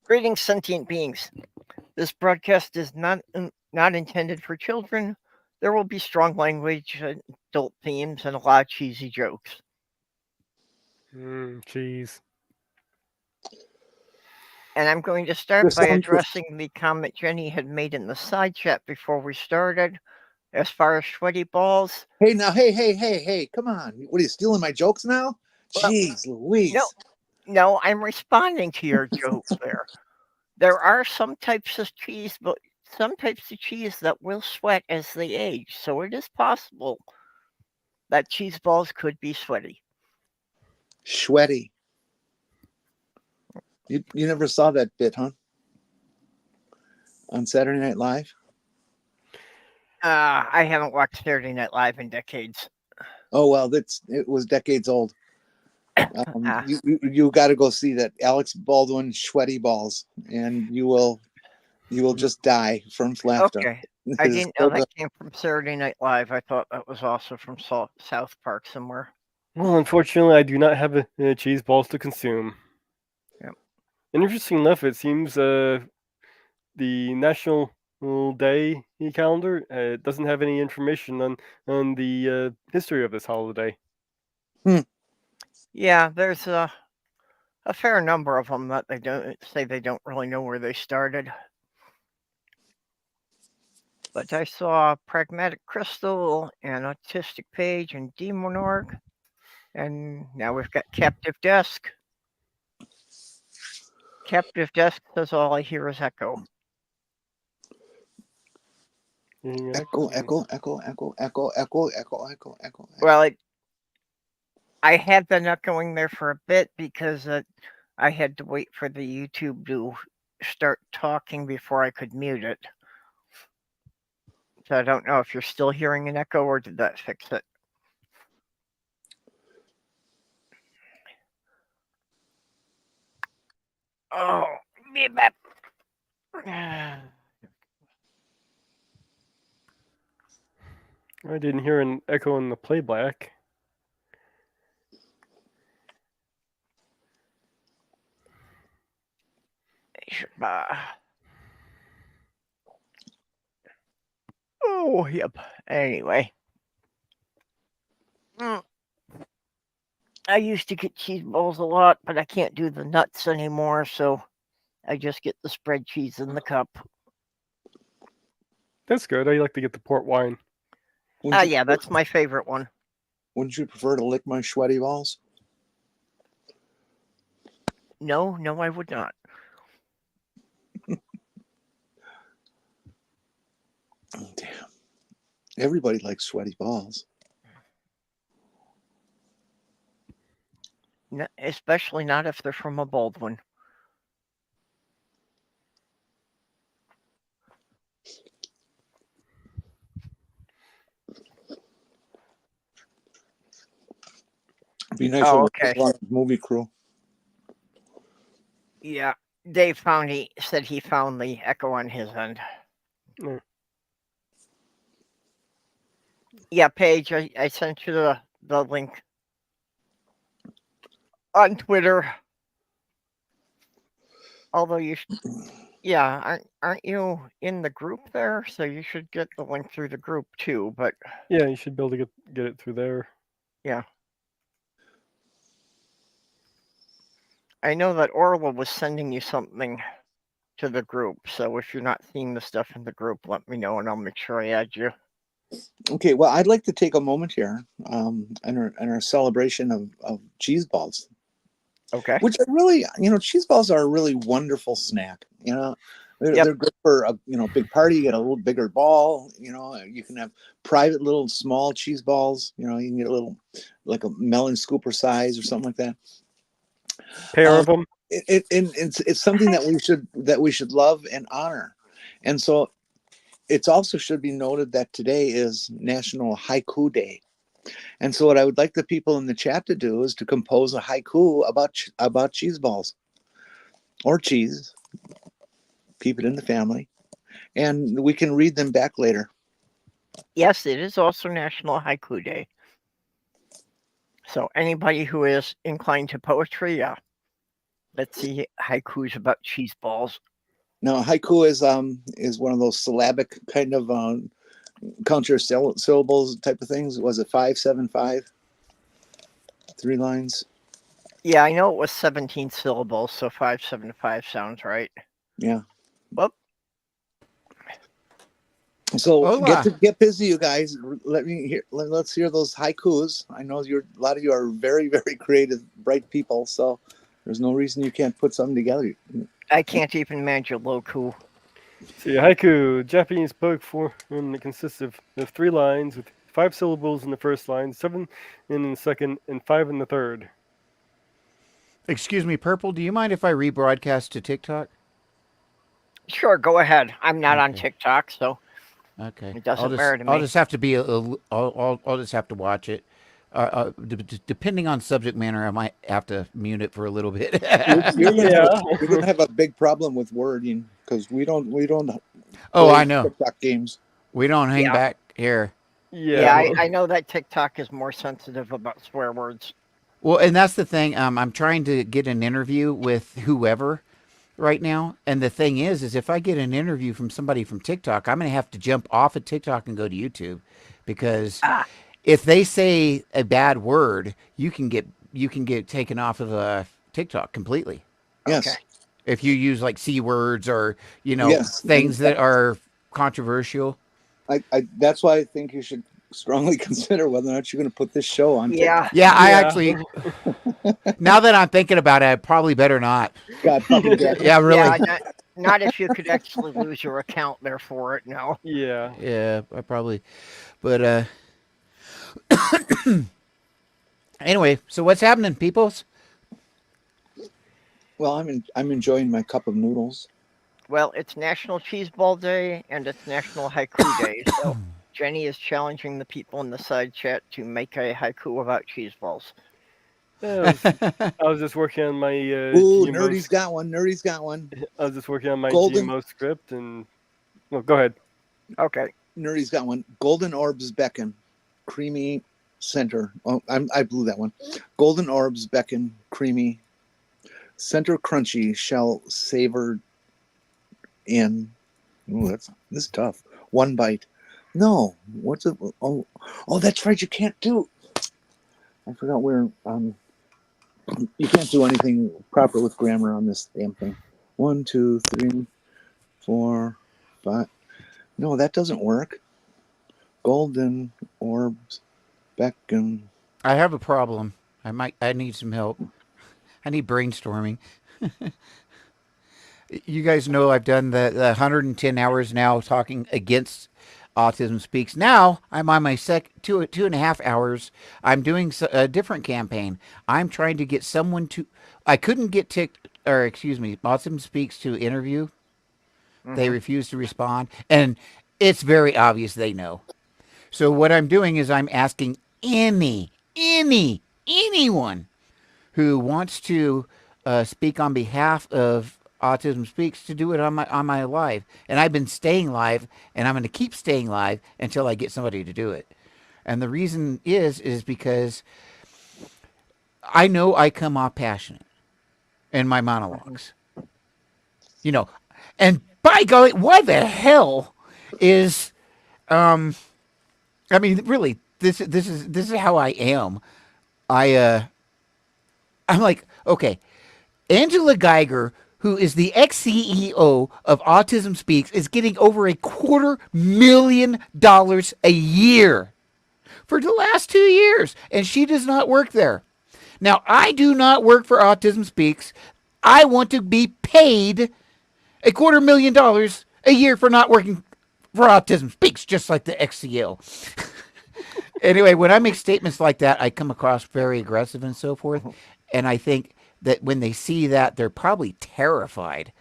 Greetings, sentient beings. This broadcast is not intended for children. There will be strong language, adult themes, and a lot of cheesy jokes. Cheese. And I'm going to start by addressing the comment Jenny had made in the side chat before we started. As far as sweaty balls. Hey, now, hey, come on. What are you stealing my jokes now? Jeez Louise. No, I'm responding to your joke there. There are some types of cheese, but some types of cheese that will sweat as they age. So it is possible that cheese balls could be sweaty. Sweaty. You never saw that bit, huh? On Saturday Night Live? I haven't watched Saturday Night Live in decades. Oh, well, it was decades old. You got to go see that Alex Baldwin sweaty balls, and you will just die from laughter. Okay. I didn't know that came from Saturday Night Live. I thought that was also from South Park somewhere. Well, unfortunately, I do not have cheese balls to consume. Yep. And interesting enough, it seems the National Day calendar doesn't have any information on the history of this holiday. Yeah, there's a fair number of them that they don't really know where they started. But I saw Pragmatic Crystal and Autistic Page and Demonorg. And now we've got Captive Desk. Captive Desk says all I hear is echo. Echo. Well, I had been echoing there for a bit because I had to wait for the YouTube to start talking before I could mute it. So I don't know if you're still hearing an echo or did that fix it? Oh, I didn't hear an echo in the playback. Oh, yep. Anyway. I used to get cheese balls a lot, but I can't do the nuts anymore, so I just get the spread cheese in the cup. That's good. I like to get the port wine. Yeah, that's my favorite one. Wouldn't you prefer to lick my sweaty balls? No, I would not. Oh, damn. Everybody likes sweaty balls. No, especially not if they're from a Baldwin. Be nice. Okay. Movie crew. Yeah, Dave said he found the echo on his end. Yeah, Paige, I sent you the link on Twitter. Although aren't you in the group there? So you should get the link through the group too. But yeah, you should be able to get it through there. Yeah. I know that Orla was sending you something to the group. So if you're not seeing the stuff in the group, let me know and I'll make sure I add you. Okay, well, I'd like to take a moment here in our celebration of cheese balls. Okay. Which are really, cheese balls are a really wonderful snack. They're good for a big party. You get a little bigger ball. You can have private little small cheese balls. You can get a little like a melon scooper size or something like that. Pair of them. It's something that we should love and honor, and so it also should be noted that today is National Haiku Day. And so what I would like the people in the chat to do is to compose a haiku about cheese balls or cheese. Keep it in the family. And we can read them back later. Yes, it is also National Haiku Day. So anybody who is inclined to poetry, Let's see haikus about cheese balls. Now, haiku is one of those syllabic kind of count your syllables type of things. Was it 575? 3 lines. Yeah, I know it was 17 syllables, so 575 sounds right. Yeah. Well, So Hola. get busy, you guys. Let's hear those haikus. I know a lot of you are very, very creative, bright people. So there's no reason you can't put something together. I can't even manage a loku. See, haiku, Japanese poetry form that consists of 3 lines with 5 syllables in the first line, 7 in the second, and 5 in the third. Excuse me, Purple, do you mind if I rebroadcast to TikTok? Sure, go ahead. I'm not on Okay. TikTok, so Okay. it doesn't matter to me. I'll just have to be I'll just have to watch it. Depending on subject matter, I might have to mute it for a little bit. You're gonna have a big problem with wording because we don't Oh, play I know. TikTok games. We don't hang Yeah. back here. Yeah, I know that TikTok is more sensitive about swear words. Well, and that's the thing. I'm trying to get an interview with whoever right now, and the thing is if I get an interview from somebody from TikTok, I'm going to have to jump off of TikTok and go to YouTube, because if they say a bad word, you can get taken off of TikTok completely. Yes. Okay. If you use like C words or Yes. things that are controversial. I that's why I think you should strongly consider whether or not you're going to put this show on TikTok. Yeah, I actually, now that I'm thinking about it, I probably better not. God fucking damn it. Yeah, really. Yeah, not if you could actually lose your account there for it. No. Yeah. Yeah, I probably. But anyway, so what's happening, peoples? Well, I'm enjoying my cup of noodles. Well, it's National Cheeseball Day and it's National Haiku Day, so Jenny is challenging the people in the side chat to make a haiku about cheese balls. Yeah, I was just working on my Ooh, GMO Nerdy's got one. Nerdy's got one. I was just working on my Golden- GMO script, and well, go ahead. Okay. Nerdy's got one. Golden orbs beckon, creamy center. Oh, I blew that one. Golden orbs beckon, creamy center, crunchy shell savored in. Ooh, this is tough. One bite. No, what's it? Oh, that's right. You can't do. I forgot where. You can't do anything proper with grammar on this damn thing. 1, 2, 3, 4, 5. No, that doesn't work. Golden orbs beckon. I have a problem. I need some help. I need brainstorming. You guys know I've done the 110 hours now talking against Autism Speaks. Now I'm on my 2.5 hours. I'm doing a different campaign. I'm trying to get someone to. I couldn't get Autism Speaks to interview. They refuse to respond, and it's very obvious they know. So what I'm doing is I'm asking anyone who wants to speak on behalf of Autism Speaks to do it on my live. And I've been staying live, and I'm going to keep staying live until I get somebody to do it. And the reason is because I know I come off passionate in my monologues. And by golly, why the hell is I mean, really, this is how I am. I'm like, okay, Angela Geiger, who is the ex-CEO of Autism Speaks, is getting over $250,000 a year for the last 2 years, and she does not work there. Now, I do not work for Autism Speaks. I want to be paid $250,000 a year for not working for Autism Speaks, just like the ex-CEO. Anyway, when I make statements like that, I come across very aggressive and so forth, and I think that when they see that, they're probably terrified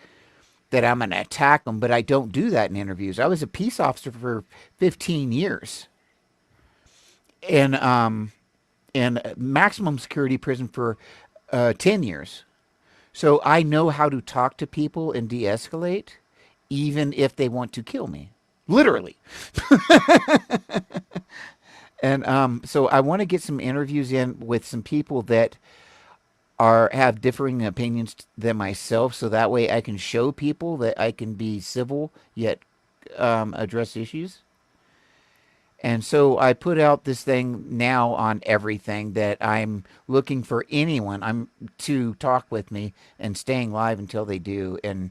that I'm going to attack them, but I don't do that in interviews. I was a peace officer for 15 years and maximum security prison for 10 years. So I know how to talk to people and de-escalate, even if they want to kill me, literally. And so I want to get some interviews in with some people that have differing opinions than myself, so that way I can show people that I can be civil yet address issues. And so I put out this thing now on everything that I'm looking for anyone to talk with me and staying live until they do. And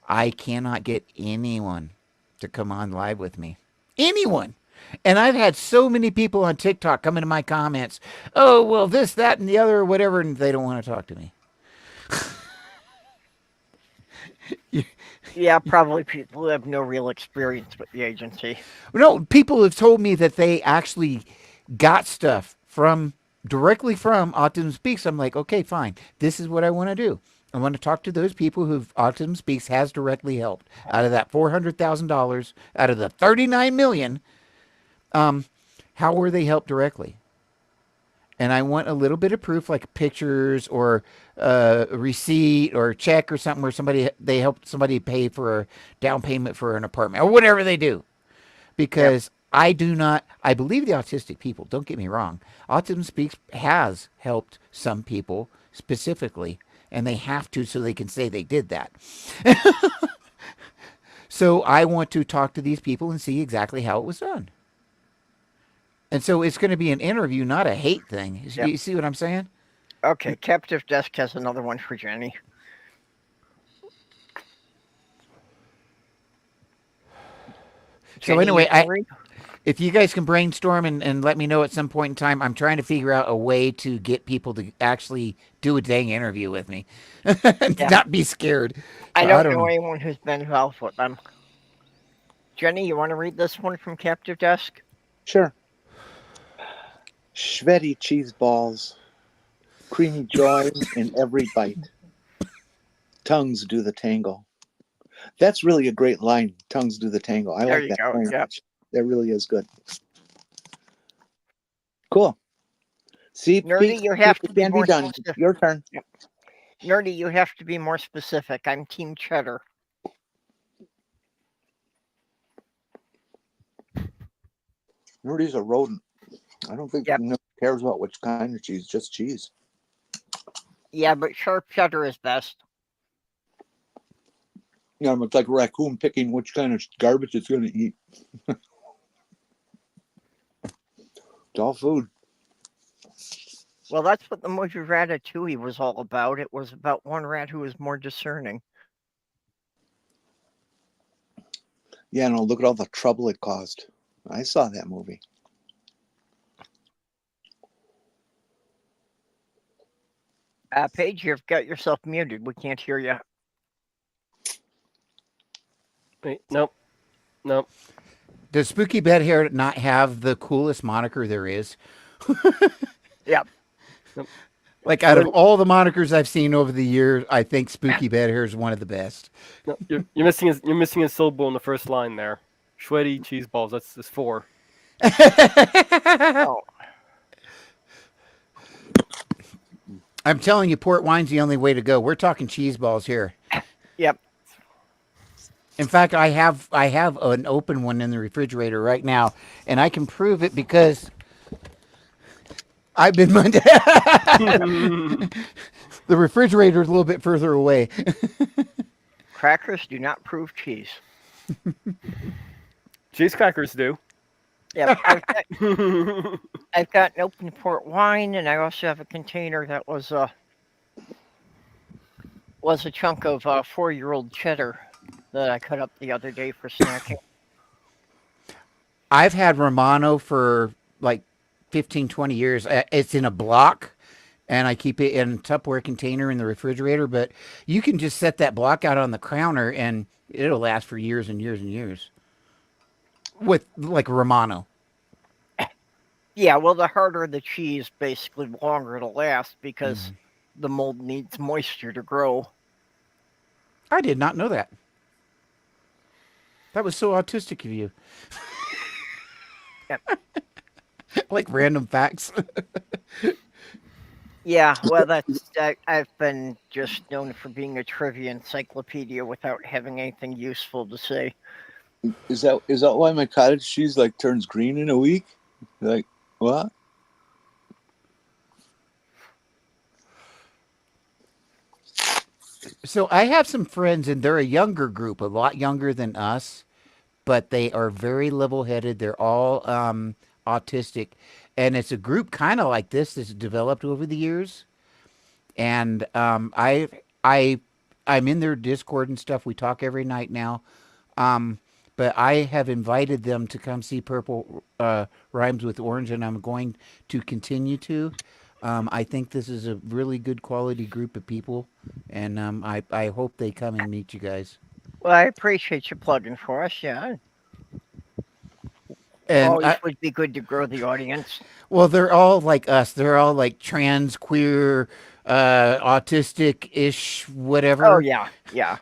I cannot get anyone to come on live with me. Anyone. And I've had so many people on TikTok come into my comments, oh, well, this, that, and the other, or whatever, and they don't want to talk to me. Yeah, probably people who have no real experience with the agency. No, people have told me that they actually got stuff directly from Autism Speaks. I'm like, okay, fine. This is what I want to do. I want to talk to those people who Autism Speaks has directly helped. Out of that $400,000, out of the $39 million, how were they helped directly? And I want a little bit of proof, like pictures or a receipt or a check or something where they helped somebody pay for a down payment for an apartment or whatever they do. Because I believe the autistic people, don't get me wrong. Autism Speaks has helped some people specifically, and they have to so they can say they did that. So I want to talk to these people and see exactly how it was done. And so it's going to be an interview, not a hate thing. You see what I'm saying? Okay, Captive Desk has another one for Jenny. So anyway, if you guys can brainstorm and let me know at some point in time, I'm trying to figure out a way to get people to actually do a dang interview with me. Not be scared. So I don't know anyone who's been involved with them. Jenny, you want to read this one from Captive Desk? Sure. Shveddy cheese balls, creamy joy in every bite. Tongues do the tango. That's really a great line. Tongues do the tango. I like that very much. That really is good. Cool. See, Nerdy, you have to be more specific. Your turn. Yep. Nerdy, you have to be more specific. I'm Team Cheddar. Nerdy's a rodent. I don't think he cares about which kind of cheese, just cheese. Yeah, but sharp cheddar is best. Yeah, it's like a raccoon picking which kind of garbage it's going to eat. It's all food. Well, that's what the movie Ratatouille was all about. It was about one rat who was more discerning. Yeah, no, look at all the trouble it caused. I saw that movie. Paige, you've got yourself muted. We can't hear you. Wait, nope. Does Spooky Bed Hair not have the coolest moniker there is? Yep. Like out of all the monikers I've seen over the years, I think Spooky Bed Hair is one of the best. No, you're missing a syllable in the first line there. Shweddy cheese balls. That's 4. Oh. I'm telling you, port wine's the only way to go. We're talking cheese balls here. Yep. In fact, I have an open one in the refrigerator right now, and I can prove it because I've been the refrigerator is a little bit further away. Crackers do not prove cheese. Cheese crackers do. Yeah, I've got an open port wine, and I also have a container that was a chunk of 4-year-old cheddar that I cut up the other day for snacking. I've had Romano for like 15, 20 years. It's in a block, and I keep it in a Tupperware container in the refrigerator, but you can just set that block out on the counter, and it'll last for years and years and years. With like Romano. Yeah, well, the harder the cheese, basically, the longer it'll last because the mold needs moisture to grow. I did not know that. That was so autistic of you. Yep. Like random facts. Yeah, well, I've been just known for being a trivia encyclopedia without having anything useful to say. Is that why my cottage cheese like turns green in a week? Like what? So I have some friends, and they're a younger group, a lot younger than us, but they are very level-headed. They're all autistic, and it's a group kind of like this that's developed over the years. And I I'm in their Discord and stuff. We talk every night now. Um, but I have invited them to come see Purple Rhymes with Orange, and I'm going to continue to. I think this is a really good quality group of people, and I hope they come and meet you guys. Well, I appreciate you plugging for us. Yeah, And always would be good to grow the audience. well, they're all like us. They're all like trans, queer, autistic ish, Oh whatever. yeah, yeah.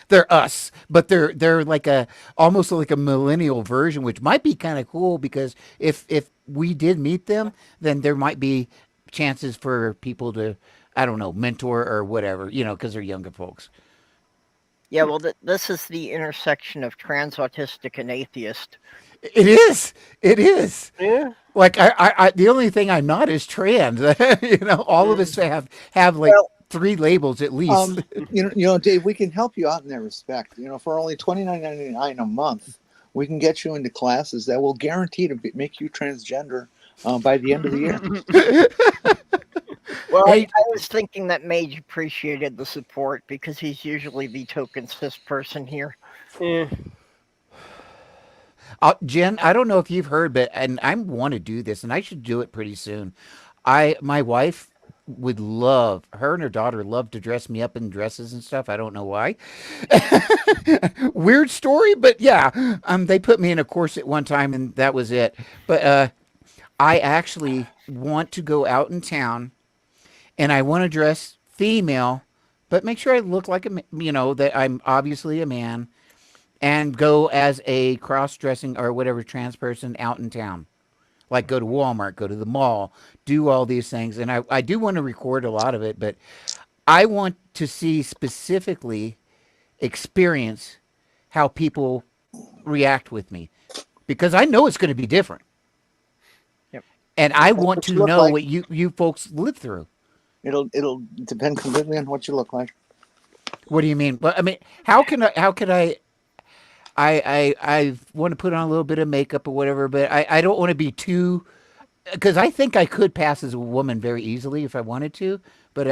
They're us, but they're like a almost like a millennial version, which might be kind of cool because if we did meet them, then there might be chances for people to, I don't know, mentor or whatever, because they're younger folks. Yeah, well, this is the intersection of trans, autistic, and atheist. It is. It is. Yeah. Like the only thing I'm not is trans. All of us have like Well, 3 labels at least. Dave, we can help you out in that respect. For only $29.99 a month, we can get you into classes that will guarantee to make you transgender by the end of the year. well, Hey, I was thinking that Mage appreciated the support because he's usually the token cis person here. Yeah. Jen, I don't know if you've heard, but and I want to do this, and I should do it pretty soon. My wife would love her and her daughter love to dress me up in dresses and stuff. I don't know why. Weird story, but yeah, they put me in a corset one time, and that was it. But I actually want to go out in town, and I want to dress female, but make sure I look like that I'm obviously a man and go as a cross-dressing or whatever trans person out in town. Like go to Walmart, go to the mall, do all these things. And I do want to record a lot of it, but I want to see specifically experience how people react with me because I know it's going to be different. Yep. And I want What you to look know like. what you folks live through. It'll depend completely on what you look like. What do you mean? Well, I mean, how could I want to put on a little bit of makeup or whatever, but I don't want to be too, because I think I could pass as a woman very easily if I wanted to, but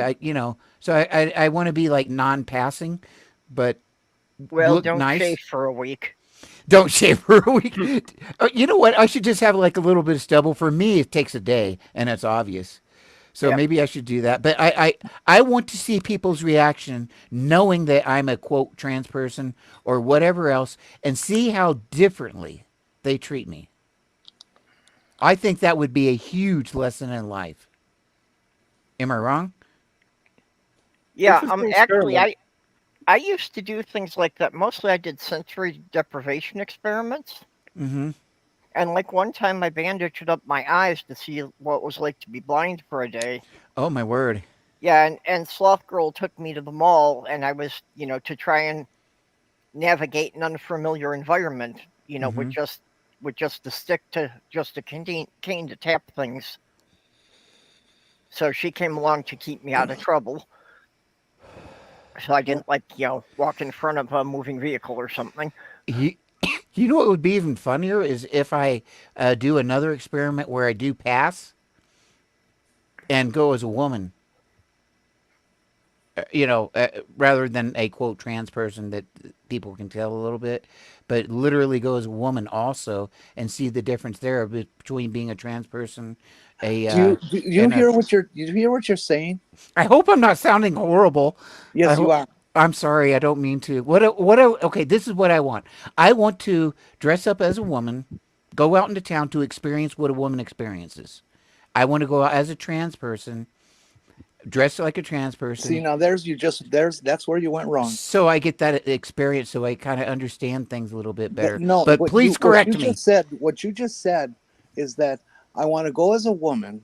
so I want to be like non-passing, but Well, look don't nice. shave for a week. Don't shave for a week. You know what? I should just have like a little bit of stubble. For me, it takes a day, and it's obvious. So Yep. maybe I should do that. But I want to see people's reaction knowing that I'm a quote trans person or whatever else and see how differently they treat me. I think that would be a huge lesson in life. Am I wrong? Yeah, Interesting actually, experiment. I used to do things like that. Mostly I did sensory deprivation experiments. Mm-hmm. And like one time I bandaged up my eyes to see what it was like to be blind for a day. Oh my word. Yeah, and Sloth Girl took me to the mall and I was, to try and navigate an unfamiliar environment, with just a stick to just a cane to tap things. So she came along to keep me out of trouble. So I didn't walk in front of a moving vehicle or something. You know what would be even funnier is if I do another experiment where I do pass and go as a woman, rather than a quote trans person that people can tell a little bit, but literally go as a woman also and see the difference there between being a trans person. Do you hear what you're saying? I hope I'm not sounding horrible. Yes, you are. I'm sorry, I don't mean to. Okay, this is what I want. I want to dress up as a woman, go out into town to experience what a woman experiences. I want to go out as a trans person, dress like a trans person. See, now that's where you went wrong. So I get that experience, so I kind of understand things a little bit better. No, but please correct me. What you just said is that I want to go as a woman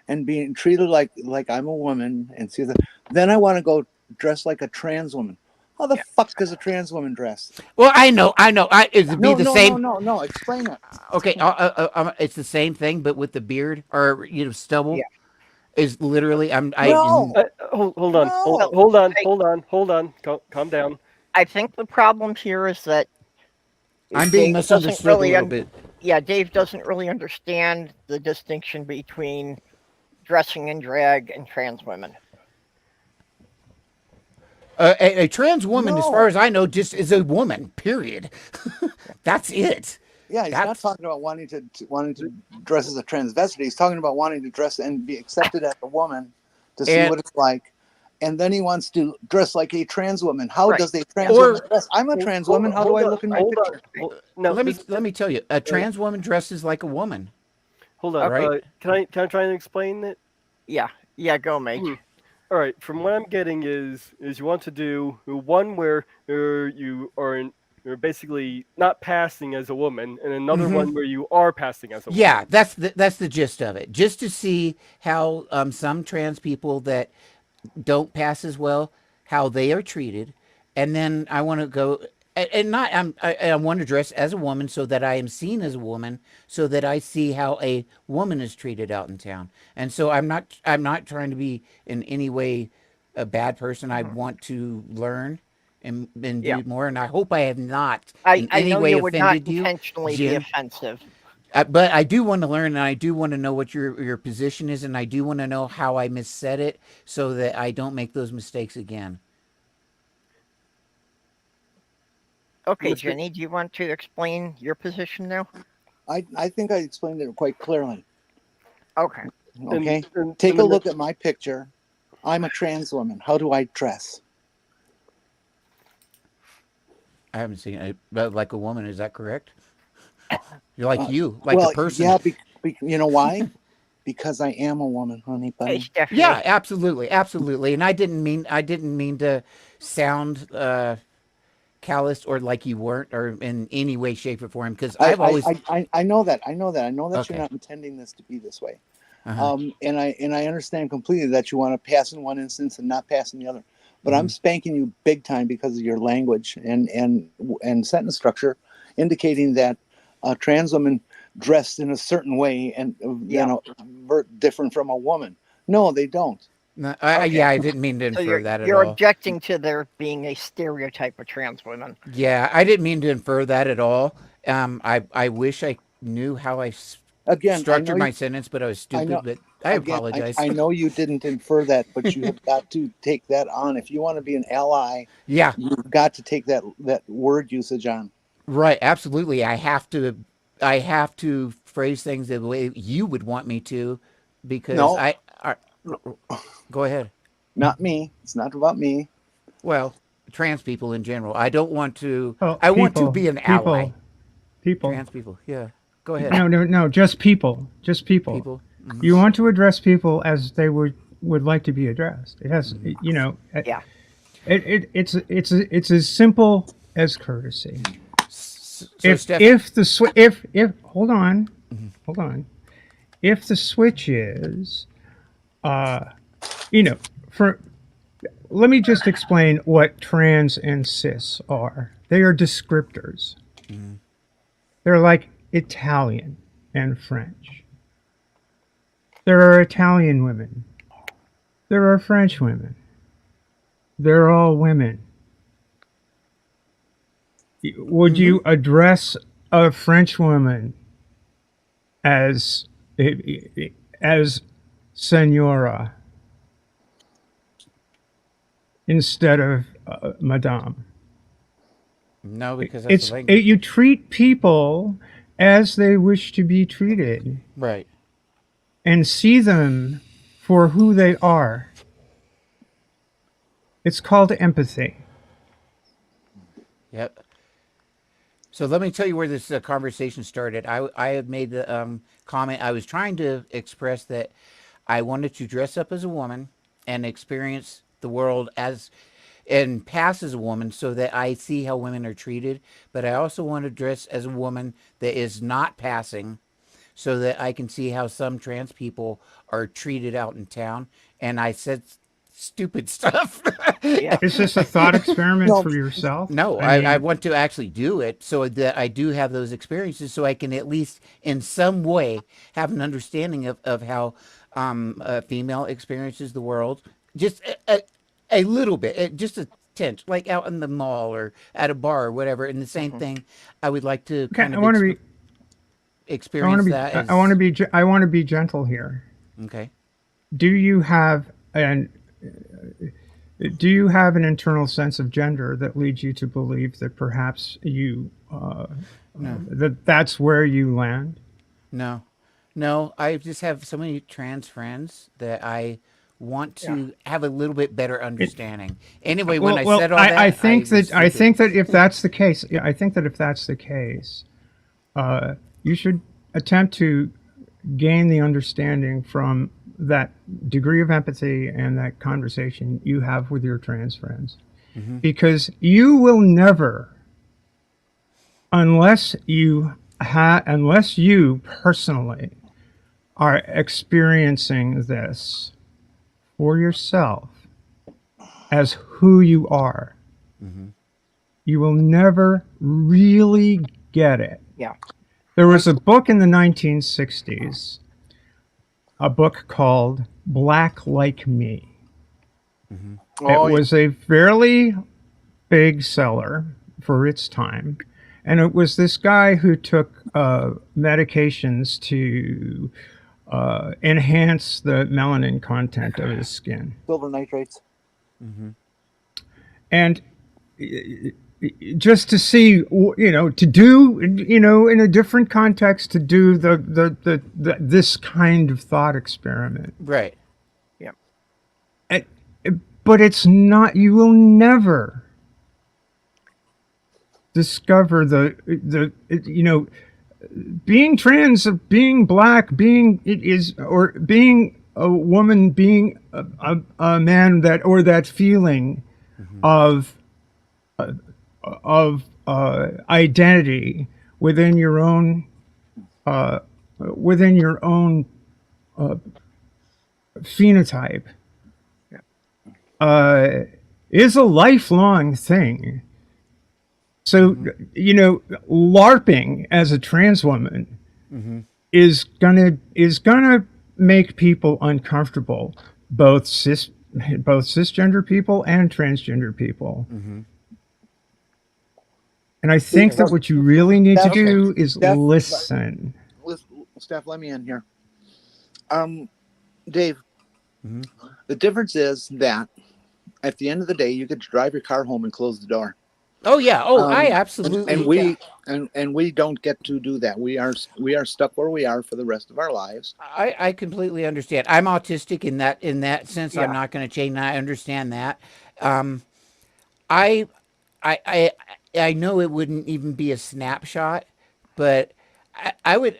and being treated like I'm a woman and see that. Then I want to go dress like a trans woman. How the fuck does a trans woman dress? Well, I know. It'd be the same. No. Explain it. Okay, it's the same thing, but with the beard or stubble. Yeah. Is literally No. Hold on, No. hold on. Calm down. I think the problem here is that I'm being Dave doesn't misunderstood a really little bit. yeah, Dave doesn't really understand the distinction between dressing in drag and trans women. A trans woman, as far No. as I know, just is a woman. Period. That's it. Yeah, he's not talking about wanting to dress as a transvestite. He's talking about wanting to dress and be accepted as a woman to see what it's like. And then he wants to dress like a trans woman. How does a trans woman dress? I'm a trans woman. How do I look in my picture? No, let me tell you, a trans woman dresses like a woman. Hold on. Right? Can I try and explain it? Yeah, go, Mage. All right. From what I'm getting is you want to do one where you are you're basically not passing as a woman, and another one where you are passing as a woman. Yeah, that's the gist of it. Just to see how some trans people that don't pass as well, how they are treated, and then I want to go and not I want to dress as a woman so that I am seen as a woman, so that I see how a woman is treated out in town. And so I'm not trying to be in any way a bad person. I want to learn and do more, and I hope I have not in any way you would not offended you, intentionally be Jim. offensive. But I do want to learn, and I do want to know what your position is, and I do want to know how I missaid it so that I don't make those mistakes again. Okay, Jenny, do you want to explain your position now? I think I explained it quite clearly. Okay. Okay. Take a look at my picture. I'm a trans woman. How do I dress? I haven't seen it, but like a woman. Is that correct? You're like a person. Yeah, you know why? Because I am a woman, honey bunny. Yeah, absolutely, absolutely. And I didn't mean to sound callous or like you weren't, or in any way, shape, or form. Because I've always I know that. I know that you're not intending this to be this way. And I understand completely that you want to pass in one instance and not pass in the other. But I'm spanking you big time because of your language and sentence structure, indicating that a trans woman dressed in a certain way and different from a woman. No, they don't. No, I didn't mean to infer that at all. You're objecting to there being a stereotype of trans women. Yeah, I didn't mean to infer that at all. I wish I knew how I structured my sentence, but I was stupid. But I apologize. I know you didn't infer that, but you have got to take that on. If you want to be an ally, you've got to take that word usage on. Right, absolutely. I have to phrase things the way you would want me to, because go ahead. Not me. It's not about me. Well, trans people in general. I don't want to. I want to be an ally. People. Trans people. Yeah. Go ahead. No. Just people. Just people. People. Mm-hmm. You want to address people as they would like to be addressed. It has, It's as simple as courtesy. If hold on, if the switch is, let me just explain what trans and cis are. They are descriptors. Mm-hmm. They're like Italian and French. There are Italian women. There are French women. They're all women. Would you address a French woman as senora instead of madame? No, because that's you treat people as they wish to be treated. Right. And see them for who they are. It's called empathy. Yep. So let me tell you where this conversation started. I had made the comment. I was trying to express that I wanted to dress up as a woman and experience the world and pass as a woman so that I see how women are treated. But I also want to dress as a woman that is not passing so that I can see how some trans people are treated out in town. And I said stupid stuff. Is this a thought experiment for yourself? No, I want to actually do it so that I do have those experiences so I can at least in some way have an understanding of how female experiences the world, just a little bit, just a tinge, like out in the mall or at a bar or whatever. And the same thing, I would like to Okay, kind I of want to be. experience that. As, I want to be. I want to be gentle here. okay. Do you have an Do you have an internal sense of gender that leads you to believe that perhaps you No. that's where you land? No, no. I just have so many trans friends that I want to have a little bit better understanding. Anyway, when I said all that, I think that I if that's the case, yeah, I think that if that's the case, you should attempt to gain the understanding from that degree of empathy and that conversation you have with your trans friends, because you will never, unless you personally are experiencing this for yourself as who you are, you will never really get it. Yeah. There was a book in the 1960s, a book called Black Like Me. It was a fairly big seller for its time. And it was this guy who took medications to enhance the melanin content of his skin. Silver nitrates. And just to see, to do, in a different context, to do this kind of thought experiment. right. But it's not, you will never discover being trans, being black, being a woman, being a man, that feeling of identity within your own phenotype is a lifelong thing. So, LARPing as a trans woman is gonna make people uncomfortable, both cisgender people and transgender people. And I think that what you really need to do is listen. Steph, let me in here. Dave, the difference is that at the end of the day, you get to drive your car home and close the door. Oh yeah. Oh, I absolutely. And we don't get to do that. We are stuck where we are for the rest of our lives. I completely understand. I'm autistic in that sense. I'm not going to change. I understand that. I know it wouldn't even be a snapshot, but I would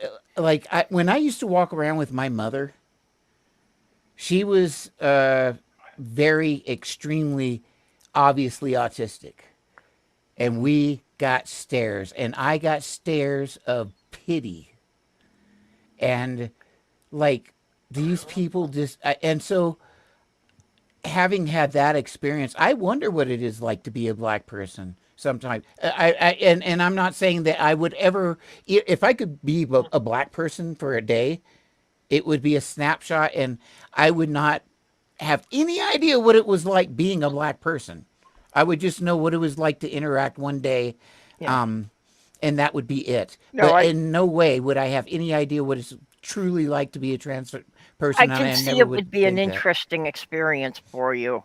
when I used to walk around with my mother. She was very extremely obviously autistic. And we got stares, and I got stares of pity. And these people just, and so having had that experience, I wonder what it is like to be a black person sometimes. And I'm not saying that I would ever, if I could be a black person for a day, it would be a snapshot, and I would not have any idea what it was like being a black person. I would just know what it was like to interact one day, and that would be it. But in no way would I have any idea what it's truly like to be a trans person. I can see it would be an interesting experience for you,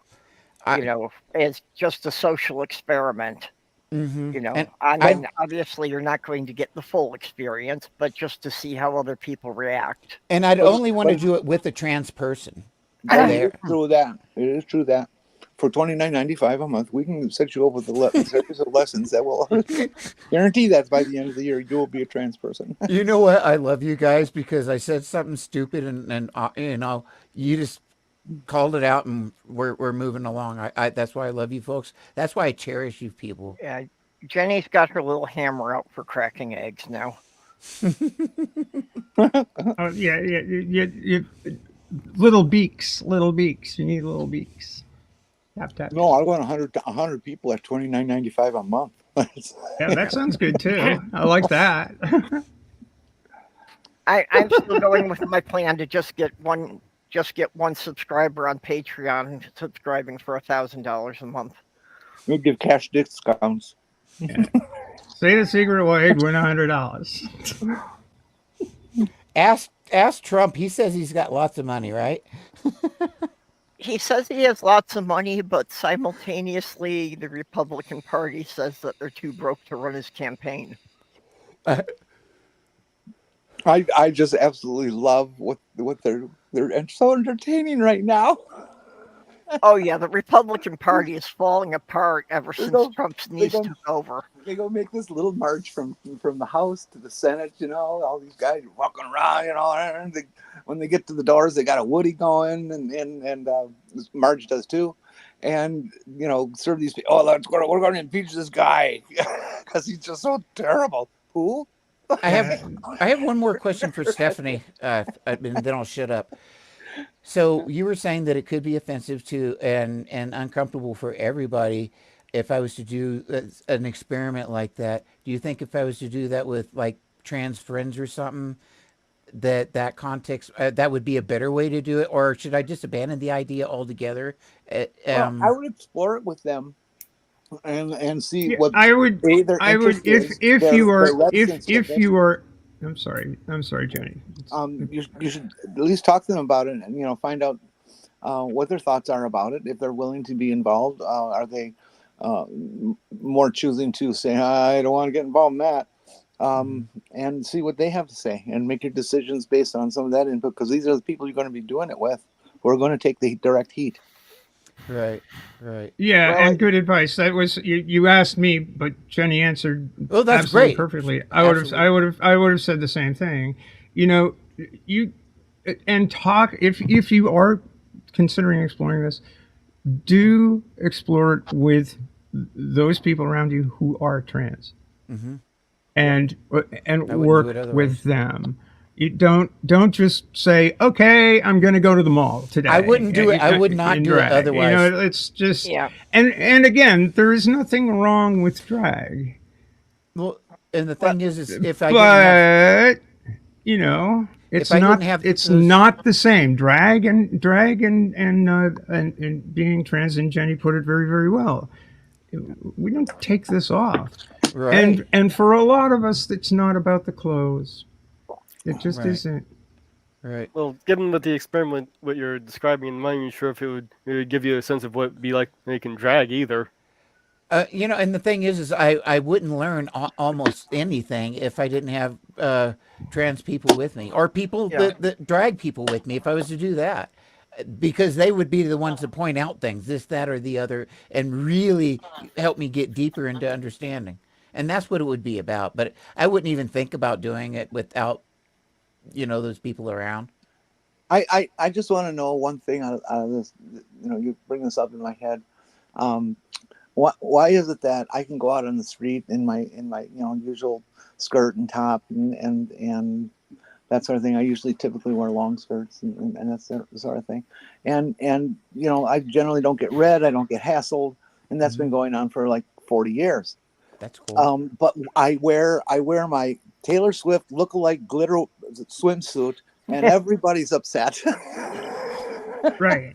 as just a social experiment. And obviously you're not going to get the full experience, but just to see how other people react. And I'd only want to do it with a trans person. It is true that for $29.95 a month, we can set you up with a series of lessons that will guarantee that by the end of the year you will be a trans person. You know what? I love you guys because I said something stupid, and you just called it out, and we're moving along. I that's why I love you folks. That's why I cherish you people. Yeah, Jenny's got her little hammer out for cracking eggs now. Little beaks. You need little beaks. Tap, tap. No, I want 100 people at $29.95 a month. Yeah, that sounds good too. I like I'm still going with my plan to just get one just get one subscriber on Patreon subscribing for $1,000 a month. We'll give cash discounts. Say the secret word, win $100. Ask Trump. He says he's got lots of money, right? He says he has lots of money, but simultaneously the Republican Party says that they're too broke to run his campaign. I just absolutely love what they're so entertaining right now. Oh yeah, the Republican Party is falling apart ever They since go- Trump's they knees go- took over. They go make this little march from the House to the Senate, all these guys walking around, and when they get to the doors, they got a Woody going, and Marge does too, and serve these people. Oh, we're going to impeach this guy because he's just so terrible. Who? I have one more question for Stephanie, and then I'll shut up. So you were saying that it could be offensive to and uncomfortable for everybody if I was to do an experiment like that. Do you think if I was to do that with like trans friends or something, that context that would be a better way to do it, or should I just abandon the idea altogether? Well, I would explore it with them and see Yeah, what I would their interest is, if their you are reticence if with you are. I'm sorry, Jenny. you should at least talk to them about it and find out what their thoughts are about it. If they're willing to be involved, are they more choosing to say I don't want to get involved in that, and see what they have to say and make your decisions based on some of that input, because these are the people you're going to be doing it with who are going to take the direct heat. Right. Yeah, Well, and good advice. That was you asked me, but Jenny answered. Oh, that's absolutely great. Perfectly. I would have said the same thing. You and talk if you are considering exploring this, do explore it with those people around you who are trans, and work do it with them. You don't just say, okay, I'm going to go to the mall today. I wouldn't do it. I would not do it drag. otherwise. It's just Yeah. And again, there is nothing wrong with drag. Well, and the thing is if I But it's I not didn't have it's those- not the same. Drag and being trans, and Jenny put it very, very well. We don't take this off. right. And for a lot of us, it's not about the clothes. It just Right. isn't. Right. Well, given that the experiment, what you're describing, I'm not even sure if it would give you a sense of what it'd be like making drag either. And the thing is I wouldn't learn almost anything if I didn't have trans people with me, or people Yeah. that drag people with me if I was to do that, because they would be the ones to point out things, this, that, or the other, and really help me get deeper into understanding. And that's what it would be about. But I wouldn't even think about doing it without, those people around. I just want to know one thing out of this. You bring this up in my head. Why is it that I can go out on the street in my usual skirt and top and that sort of thing? I typically wear long skirts and that sort of thing. And I generally don't get red. I don't get hassled, and that's been going on for like 40 years. That's cool. But I wear my Taylor Swift lookalike glitter swimsuit, and everybody's upset. Right.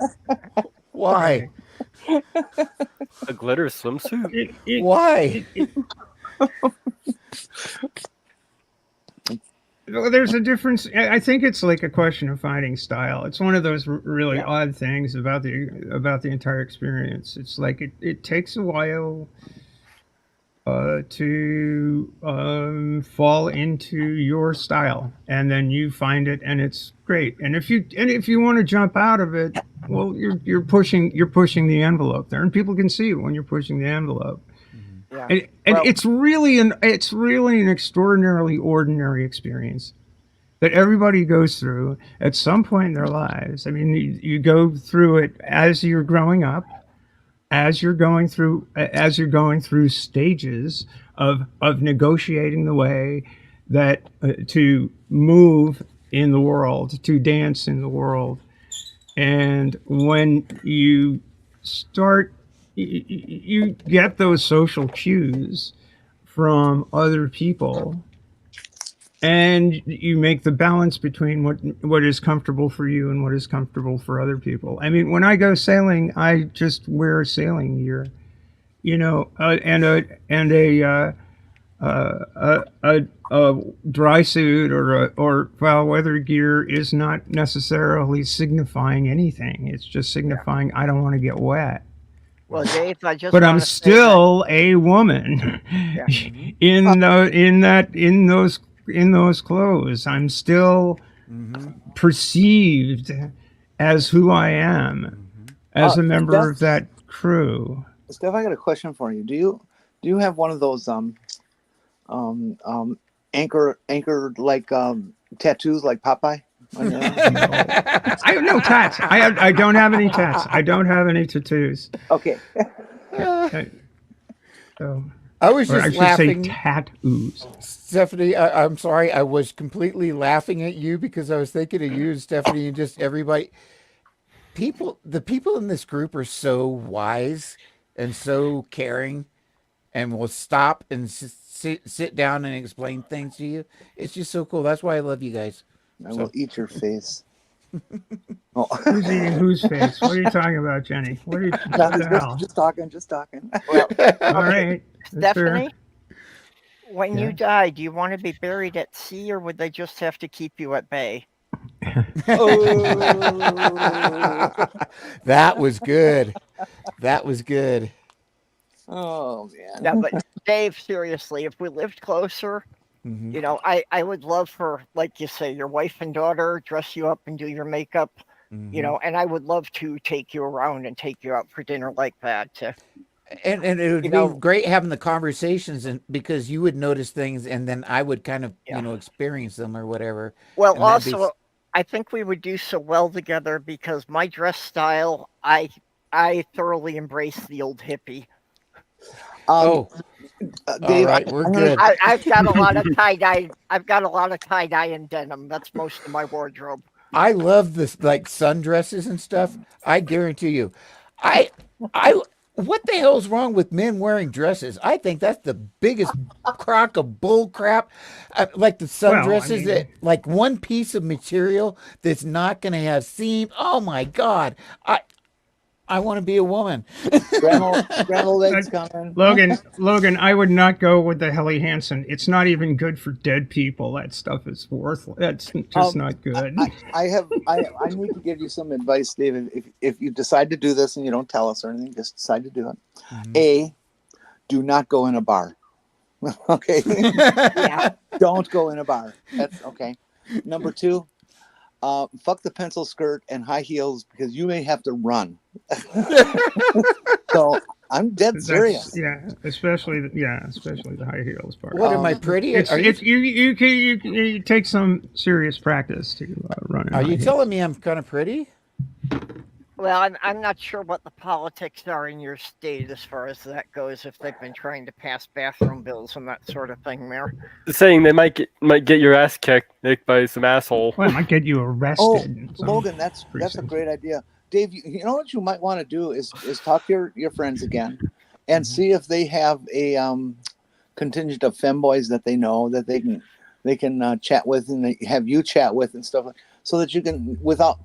Why? A glitter swimsuit? Why? There's a difference. I think it's like a question of finding style. It's one of those really odd things about the entire experience. It's like it takes a while to fall into your style, and then you find it, and it's great. And if you want to jump out of it, well, you're pushing the envelope there, and people can see it when you're pushing the envelope. Yeah. And Well- it's really an extraordinarily ordinary experience that everybody goes through at some point in their lives. I mean, you go through it as you're growing up, as you're going through stages of negotiating the way that to move in the world, to dance in the world. And when you start, you get those social cues from other people, and you make the balance between what is comfortable for you and what is comfortable for other people. I mean, when I go sailing, I just wear sailing gear, and a dry suit or foul weather gear is not necessarily signifying anything. It's just signifying I don't want to get wet. Well, Dave, I just But I'm wanna say that- still a woman in those clothes. I'm still perceived as who I am as a member of that crew. Steph, I got a question for you. Do you have one of those anchor like tattoos like Popeye? On your arm? I have no tats. I don't have any tats. I don't have any tattoos. Okay. So, I was or I just should laughing. say tattoos. Stephanie, I'm sorry. I was completely laughing at you because I was thinking of you, Stephanie, and just everybody. The people in this group are so wise and so caring, and will stop and sit down and explain things to you. It's just so cool. That's why I love you guys. I will eat your face. Oh. Who's eating whose face? What are you talking about, Jenny? What the hell? Just talking. Well, All right. That's fair. Stephanie, when you die, do you want to be buried at sea, or would they just have to keep you at bay? That was good. That was good. Oh man. Yeah, but Dave, seriously, if we lived closer, I would love for, like you say, your wife and daughter dress you up and do your makeup, and I would love to take you around and take you out for dinner like that. And it would be great having the conversations, and because you would notice things, and then I would kind of experience them or whatever. Well, And that'd also, I think we would do so well together because my dress style, I thoroughly embrace the old hippie. Dave, all right, we're good. I've got a lot of tie dye. I've got a lot of tie dye and denim. That's most of my wardrobe. I love this, like sundresses and stuff. I guarantee you, what the hell's wrong with men wearing dresses? I think that's the biggest crock of bull crap. Like the sundresses, that like one piece of material that's not going to have seam. Oh my God. I want to be a woman. Scramble legs coming. Logan, I would not go with the Helly Hansen. It's not even good for dead people. That stuff is worthless. That's just not good. I need to give you some advice, David. If you decide to do this and you don't tell us or anything, just decide to do it. Do not go in a bar. Okay. Don't go in a bar. That's okay. Number 2, fuck the pencil skirt and high heels because you may have to run. So I'm dead serious. Especially the high heels part. What am I pretty? You take some serious practice to run. Are you telling me I'm kind of pretty? Well, I'm not sure what the politics are in your state as far as that goes. If they've been trying to pass bathroom bills and that sort of thing, Mayor. Saying they might get your ass kicked by some asshole. Well, it might get you arrested. Logan, that's a great idea. Dave, you know what you might want to do is talk to your friends again and see if they have a contingent of femboys that they know that they can chat with and they have you chat with and stuff, so that you can without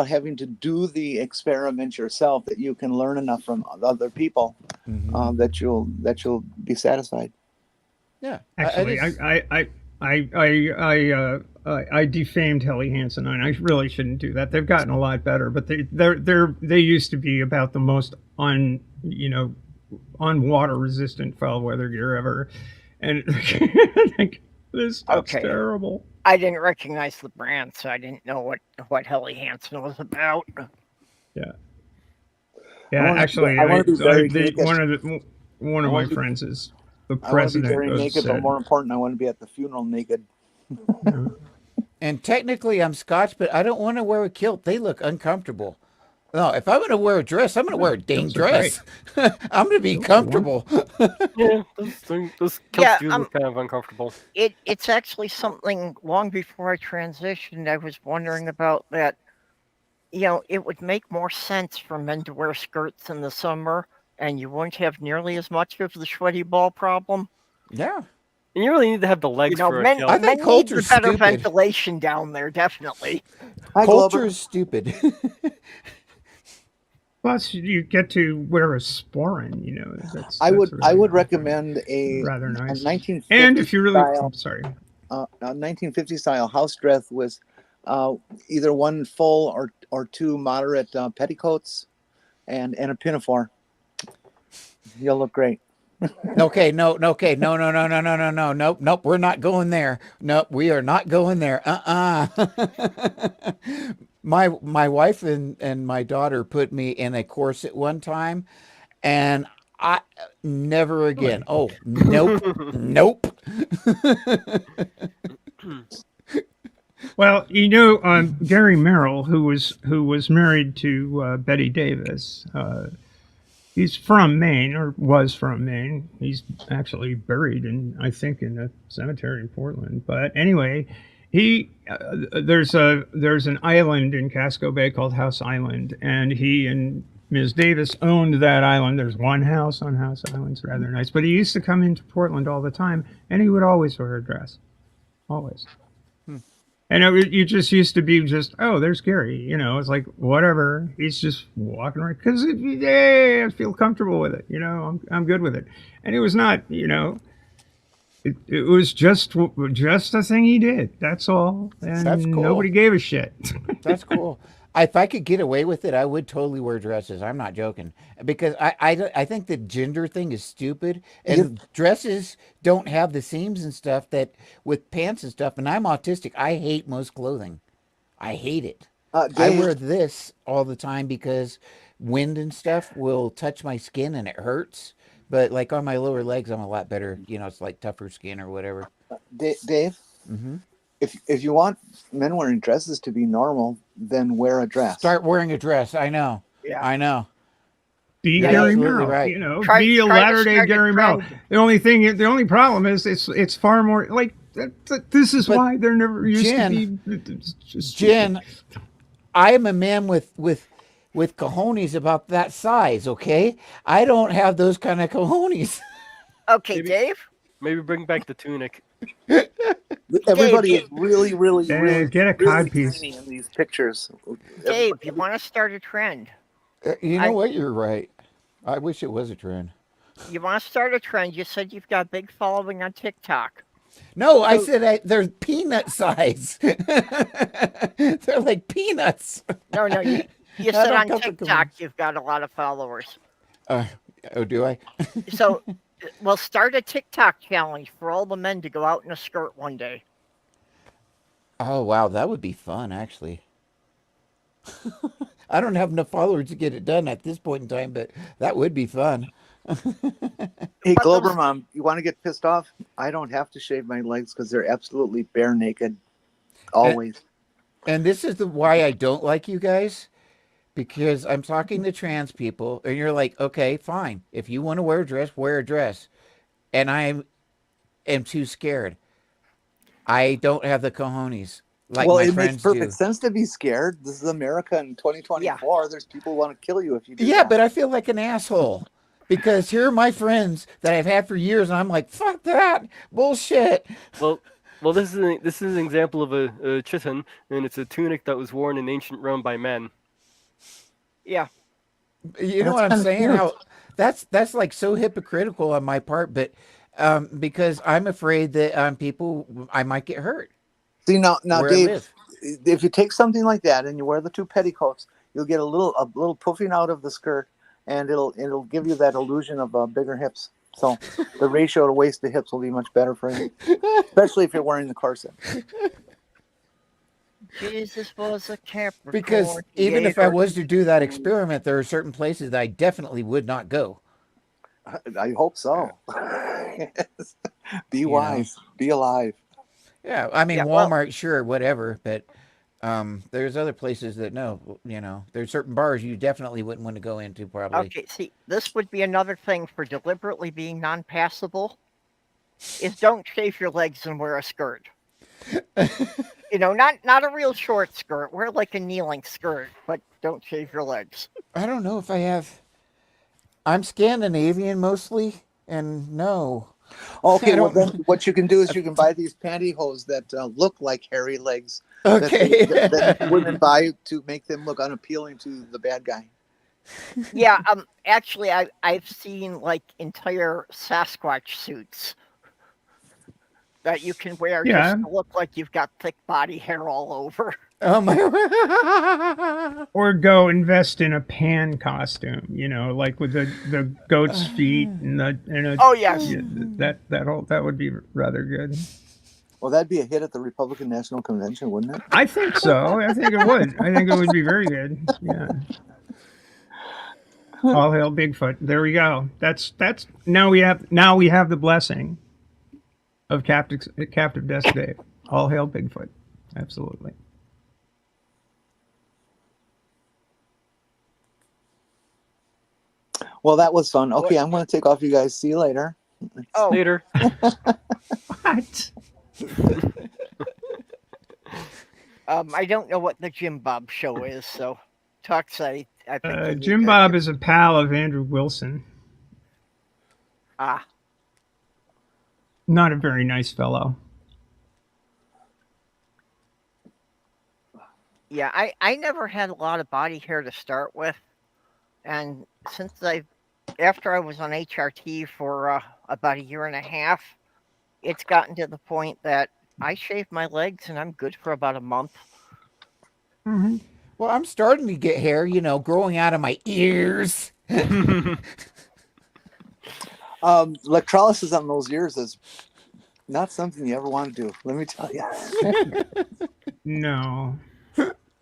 having to do the experiment yourself, that you can learn enough from other people that you'll be satisfied. Yeah, actually, I defamed Helly Hansen, and I really shouldn't do that. They've gotten a lot better, but they used to be about the most on water resistant foul weather gear ever, and this stuff's terrible. I didn't recognize the brand, so I didn't know what Helly Hansen was about. Yeah. Actually, one of my friends is the president. I want to be very naked, but more important, I want to be at the funeral naked. And technically, I'm Scotch, but I don't want to wear a kilt. They look uncomfortable. No, if I'm going to wear a dress, I'm going to wear a dang dress. I'm going to be comfortable. Those kilts do look kind of uncomfortable. It's actually something long before I transitioned, I was wondering about that. It would make more sense for men to wear skirts in the summer, and you wouldn't have nearly as much of the sweaty ball problem. Yeah. And you really need to have the legs You know, for a men, kill. I think men need the culture's better stupid. ventilation down there, definitely. Hi, Culture Glover. is stupid. Plus, you get to wear a sporin. You know, that's I would really recommend a rather nice. 1950 And if you really, style I'm sorry, a 1950 style house dress with either one full or two moderate petticoats and a pinafore. You'll look great. Okay, no, nope. We're not going there. Nope, we are not going there. My wife and my daughter put me in a corset one time, and I never again. Oh, nope, nope. well, Gary Merrill, who was married to Betty Davis. He's from Maine, or was from Maine. He's actually buried I think, in a cemetery in Portland. But anyway, there's an island in Casco Bay called House Island, and he and Ms. Davis owned that island. There's one house on House Island. It's rather nice. But he used to come into Portland all the time, and he would always wear a dress, always. And you just used to be oh, there's Gary. You know, it's like, whatever. He's just walking around because I feel comfortable with it. You know, I'm good with it. And it was not, it was just a thing he did. That's all. And That's cool. Nobody gave a shit. That's cool. If I could get away with it, I would totally wear dresses. I'm not joking, because I think the gender thing is stupid, and dresses don't have the seams and stuff that with pants and stuff. And I'm autistic. I hate most clothing. I hate it. I wear this all the time because wind and stuff will touch my skin and it hurts. But like on my lower legs, I'm a lot better. You know, it's like tougher skin or whatever. Dave, Mm-hmm. if you want men wearing dresses to be normal, then wear a dress. Start wearing a dress. I know. Yeah. I know. Be You're Gary absolutely Merrill, right. you know. Try Be a to latter-day start a Gary Merrill. trend. The only problem is it's far more like this is But why there never used Jen- to be. It's just Jen, I am a man with cojones about that size, okay? I don't have those kind of cojones. Okay, Maybe- Dave. Maybe bring back the tunic. Everybody Dave, is really get a really codpiece. tiny in these pictures. Dave, you want to start a trend? You know I- what? You're right. I wish it was a trend. You want to start a trend? You said you've got a big following on TikTok. No, I said they're peanut size. They're like peanuts. No, you I said don't on come to TikTok you've got a lot of followers. Oh, do I? So, we'll start a TikTok challenge for all the men to go out in a skirt one day. Oh, wow. That would be fun, actually. I don't have enough followers to get it done at this point in time, but that would be fun. Hey, But Glober those- Mom, you want to get pissed off? I don't have to shave my legs because they're absolutely bare naked, always. And this is why I don't like you guys, because I'm talking to trans people, and you're like, okay, fine. If you want to wear a dress. And I am too scared. I don't have the cojones like Well, my it friends makes perfect do. sense to be scared. This is America in 2024. There's people who want to kill you if you do Yeah, that. but I feel like an asshole. Because here are my friends that I've had for years, and I'm like, fuck that bullshit. Well, this is an example of a chiton, and it's a tunic that was worn in ancient Rome by men. Yeah. You know That's what I'm kinda saying? cute. How that's like so hypocritical on my part, but because I'm afraid that people I might get hurt. See now, where I Dave, live. if you take something like that and you wear the two petticoats, you'll get a little puffing out of the skirt, and it'll give you that illusion of bigger hips. So the ratio to waist to hips will be much better for you, especially if you're wearing the corset. Jesus was a Capricorn. Because he even ate if I her- was to do that experiment, there are certain places that I definitely would not go. I hope so. Be know. wise. Be alive. Yeah, I mean Yeah, well- Walmart, sure, whatever, but there's other places that no, there's certain bars you definitely wouldn't want to go into probably. Okay, see, this would be another thing for deliberately being non-passable, is don't shave your legs and wear a skirt. Not a real short skirt. Wear like a kneeling skirt, but don't shave your legs. I don't know if I have. I'm Scandinavian mostly, and no, Okay, I well don't- then what you can do is you can buy these pantyhose that look like hairy legs Okay. that women buy to make them look unappealing to the bad guy. Yeah, actually, I've seen like entire Sasquatch suits that you can wear just Yeah. to look like you've got thick body hair all over. Oh my. Or go invest in a pan costume, you know, like with the goat's feet and Oh yes, yeah, that would be rather good. Well, that'd be a hit at the Republican National Convention, wouldn't it? I think so. I think it would. I think it would be very good. Yeah. All hail Bigfoot. There we go. That's now we have the blessing of captive desk Dave. All hail Bigfoot. Absolutely. Well, that was fun. Okay, I'm going to take off, you guys. See you later. oh Later. What? I don't know what the Jim Bob show is, so Tux, I think you need Jim to- Bob is a pal of Andrew Wilson. Ah, Not a very nice fellow. yeah, I never had a lot of body hair to start with, and after I was on HRT for about a year and a half, it's gotten to the point that I shave my legs and I'm good for about a month. Mm-hmm. Well, I'm starting to get hair, you know, growing out of my ears. Electrolysis on those ears is not something you ever want to do. Let me tell you. No.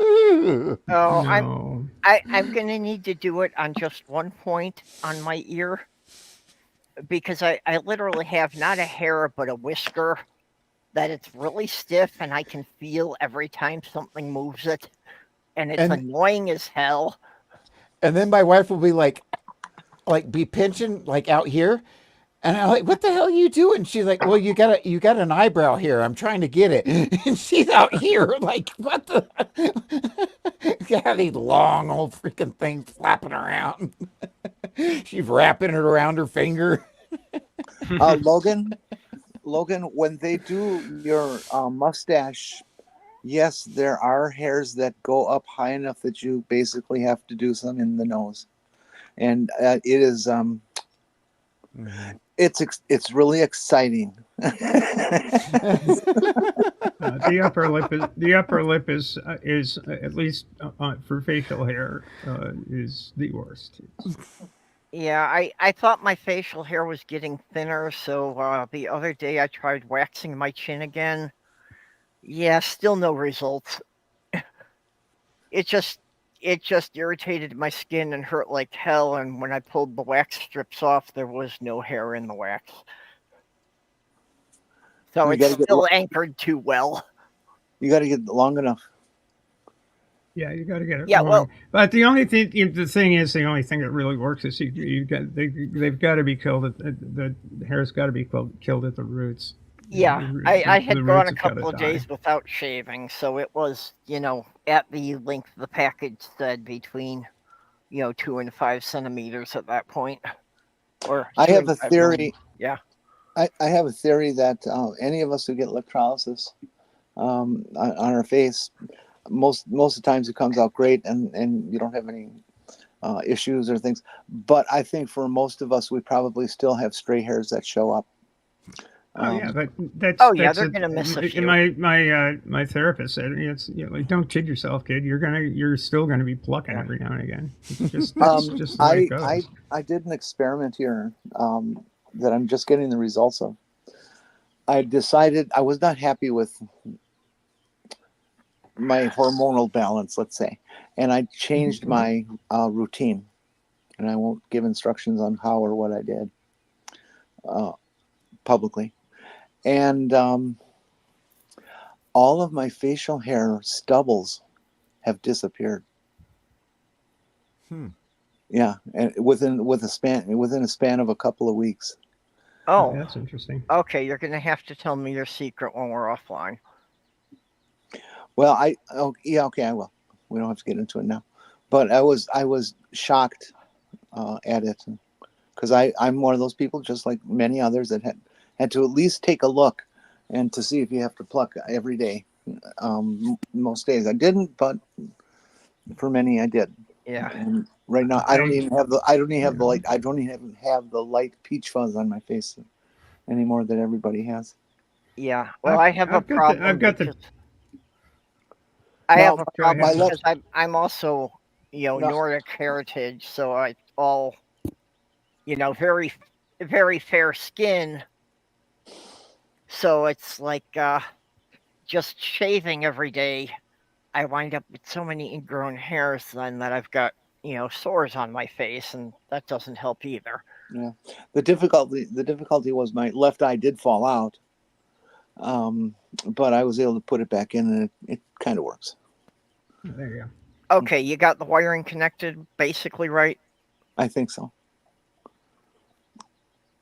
Oh, No. I'm gonna need to do it on just one point on my ear because I literally have not a hair but a whisker that it's really stiff and I can feel every time something moves it, and it's And- annoying as hell. And then my wife will be like be pinching like out here. And I'm like, what the hell are you doing? She's like, well, you got an eyebrow here. I'm trying to get it. And she's out here like, what the? Got these long old freaking things flapping around. She's wrapping it around her finger. Logan, when they do your mustache, yes, there are hairs that go up high enough that you basically have to do some in the nose, and it is it's really exciting. The upper lip is at least for facial hair is the worst. Yeah, I thought my facial hair was getting thinner, so the other day I tried waxing my chin again. Yeah, still no results. It just irritated my skin and hurt like hell, and when I pulled the wax strips off, there was no hair in the wax. So You it's gotta get still anchored too well. You got to get long enough. Yeah, you got to get it. Yeah, wrong. well- But the only thing the only thing that really works is they've got to be killed. The hair's got to be killed at the roots. Yeah, The I had roots gone a have gotta couple of die. days without shaving, so it was, at the length the package said between, 2 and 5 centimeters at that point. Or I 2 have and a 5 theory. millimeters. Yeah. I have a theory that any of us who get electrolysis on our face, most of the times it comes out great and you don't have any issues or things. But I think for most of us, we probably still have stray hairs that show up. Oh yeah, but that's Oh, yeah, that's they're gonna miss a few. My therapist said it's don't kid yourself, kid. You're still gonna be plucking every now and again. It's just the way it goes. I did an experiment here that I'm just getting the results of. I decided I was not happy with my hormonal balance, let's say, and I changed my routine. And I won't give instructions on how or what I did publicly. And all of my facial hair stubbles have disappeared. Yeah, and within a span of a couple of weeks. Oh, That's interesting. okay, you're going to have to tell me your secret when we're offline. Well, I will. We don't have to get into it now. But I was shocked at it because I'm one of those people, just like many others, that had to at least take a look and to see if you have to pluck every day. Most days I didn't, but for many I did. Yeah. And right now I don't even have the light. I don't even have the light peach fuzz on my face anymore that everybody has. Yeah. Well, I have a problem. I've got the. because I have a Go ahead. problem My left- because I'm also, No. Nordic heritage, so I all, very, very fair skin. So it's like just shaving every day. I wind up with so many ingrown hairs then that I've got, sores on my face, and that doesn't help either. Yeah. The difficulty was my left eye did fall out. But I was able to put it back in, and it kind of works. There you go. Okay, you got the wiring connected basically right? I think so.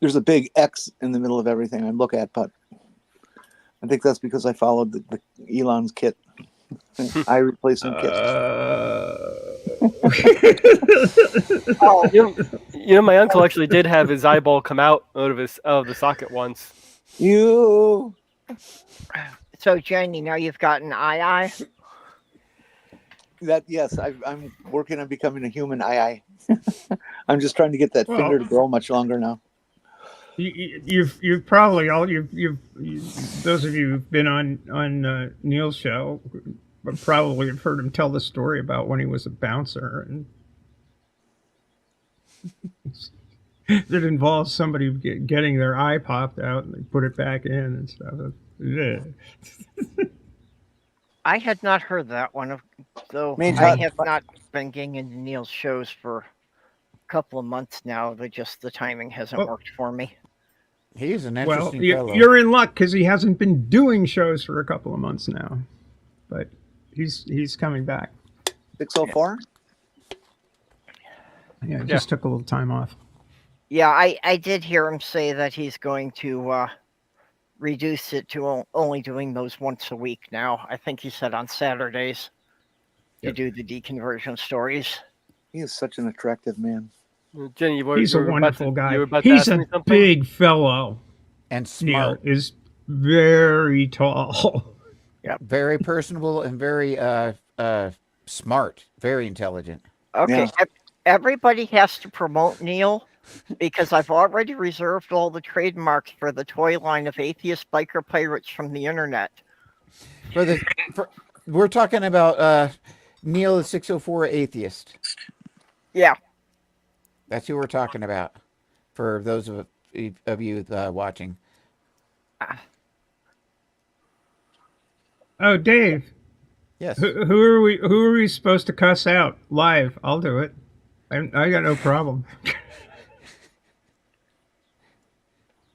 There's a big X in the middle of everything I look at, but I think that's because I followed the Elon's kit, eye replacement kit. Oh, My uncle actually did have his eyeball come out of the socket once. You. so Jenny, now you've got an eye. Yes, I'm working on becoming a human eye. I'm just trying to get that finger to grow much longer now. You've probably those of you who've been on Neil's show probably have heard him tell the story about when he was a bouncer, and that involves somebody getting their eye popped out and they put it back in and stuff. Yeah. I had not heard that one, though. Means I not- have not been getting into Neil's shows for a couple of months now. The timing hasn't Well- worked for me. He's an Well, interesting fellow. you're in luck because he hasn't been doing shows for a couple of months now, but he's coming back. 604. Yeah, just took a little time off. Yeah, I did hear him say that he's going to reduce it to only doing those once a week now. I think he said on Saturdays to do the deconversion stories. He is such an attractive man. Jenny, He's a wonderful guy. You were about to He's ask me a something? big fellow. and Neil smart. is very tall. Very personable and very smart. Very intelligent. Okay, Yeah. everybody has to promote Neil because I've already reserved all the trademarks for the toy line of atheist biker pirates from the internet. We're talking about Neil the 604 atheist. Yeah. That's who we're talking about. For those of you watching. Oh, Dave, Yes. who are we supposed to cuss out live? I'll do it. I got no problem.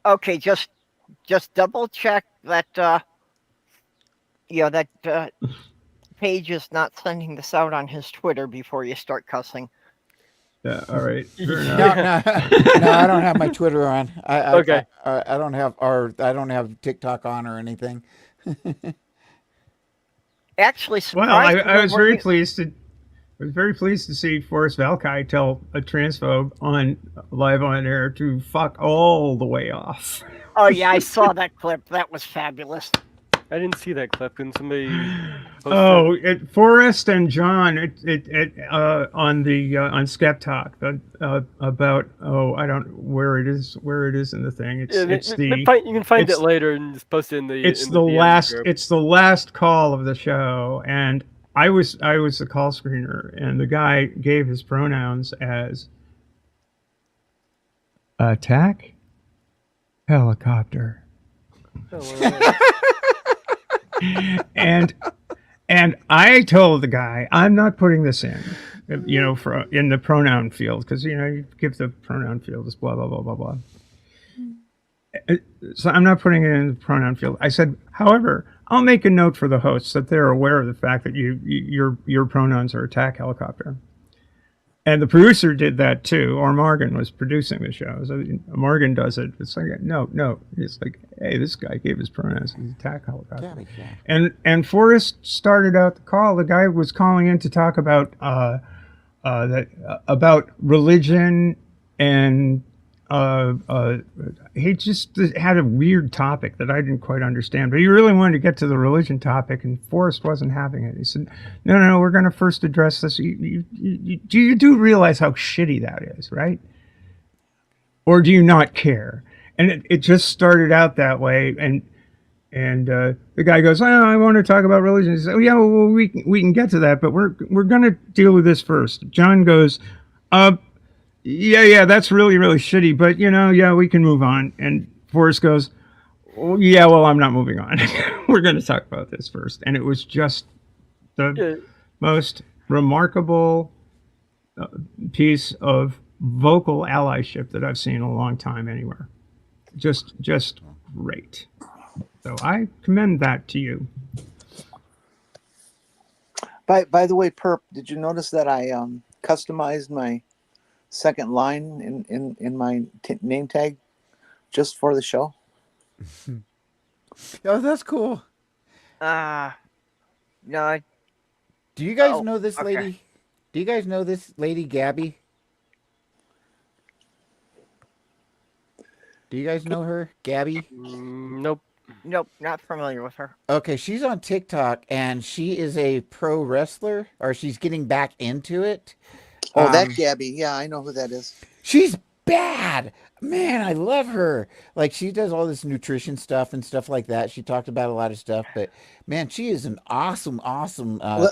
Okay, just double check that that Page is not sending this out on his Twitter before you start cussing. Yeah, all right. Fair No, enough. no, I don't have my Twitter on. Okay. I don't have TikTok on or anything. Actually, Well, I surprisingly, was when very you- pleased to. I was very pleased to see Forrest Valkai tell a transphobe live on air to fuck all the way off. Oh yeah, I saw that clip. That was fabulous. I didn't see that clip. Can somebody post Oh, Forrest and John on Skep Talk about I don't where it is in the thing. It's that? Yeah, it's you the can find it's- it later and just post it in the. it's in the DM last group. it's the last call of the show, and I was the call screener, and the guy gave his pronouns as attack helicopter. Oh, well, and I told the guy, I'm not putting this in, in the pronoun field, because you give the pronoun field as blah blah blah blah blah. So I'm not putting it in the pronoun field. I said, however, I'll make a note for the hosts that they're aware of the fact that your pronouns are attack helicopter. And the producer did that too, or Morgan was producing the show. So Morgan does it. It's like, no. It's like, hey, this guy gave his pronouns as attack helicopter. Yeah. And Forrest started out the call. The guy was calling in to talk about about religion and he just had a weird topic that I didn't quite understand, but he really wanted to get to the religion topic, and Forrest wasn't having it. He said, no, we're going to first address this. You do realize how shitty that is, right? Or do you not care? And it just started out that way, and the guy goes, "Oh, I want to talk about religion." He says, "Oh, yeah, well, we can get to that, but we're going to deal with this first." John goes, yeah, that's really, really shitty, but yeah, we can move on." And Forrest goes, "Oh, yeah, well, I'm not moving on. We're going to talk about this first." And it was just the most remarkable piece of vocal allyship that I've seen in a long time anywhere. Just great. So I commend that to you. By the way, Perp, did you notice that I customized my second line in my name tag just for the show? Oh, that's cool. No, Do you guys Oh, know this okay. lady? Do you guys know this lady, Gabby? Do you guys know her, Gabby? Nope. nope, not familiar with her. Okay, she's on TikTok and she is a pro wrestler, or she's getting back into it. Oh, that Gabby. Yeah, I know who that is. She's bad. Man, I love her. Like, she does all this nutrition stuff and stuff like that. She talked about a lot of stuff, but man, she is an awesome Let's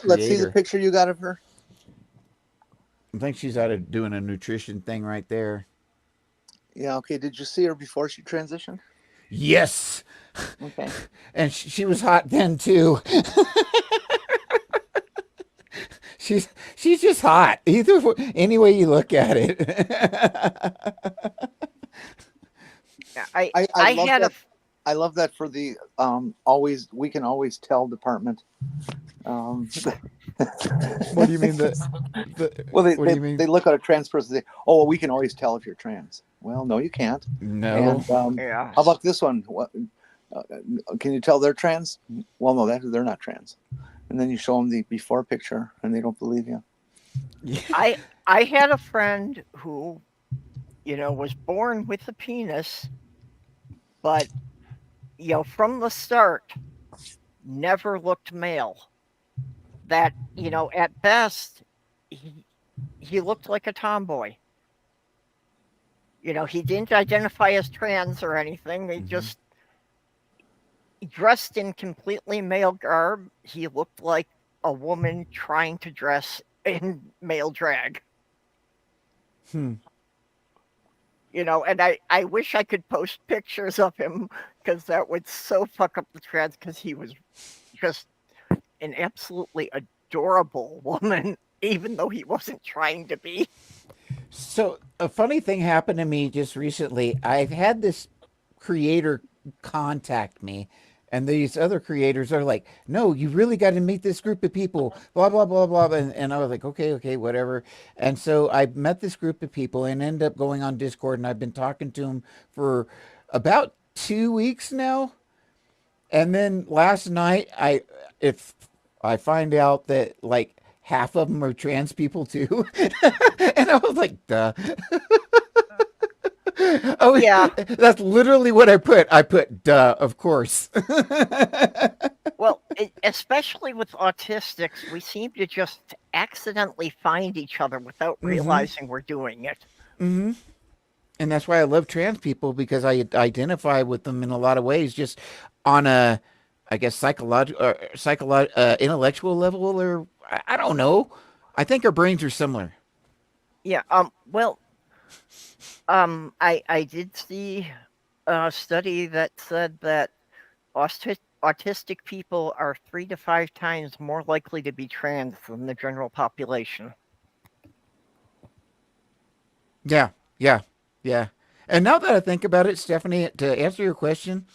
see the creator. picture you got of her. I think she's out of doing a nutrition thing right there. Yeah, okay. Did you see her before she transitioned? Yes. Okay. And she was hot then too. She's just hot. Any way you look at it. I love had that. I love that for the we can always tell department. What do you mean Well, what do you mean? they look at a trans person and say, "Oh, well, we can always tell if you're trans." Well, no, you can't. No. And, yeah. how about this one? What, can you tell they're trans? Well, no, they're not trans. And then you show them the before picture, and they don't believe you. I had a friend who, was born with a penis, but from the start, never looked male. That at best, he looked like a tomboy. He didn't identify as trans or anything. He just dressed in completely male garb. He looked like a woman trying to dress in male drag. And I wish I could post pictures of him, because that would so fuck up the trans, because he was just an absolutely adorable woman, even though he wasn't trying to be. So a funny thing happened to me just recently. I've had this creator contact me, and these other creators are like, "No, you really got to meet this group of people, blah, blah, blah, blah." And I was like, okay, whatever. And so I met this group of people and ended up going on Discord, and I've been talking to them for about 2 weeks now. And then last night, I find out that like half of them are trans people too. And I was like, duh. Oh Yeah. That's literally what I put. I put duh, of course. Well, especially with autistics, we seem to just accidentally find each other without realizing we're doing it. And that's why I love trans people, because I identify with them in a lot of ways, just on a, I guess, psychological, intellectual level, or I don't know. I think our brains are similar. Yeah. Well, I did see a study that said that autistic people are 3 to 5 times more likely to be trans than the general population. Yeah. And now that I think about it, Stephanie, to answer your question,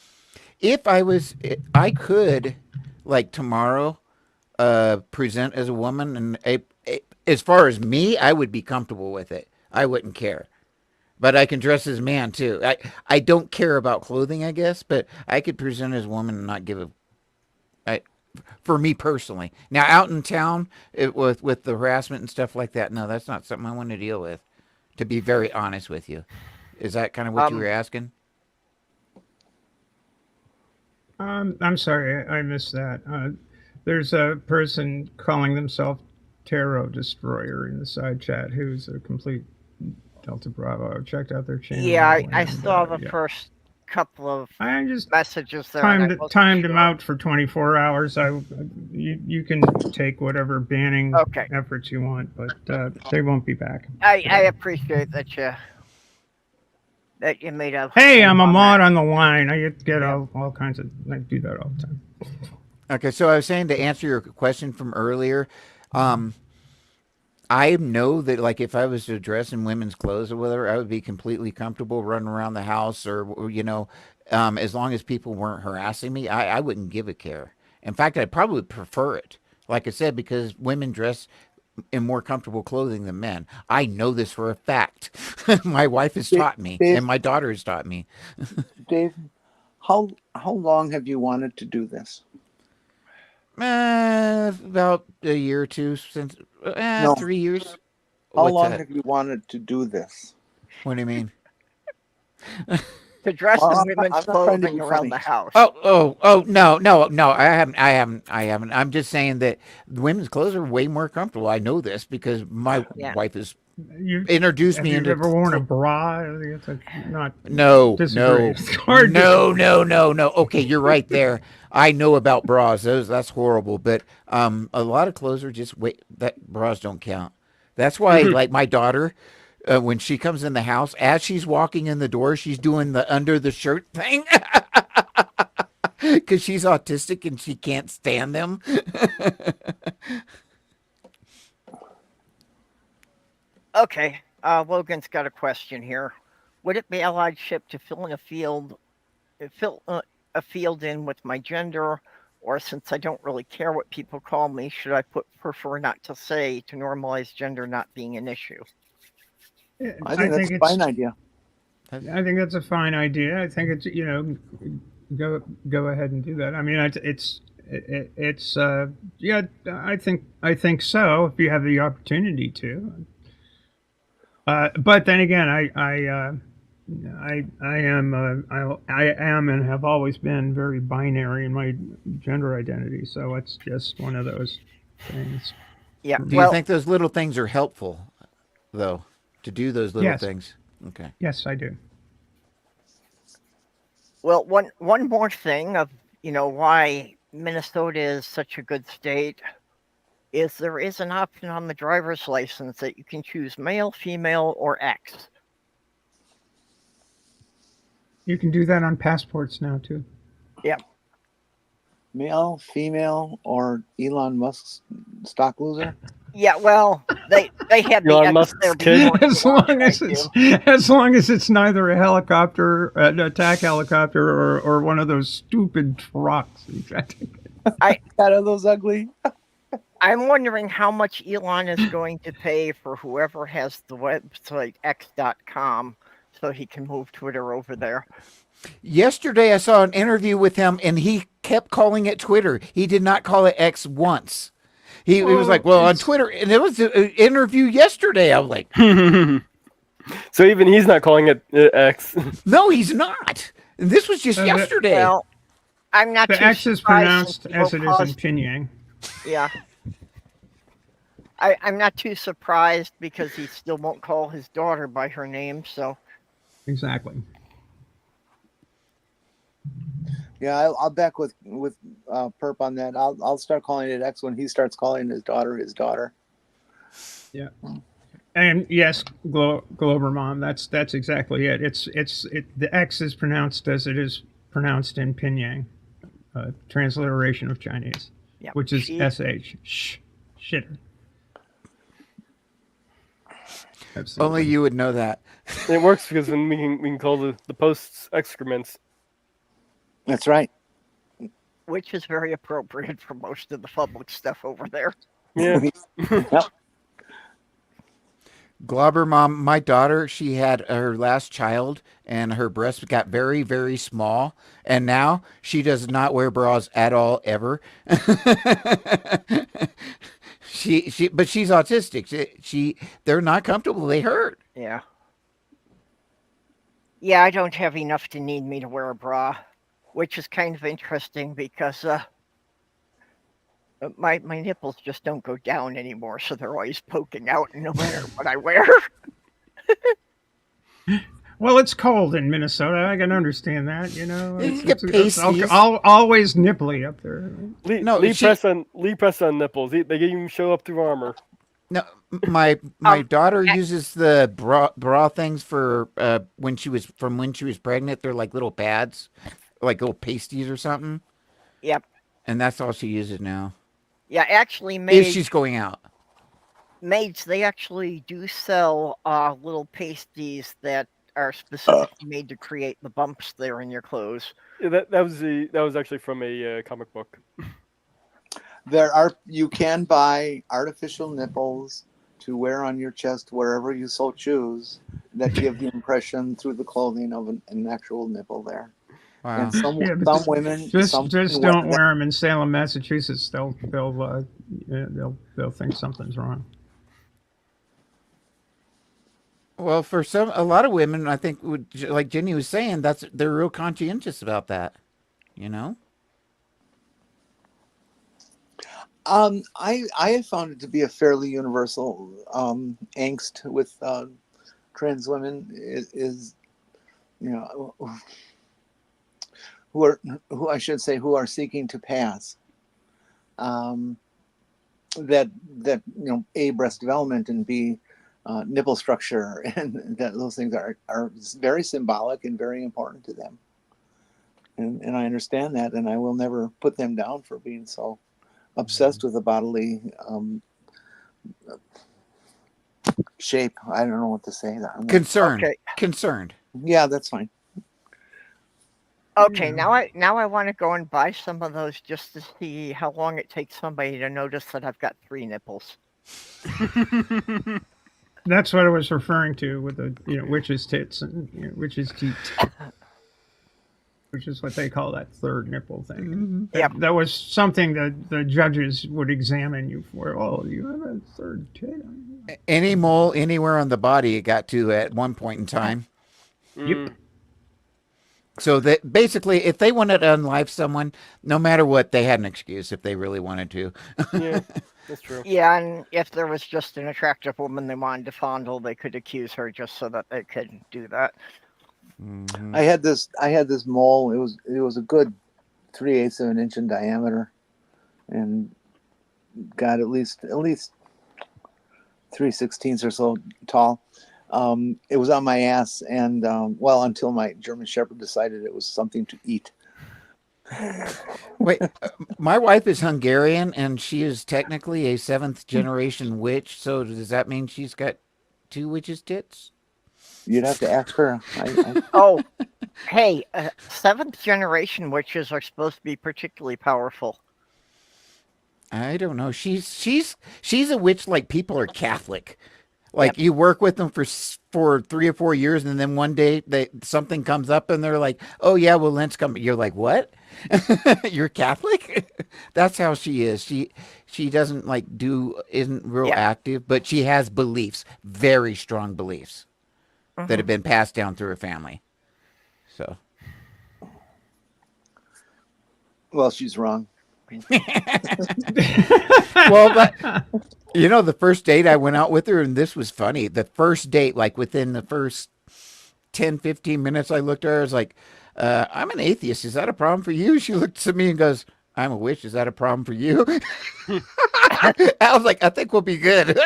if I could, like tomorrow, present as a woman, and as far as me, I would be comfortable with it. I wouldn't care. But I can dress as a man too. I don't care about clothing, I guess, but I could present as a woman and not give for me personally. Now, out in town, with the harassment and stuff like that, no, that's not something I want to deal with, to be very honest with you. Is that kind of what you were asking? I'm sorry, I missed that. There's a person calling themselves Tarot Destroyer in the side chat who's a complete Delta Bravo. I've checked out their channel. Yeah, I and, saw the yeah. first couple of I just messages there. And I wasn't timed him sure. out for 24 hours. You can take whatever banning Okay. efforts you want, but they won't be back. I appreciate that you made a. Hey, I'm a on mod that. on the line. I get Yeah. all kinds of. I do that all the time. Okay, so I was saying to answer your question from earlier, I know that like if I was to dress in women's clothes or whatever, I would be completely comfortable running around the house or as long as people weren't harassing me, I wouldn't give a care. In fact, I'd probably prefer it. Like I said, because women dress in more comfortable clothing than men. I know this for a fact. My wife has taught me, Dave- and my daughter has taught me. Dave, how long have you wanted to do this? About a year or two since. No. 3 years. How What's long that? have you wanted to do this? What do you mean? To dress Well, in women's I'm not trying to clothing be around funny. the house. Oh, no. I haven't. I'm just saying that women's clothes are way more comfortable. I know this because my wife has introduced Have me you into. ever worn a bra? It's not. No. Disagree. It's hard to- No. Okay, you're right there. I know about bras. That's horrible. But a lot of clothes are just that bras don't count. That's why, like my daughter, when she comes in the house, as she's walking in the door, she's doing the under the shirt thing because she's autistic and she can't stand them. Okay, Logan's got a question here. Would it be allied ship to fill in a field in with my gender, or since I don't really care what people call me, should I prefer not to say to normalize gender not being an issue? I think that's a fine idea. I think that's a fine idea. I think it's go ahead and do that. I mean, it's yeah. I think so if you have the opportunity to. But then again, I am and have always been very binary in my gender identity. So it's just one of those things. Yeah. Do you think those little things are helpful, though, to do those little things? Okay. Yes, I do. Well, one more thing of why Minnesota is such a good state is there is an option on the driver's license that you can choose male, female, or X. You can do that on passports now too. Yeah. Male, female, or Elon Musk's stock loser? Yeah, well, they had the Elon X Musk's there kid? before. As long as it's neither a helicopter, an attack helicopter, or one of those stupid trucks. God, are those ugly? I'm wondering how much Elon is going to pay for whoever has the website x.com so he can move Twitter over there. Yesterday, I saw an interview with him, and he kept calling it Twitter. He did not call it X once. He was like, well, on Twitter, and it was an interview yesterday. I was like, So even he's not calling it X. no, he's not. And this was just yesterday. Well, I'm not The too X is surprised pronounced as it is in caused- Pyongyang. Yeah. I'm not too surprised because he still won't call his daughter by her name, so. Exactly. Yeah, I'll back with Perp on that. I'll start calling it X when he starts calling his daughter his daughter. Yeah. And yes, Glober Mom, that's exactly it. The X is pronounced as it is pronounced in Pyongyang, transliteration of Chinese, which is SH. Shitter. Absolutely. Only you would know that. It works because when we can call the posts excrements. That's right. Which is very appropriate for most of the public stuff over there. Yeah. Yep. Globber Mom, my daughter, she had her last child and her breasts got very, very small. And now she does not wear bras at all, ever. But she's autistic. They're not comfortable. They hurt. Yeah. Yeah, I don't have enough to need me to wear a bra, which is kind of interesting because my nipples just don't go down anymore, so they're always poking out no matter what I wear. Well, it's cold in Minnesota. I can understand that. You know, You it's, get it's pasties. always nipply up there. No, Lee she- press on nipples. They even show up through armor. No, my daughter uses the bra things for when she was pregnant. They're like little pads, like little pasties or something, Yep. and that's all she uses now. Yeah, actually, If she's going out. maids, they actually do sell little pasties that are specifically made to create the bumps there in your clothes. Yeah, that was actually from a comic book. You can buy artificial nipples to wear on your chest wherever you so choose that give the impression through the clothing of an actual nipple there. Wow. And some women Just women don't wear them in Salem, Massachusetts. They'll think something's wrong. Well, for a lot of women, I think, like Jenny was saying, they're real conscientious about that. You know. I have found it to be a fairly universal angst with trans women is you know who I should say who are seeking to pass that A, breast development, and B, nipple structure, and that those things are very symbolic and very important to them, and I understand that, and I will never put them down for being so obsessed with the bodily shape. I don't know what to say. Concerned. Okay. Concerned. Yeah, that's fine. Okay, now I want to go and buy some of those just to see how long it takes somebody to notice that I've got 3 nipples. That's what I was referring to with the witch's tits and witch's teat, which is what they call that third nipple thing. Yep. That was something that the judges would examine you for. Oh, you have a third tit. Any mole anywhere on the body it got to at one point in time. Yep. So that basically, if they wanted to unlife someone, no matter what, they had an excuse if they really wanted to. Yeah, that's true. Yeah, and if there was just an attractive woman they wanted to fondle, they could accuse her just so that they could do that. I had this mole. It was a good 3/8 of an inch in diameter, and got at least 3/16 or so tall. It was on my ass, and until my German Shepherd decided it was something to eat. Wait, my wife is Hungarian, and she is technically a 7th generation witch. So does that mean she's got 2 witches' tits? You'd have to ask her. Oh, hey, 7th generation witches are supposed to be particularly powerful. I don't know. She's a witch like people are Catholic. Like you work with them for 3 or 4 years, and then one day something comes up, and they're like, "Oh yeah, well Lent's coming." You're like, "What? You're Catholic?" That's how she is. She doesn't isn't real active, but she has beliefs, very strong beliefs that have been passed down through her family. So, Well, she's wrong. well, but the first date I went out with her, and this was funny. The first date, like within the first 10, 15 minutes, I looked at her, I was like, I'm an atheist. Is that a problem for you? She looked at me and goes, I'm a witch. Is that a problem for you? I was like, I think we'll be good.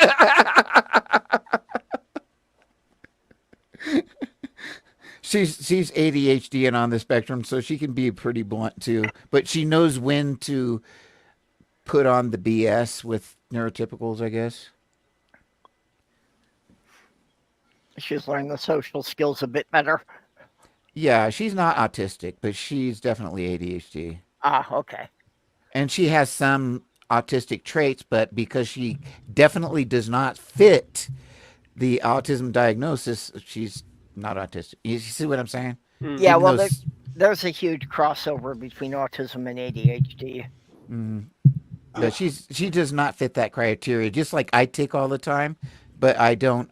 She's ADHD and on the spectrum, so she can be pretty blunt too. But she knows when to put on the BS with neurotypicals, I guess. She's learned the social skills a bit better. Yeah, she's not autistic, but she's definitely ADHD. Ah, okay. And she has some autistic traits, but because she definitely does not fit the autism diagnosis, she's not autistic. You see what I'm saying? Yeah, well, there's a huge crossover between autism and ADHD. But she does not fit that criteria. Just like I tick all the time, but I don't.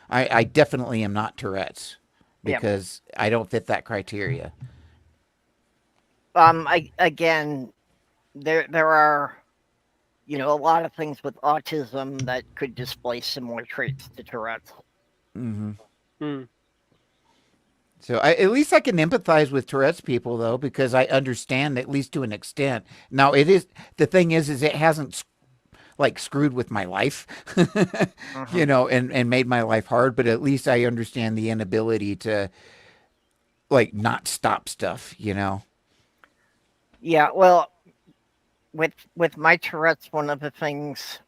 I definitely am not Tourette's. Yeah. because I don't fit that criteria. Again, there are, a lot of things with autism that could display similar traits to Tourette's. Mm-hmm. Hmm. So at least I can empathize with Tourette's people though, because I understand at least to an extent. Now the thing is it hasn't like screwed with my life, Mhm. and made my life hard. But at least I understand the inability to like not stop stuff. Yeah, well, with my Tourette's, one of the things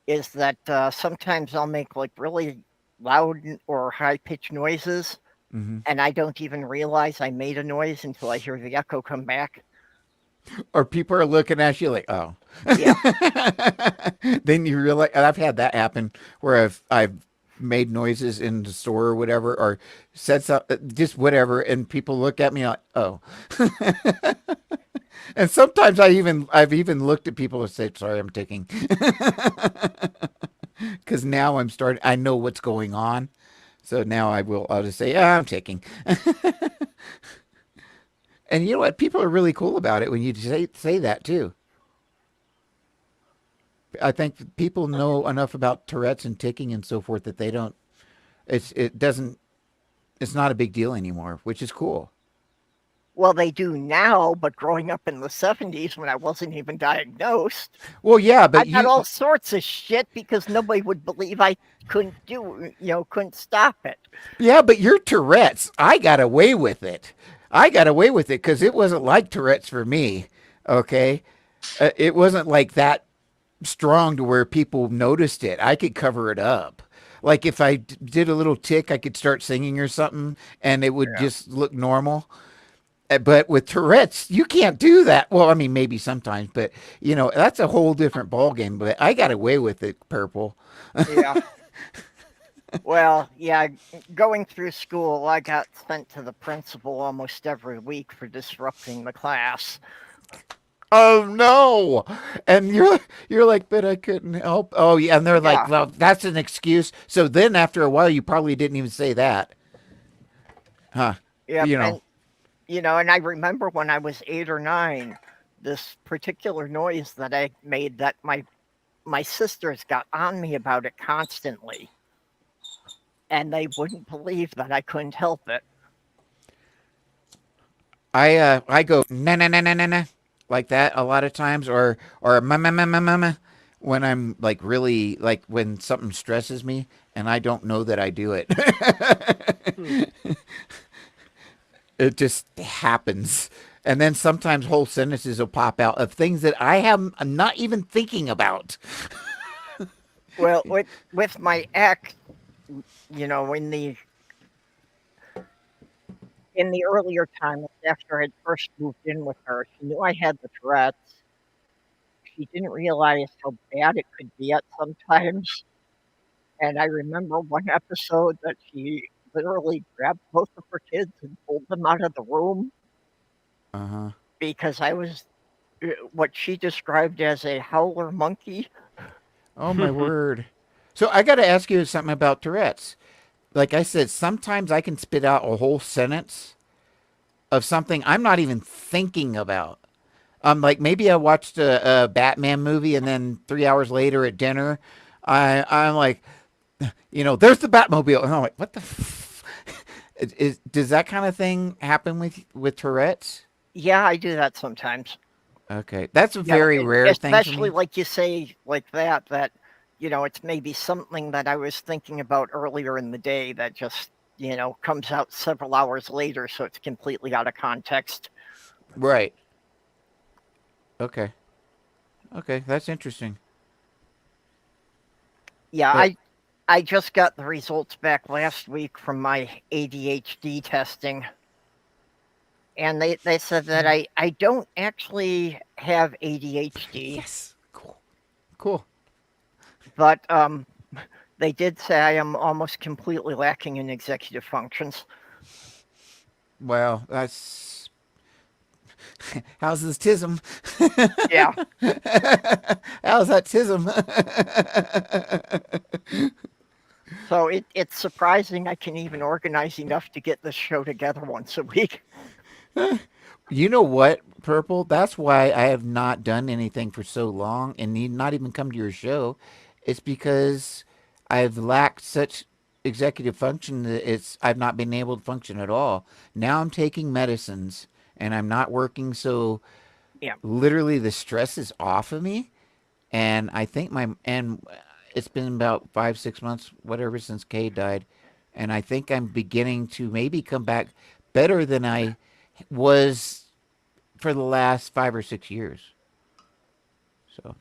is that sometimes I'll make like really loud or high pitched noises, Mm-hmm. and I don't even realize I made a noise until I hear the echo come back. Or people are looking at you like, oh. Yeah. Then you realize, and I've had that happen where I've made noises in the store or whatever, or said something, just whatever, and people look at me like, oh. And sometimes I've even looked at people and said, sorry, I'm ticking. Because now I know what's going on. So now I'll just say, yeah, I'm ticking. And you know what? People are really cool about it when you say that too. I think people know enough about Tourette's and ticking and so forth that they don't. It doesn't. It's not a big deal anymore, which is cool. Well, they do now, but growing up in the 70s when I wasn't even diagnosed, Well, yeah, but I got all sorts of shit because nobody would believe I couldn't couldn't stop it. yeah, but your Tourette's, I got away with it. I got away with it because it wasn't like Tourette's for me. Okay, it wasn't like that strong to where people noticed it. I could cover it up. Like if I did a little tick, I could start singing or something, and it would just look normal. But with Tourette's, you can't do that. Well, I mean, maybe sometimes, but that's a whole different ballgame. But I got away with it, Purple. Yeah. Well, yeah, going through school, I got sent to the principal almost every week for disrupting the class. Oh no! And you're like, but I couldn't help. Oh yeah, and they're like, Yeah. well, that's an excuse. So then after a while, you probably didn't even say that, huh? Yep, You know. and I remember when I was 8 or 9, this particular noise that I made that my sisters got on me about it constantly, and they wouldn't believe that I couldn't help it. I go na na na na na na like that a lot of times, or ma ma ma ma ma ma when I'm like really like when something stresses me and I don't know that I do it. It just happens. And then sometimes whole sentences will pop out of things that I'm not even thinking about. Well, with my ex, in the earlier times after I had first moved in with her, she knew I had the Tourette's. She didn't realize how bad it could be at sometimes. And I remember one episode that she literally grabbed both of her kids and pulled them out of the room Uh-huh. because I was what she described as a howler monkey. Oh my word. So I got to ask you something about Tourette's. Like I said, sometimes I can spit out a whole sentence of something I'm not even thinking about. Like maybe I watched a Batman movie and then 3 hours later at dinner, I'm like, there's the Batmobile. And I'm like, what the does that kind of thing happen with Tourette's? Yeah, I do that sometimes. Okay. That's a very rare thing for Especially me. like you say like that it's maybe something that I was thinking about earlier in the day that just, comes out several hours later, so it's completely out of context. Right. Okay. Okay, that's interesting. Yeah, But I just got the results back last week from my ADHD testing. And they said that I don't actually have ADHD. yes. Cool. Cool. But they did say I am almost completely lacking in executive functions. Well, that's how's this tism? Yeah. How's that tism? So it's surprising I can even organize enough to get this show together once a week. You know what, Purple? That's why I have not done anything for so long and need not even come to your show. It's because I've lacked such executive function that I've not been able to function at all. Now I'm taking medicines and I'm not working, so Yeah. literally the stress is off of me. And I think it's been about 5 6 months, whatever, since Kay died, and I think I'm beginning to maybe come back better than I was for the last 5 or 6 years. So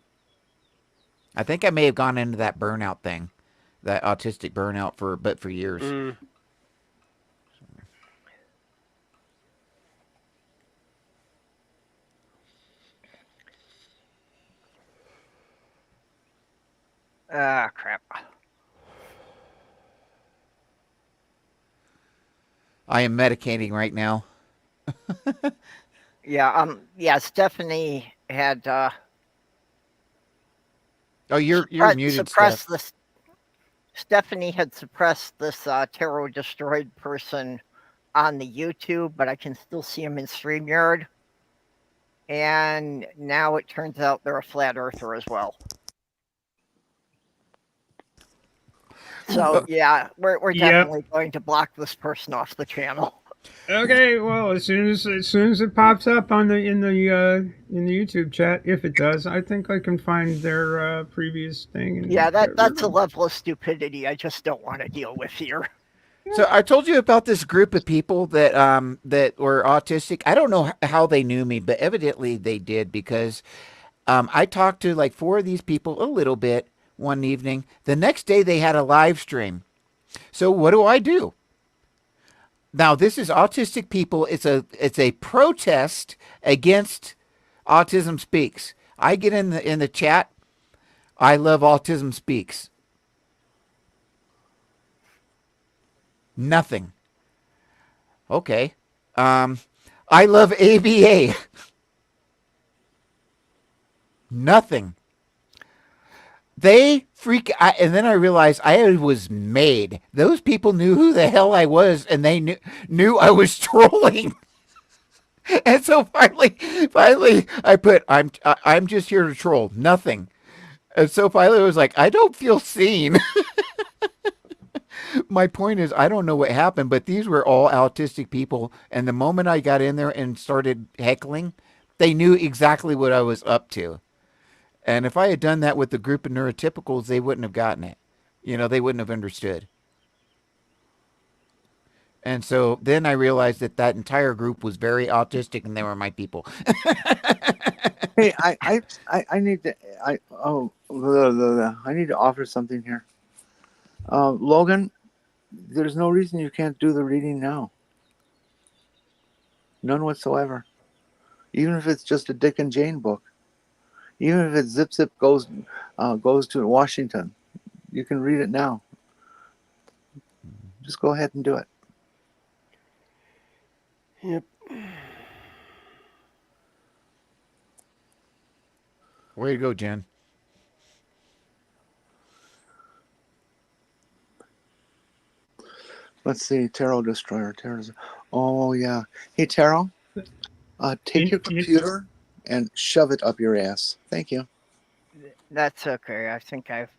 I think I may have gone into that burnout thing, that autistic burnout for years. Mm. Ah, crap. I am medicating right now. Yeah, Stephanie had Oh, you're muted, Steph. suppressed this. Stephanie had suppressed this Tarot Destroyed person on the YouTube, but I can still see him in StreamYard. And now it turns out they're a flat earther as well. So yeah, we're Yep. definitely going to block this person off the channel. Okay, well, as soon as it pops up on the in the YouTube chat, if it does, I think I can find their previous thing. And Yeah, get rid that's a of it. level of stupidity I just don't want to deal with here. So I told you about this group of people that were autistic. I don't know how they knew me, but evidently they did, because I talked to like 4 of these people a little bit one evening. The next day they had a live stream. So what do? Now this is autistic people. It's a protest against Autism Speaks. I get in the chat. I love Autism Speaks. Nothing. Okay. I love ABA. Nothing. They and then I realized I was made. Those people knew who the hell I was, and they knew I was trolling. And so finally, I put, I'm just here to troll. Nothing. And so finally, I was like, I don't feel seen. My point is, I don't know what happened, but these were all autistic people. And the moment I got in there and started heckling, they knew exactly what I was up to. And if I had done that with the group of neurotypicals, they wouldn't have gotten it. They wouldn't have understood. And so then I realized that entire group was very autistic, and they were my people. Hey, I need to I need to offer something here. Logan, there's no reason you can't do the reading now. None whatsoever. Even if it's just a Dick and Jane book. Even if it's Zip goes to Washington, you can read it now. Just go ahead and do it. Yep. Way to go, Jen. Let's see, Tarot Destroyer. Oh yeah. Hey Tarot, take your computer and shove it up your ass. Thank you. That's okay. I think I've.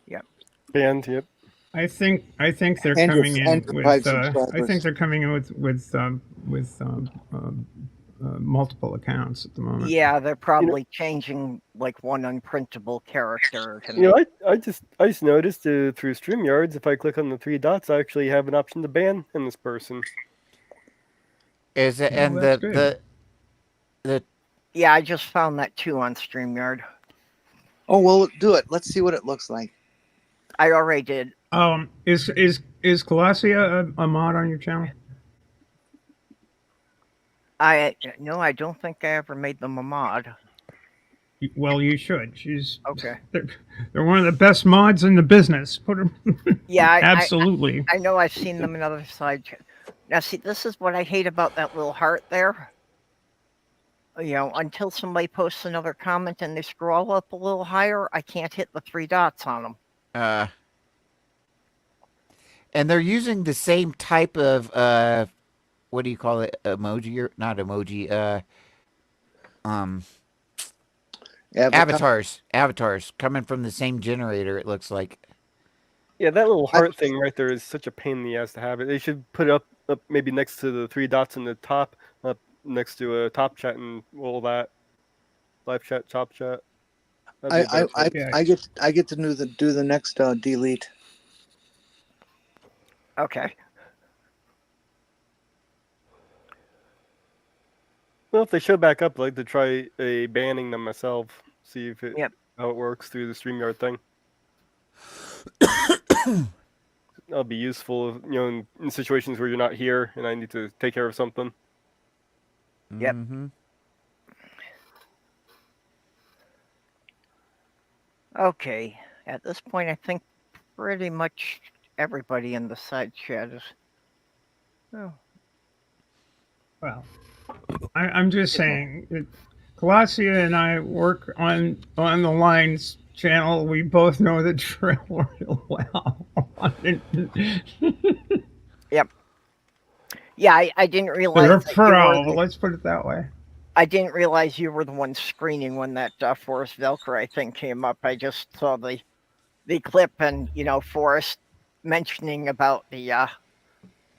Yep. Banned. Yep. I think they're And coming your- in and your with. private I subscribers. think they're coming in with multiple accounts at the moment. Yeah, they're probably changing like one unprintable character to You know, make. I just noticed through StreamYards, if I click on the 3 dots, I actually have an option to ban this person. Is it, and that's good. the Yeah, I just found that too on StreamYard. Oh well, do it. Let's see what it looks like. I already did. Is Colossia a mod on your channel? No, I don't think I ever made them a mod. Well, you should. Okay. They're one of the best mods in the business. Put them. Yeah, Absolutely. I know I've seen them in other side. Now, see, this is what I hate about that little heart there. Until somebody posts another comment and they scroll up a little higher, I can't hit the 3 dots on them. And they're using the same type of what do you call it? Emoji or not emoji? Um, Avatar. avatars coming from the same generator. It looks like. Yeah, that little I- heart thing right there is such a pain in the ass to have it. They should put it up maybe next to the three dots in the top, up next to a top chat and all that. Live chat, top chat. That'd be a better place. Yeah. I get to do the next delete. Okay. Well, if they show back up, I'd like to try banning them myself. See if it Yep. how it works through the StreamYard thing. That'll be useful, in situations where you're not here and I need to take care of something. Yep. Mm-hmm. Okay. At this point, I think pretty much everybody in the side chat is. Oh. Well, I'm just saying that Colossia and I work on the Lines channel. We both know the drill real well. Yeah, I didn't realize They're that you were pro. the, Let's put it that way. I didn't realize you were the one screening when that Forrest Velcro thing came up. I just saw the clip and Forrest mentioning about the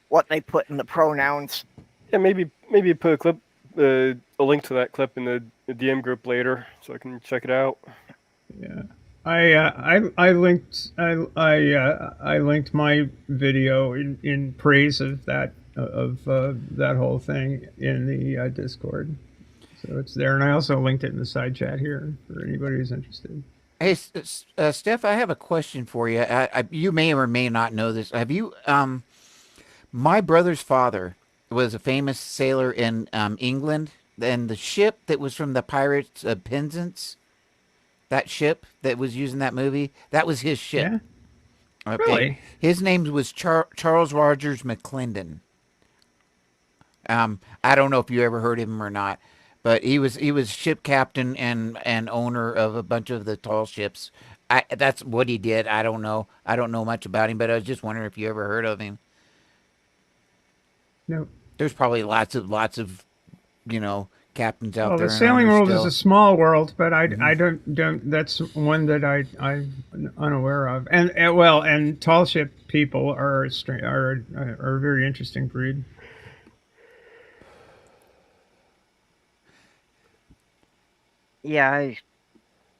what they put in the pronouns. Yeah, maybe put a clip, a link to that clip in the DM group later, so I can check it out. Yeah. I linked I linked my video in praise of that whole thing in the Discord, so it's there, and I also linked it in the side chat here for anybody who's interested. Hey, Steph, I have a question for you. You may or may not know this. Have you? My brother's father was a famous sailor in England, and the ship that was from the Pirates of Penzance, that ship that was used in that movie, that was his ship. Yeah, Okay. really? His name was Charles Rogers McClendon. I don't know if you ever heard of him or not, but he was ship captain and owner of a bunch of the tall ships. That's what he did. I don't know much about him, but I was just wondering if you ever heard of him. No. There's probably lots of captains out Well, there. the and sailing owners world still. is a small world, but I don't. That's one that I'm unaware of. And tall ship people are a very interesting breed. Yeah,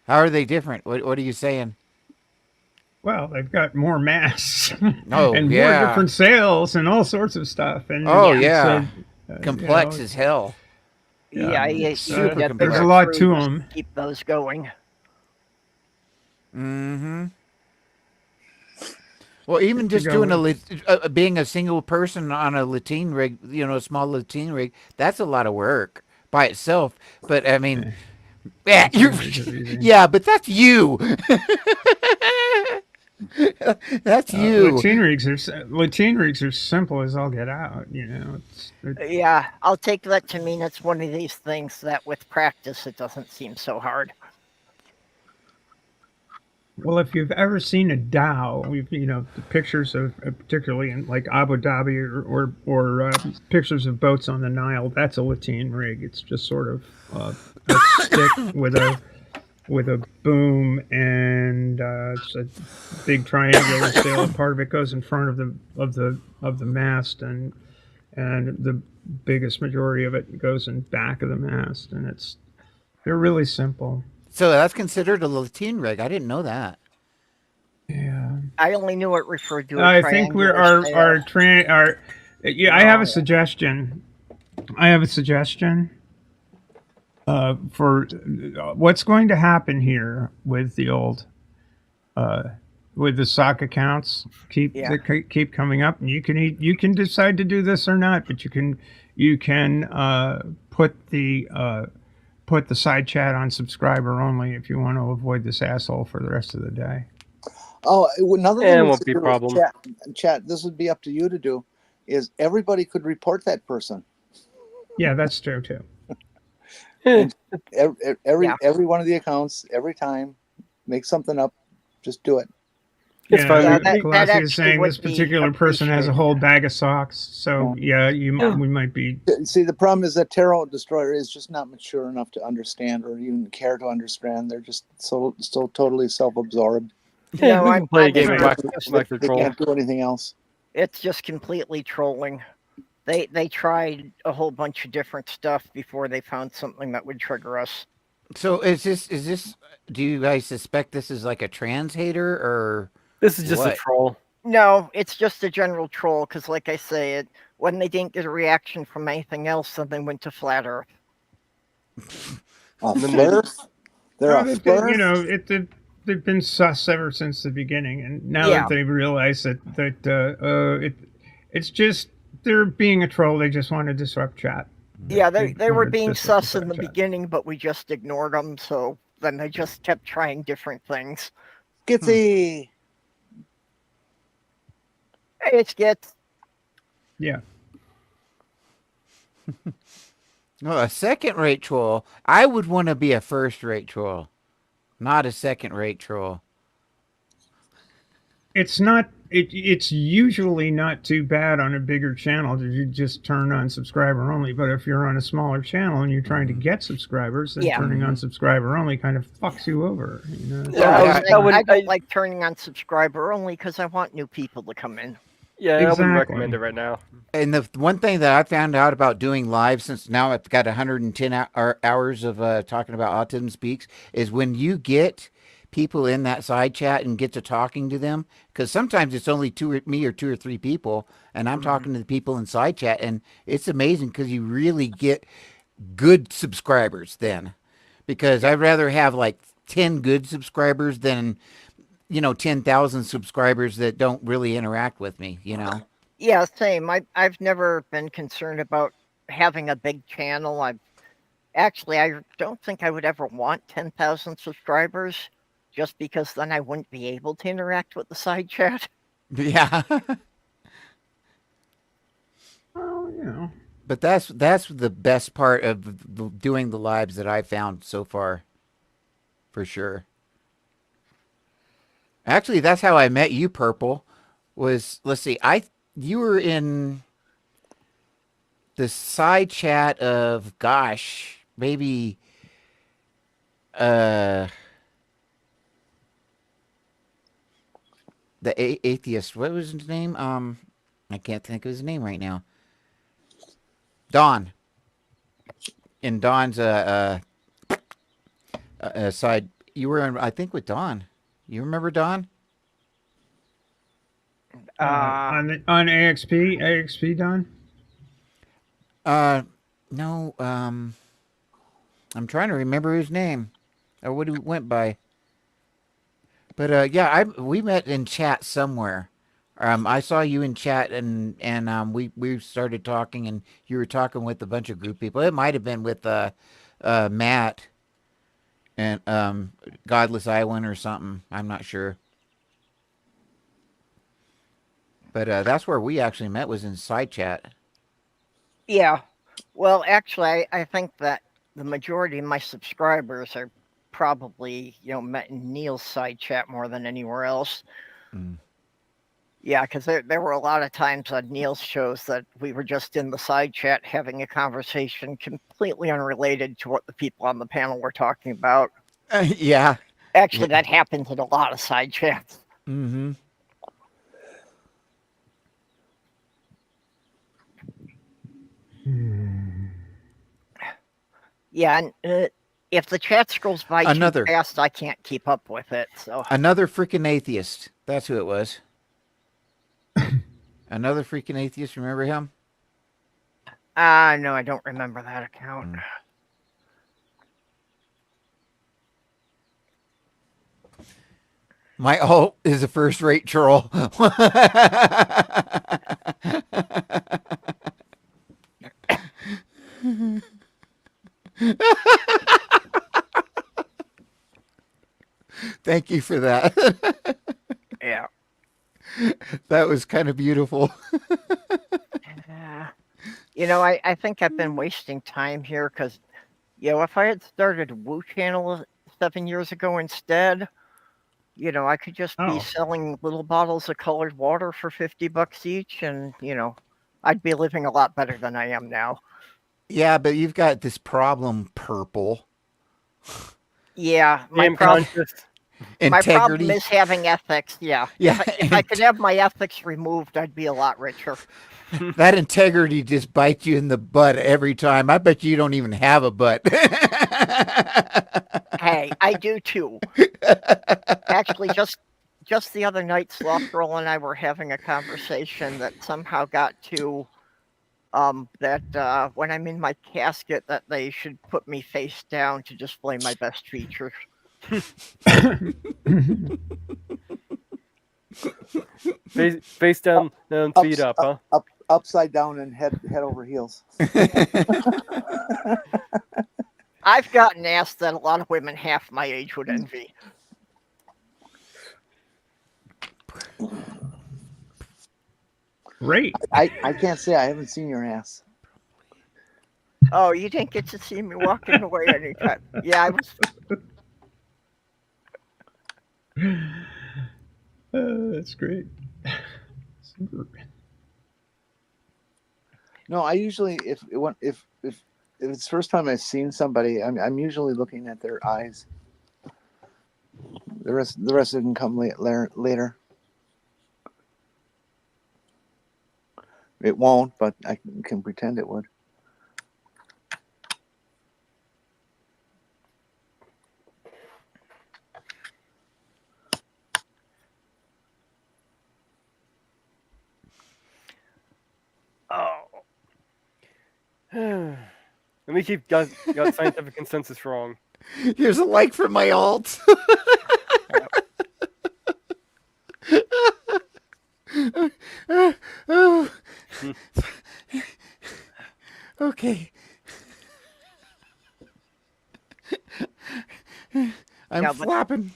How are they different? What are you saying? Well, they've got more masts Oh, and more yeah. different sails and all sorts of stuff. And Oh, it's, yeah. you Complex know, as hell. yeah, you super get complex. There's a lot crew to just 'em. Keep those going. Mm-hmm. Well, even To just go doing being a single person on a lateen rig, a small lateen rig, that's a lot of work by itself. But I mean, yeah, you're, easy. yeah, but that's you. That's you. Lateen rigs are simple as all get out. It's Yeah, I'll take that to mean it's one of these things that with practice it doesn't seem so hard. well, if you've ever seen a dhow, the pictures of particularly in like Abu Dhabi or pictures of boats on the Nile. That's a lateen rig. It's just sort of a stick with a boom, and it's a big triangular sail. Part of it goes in front of the mast, and the biggest majority of it goes in back of the mast, and they're really simple. So that's considered a lateen rig. I didn't know that. Yeah. I only knew it referred to a I think we're triangular sail. yeah. I have a suggestion. For what's going to happen here with the old with the sock accounts keep coming up, and you can decide to do this or not, but you can put the side chat on subscriber only if you want to avoid this asshole for the rest of the day. Oh, another thing It we won't should be a do is problem. chat. This would be up to you to do. Is everybody could report that person? Yeah, that's true too. And every Yeah. every one of the accounts, every time, make something up, just do it. It's fine. Yeah, We- that Colossi is actually saying would this be particular person has a appreciated. whole bag of socks. So yeah, we might be. See, the problem is that Tarot Destroyer is just not mature enough to understand or even care to understand. They're just so totally self-absorbed. No, we I'm can play a I'm game sure of it's whack, just, whack the They troll. can't do anything else. it's just completely trolling. They tried a whole bunch of different stuff before they found something that would trigger us. So is this? Do you guys suspect this is like a trans hater or This is just a what? troll. No, it's just a general troll, because like I say, when they didn't get a reaction from anything else, then they went to Flat Earth. A And then flirt? They're a They've flirt? been, they've been sus ever since the beginning, and now Yeah. that they realize it's just they're being a troll. They just want to disrupt chat. Yeah, they were wanna being disrupt sus in the chat. beginning, but we just ignored them, so then they just kept trying different things. Skitsy. Hey, it's Gits. Yeah. No, a second-rate troll. I would want to be a first-rate troll, not a second-rate troll. It's not. It's usually not too bad on a bigger channel to you just turn on subscriber only. But if you're on a smaller channel and you're trying to get subscribers, then Yeah. turning on subscriber only kind of fucks you over. You know? Yeah, I don't like turning on subscriber only because I want new people to come in. Yeah, I wouldn't Exactly. recommend it right now. And the one thing that I found out about doing live, since now I've got 110 hours of talking about Autism Speaks, is when you get people in that side chat and get to talking to them, because sometimes it's only me or two or three people, and I'm talking to the people in side chat, and it's amazing because you really get good subscribers then. Because I'd rather have like 10 good subscribers than 10,000 subscribers that don't really interact with me, Yeah, same. I've never been concerned about having a big channel. I don't think I would ever want 10,000 subscribers, just because then I wouldn't be able to interact with the side chat. Yeah. Well, But that's the best part of doing the lives that I found so far, for sure. Actually, that's how I met you, Purple. Let's see, you were in the side chat of maybe the atheist. What was his name? I can't think of his name right now. Don. In Don's side, you were on, I think, with Don. You remember Don? on AXP, Don. No. I'm trying to remember his name or what he went by. But yeah, we met in chat somewhere. I saw you in chat, and we started talking, and you were talking with a bunch of group people. It might have been with Matt and Godless Island or something. I'm not sure. But that's where we actually met, was in side chat. Yeah. Well, actually, I think that the majority of my subscribers are probably, met in Neil's side chat more than anywhere else. Mm. Yeah, because there were a lot of times on Neil's shows that we were just in the side chat having a conversation completely unrelated to what the people on the panel were talking about. Yeah. Actually, that happens in a lot of side chats. Mm-hmm. Yeah, and if the chat scrolls by Another. too fast, I can't keep up with it. So Another freaking atheist. That's who it was. Another freaking atheist. Remember him? no, I don't remember that account. My alt is a first-rate troll. Thank you for that. Yeah. That was kind of beautiful. I think I've been wasting time here because, if I had started a Woo channel 7 years ago instead, I could just be Oh. selling little bottles of colored water for $50 each, and I'd be living a lot better than I am now. Yeah, but you've got this problem, Purple. Yeah, my Damn problem. conscious. My problem Integrity. is having ethics. Yeah. Yeah, If I could have my ethics removed, I'd be a lot richer. That integrity just bites you in the butt every time. I bet you don't even have a butt. Hey, I do too. Actually, just the other night, Sloth Girl and I were having a conversation that somehow got to that when I'm in my casket, that they should put me face down to display my best features. Face down, feet up, huh? Upside down and head over heels. I've gotten asked that a lot of women half my age would envy. Great. I can't say I haven't seen your ass. Oh, you didn't get to see me walking away anytime. Yeah, I was. That's great. Super. No, I usually if it's the first time I've seen somebody, I'm usually looking at their eyes. The rest can come later. It won't, but I can pretend it would. Oh. Let me keep got scientific consensus wrong. Here's a like for my alt. Oh. Okay. I'm Yeah, but- flapping.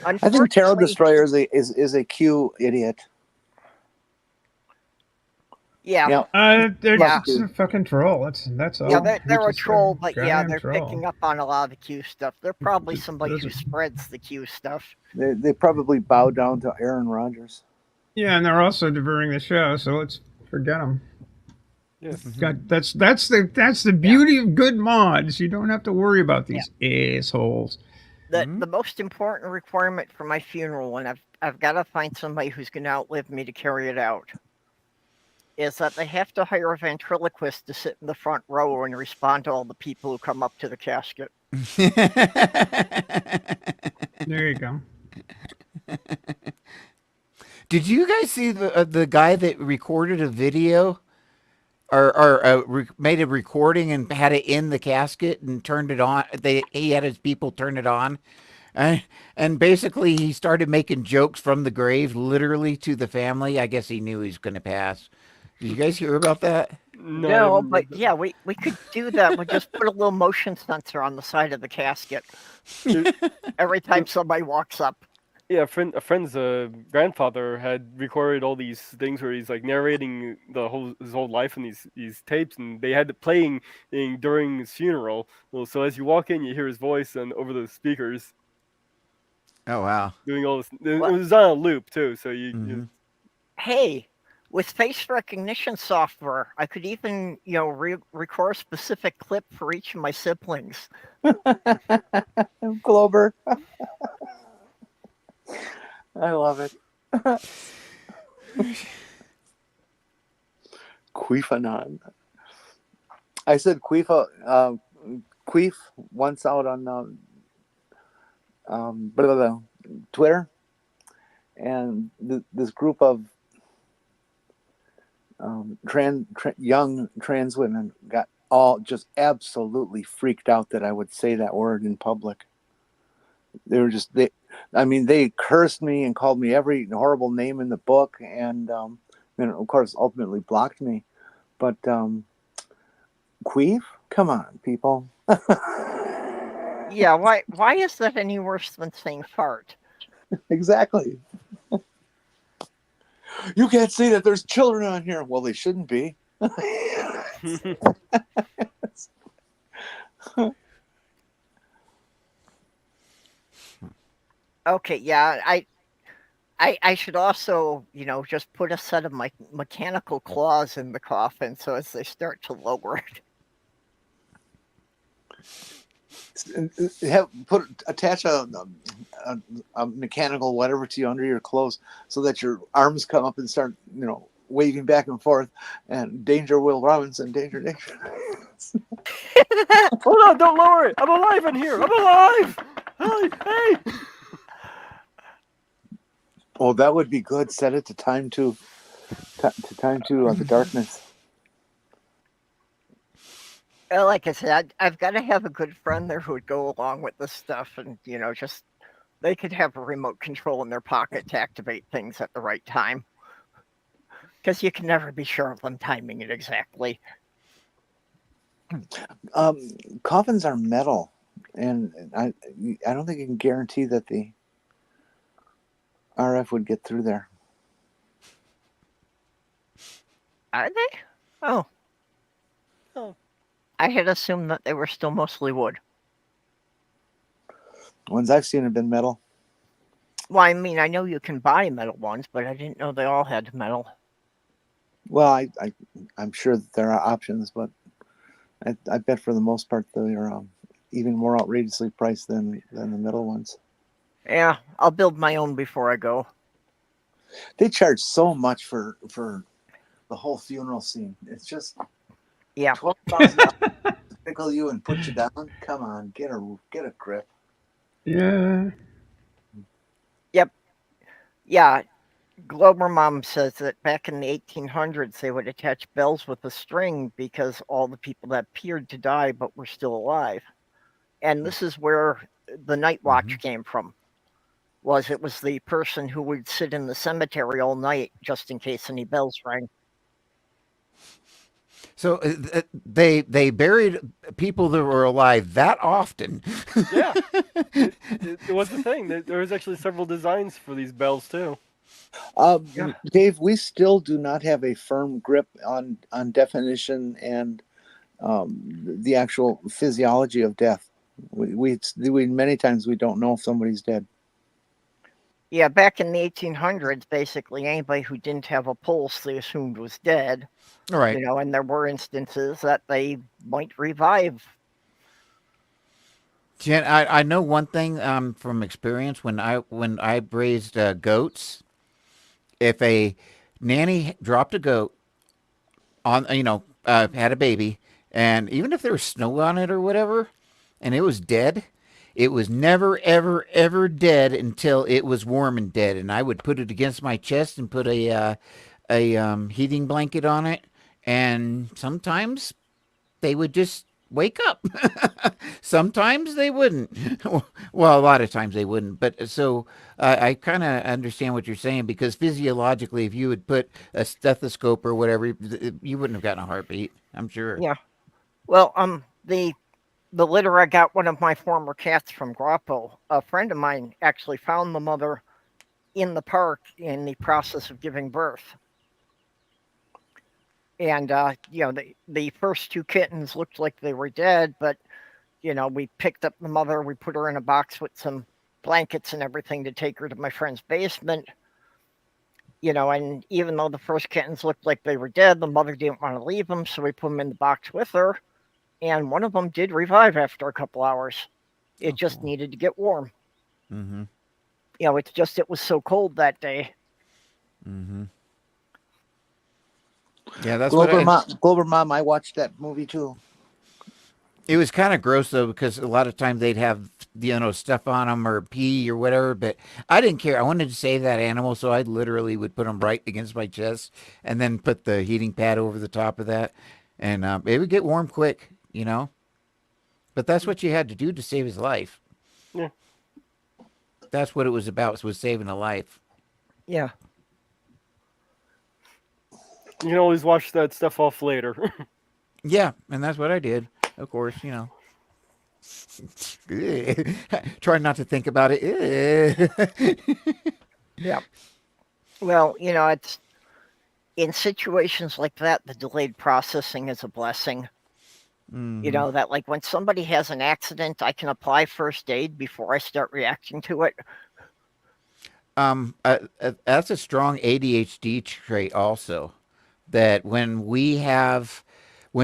I think Tarot Unfortunately- Destroyer is a Q idiot. Yeah. They're Yeah. just a fucking troll. That's all. Yeah, they're a Just troll, but yeah, goddamn they're troll. picking up on a lot of the Q stuff. They're probably somebody Those who are- spreads the Q stuff. They probably bow down to Aaron Rodgers. Yeah, and they're also diverting the show, so let's forget them. Yes. That's the beauty of good mods. You don't have to worry about these assholes. The most important requirement for my funeral, and I've got to find somebody who's going to outlive me to carry it out, is that they have to hire a ventriloquist to sit in the front row and respond to all the people who come up to the casket. There you go. Did you guys see the guy that recorded a video or made a recording and had it in the casket and turned it on? He had his people turn it on. And basically he started making jokes from the grave, literally to the family. I guess he knew he was going to pass. Did you guys hear about that? No, but yeah, we could do that. We just put a little motion sensor on the side of the casket every time somebody walks up. Yeah, a friend's grandfather had recorded all these things where he's like narrating his whole life in these tapes, and they had it playing during his funeral. Well, so as you walk in, you hear his voice and over the speakers. Oh wow! Doing all this, it was on a loop too. So you Hey, with face recognition software, I could even record a specific clip for each of my siblings. Glober. I love it. Queefanon. I said Queef once out on Twitter, and this group of young trans women got all just absolutely freaked out that I would say that word in public. They cursed me and called me every horrible name in the book, and of course ultimately blocked me. But Queef, come on, people. Yeah, why is that any worse than saying fart? Exactly. You can't see that there's children on here. Well, they shouldn't be. Okay, yeah, I should also, just put a set of my mechanical claws in the coffin so as they start to lower it. Attach a mechanical whatever to you under your clothes so that your arms come up and start, waving back and forth. And danger, Will Robinson, danger, danger. Oh no! Don't lower it! I'm alive in here! I'm alive! Hey! Oh, that would be good. Set it to time to the darkness. Like I said, I've got to have a good friend there who would go along with this stuff, and just they could have a remote control in their pocket to activate things at the right time, because you can never be sure of them timing it exactly. Coffins are metal, and I don't think you can guarantee that the RF would get through there. Are they? Oh. I had assumed that they were still mostly wood. Ones I've seen have been metal. Well, I mean, I know you can buy metal ones, but I didn't know they all had metal. Well, I'm sure that there are options, but I bet for the most part they're even more outrageously priced than the metal ones. Yeah, I'll build my own before I go. They charge so much for the whole funeral scene. It's just $12,000 to pickle you and put you down. Come on, get a grip. Yeah. Yep. Yeah. Glober Mom says that back in the 1800s, they would attach bells with a string because all the people that appeared to die but were still alive. And this is where the night watch came from. It was the person who would sit in the cemetery all night just in case any bells rang. So they buried people that were alive that often. Yeah, it was the thing. There was actually several designs for these bells too. Dave, we still do not have a firm grip on definition and the actual physiology of death. We many times we don't know if somebody's dead. Yeah, back in the 1800s, basically anybody who didn't have a pulse they assumed was dead. All right. And there were instances that they might revive. Jen, I know one thing from experience when I raised goats. If a nanny dropped a goat on, had a baby, and even if there was snow on it or whatever, and it was dead, it was never, ever, ever dead until it was warm and dead. And I would put it against my chest and put a heating blanket on it, and sometimes they would just wake up. Sometimes they wouldn't. Well, a lot of times they wouldn't. But so I kind of understand what you're saying, because physiologically, if you would put a stethoscope or whatever, you wouldn't have gotten a heartbeat, I'm sure. Yeah. Well, the litter I got one of my former cats from Guapo, a friend of mine actually found the mother in the park in the process of giving birth. And, the first two kittens looked like they were dead, but, we picked up the mother, we put her in a box with some blankets and everything to take her to my friend's basement. And even though the first kittens looked like they were dead, the mother didn't want to leave them, so we put them in the box with her. And one of them did revive after a couple hours. It just needed to get warm. Mm-hmm. It was so cold that day. Mm-hmm. Yeah, that's Glober Mom, I watched that movie too. It was kind of gross though, because a lot of times they'd have stuff on them or pee or whatever. But I didn't care. I wanted to save that animal, so I literally would put them right against my chest and then put the heating pad over the top of that, and it would get warm quick, But that's what you had to do to save his life. Yeah. That's what it was about, was saving a life. Yeah. You can always wash that stuff off later. Yeah, and that's what I did. Of course, Try not to think about it. Yeah. Well, it's in situations like that, the delayed processing is a blessing. Mm-hmm. That when somebody has an accident, I can apply first aid before I start reacting to it. That's a strong ADHD trait also. That when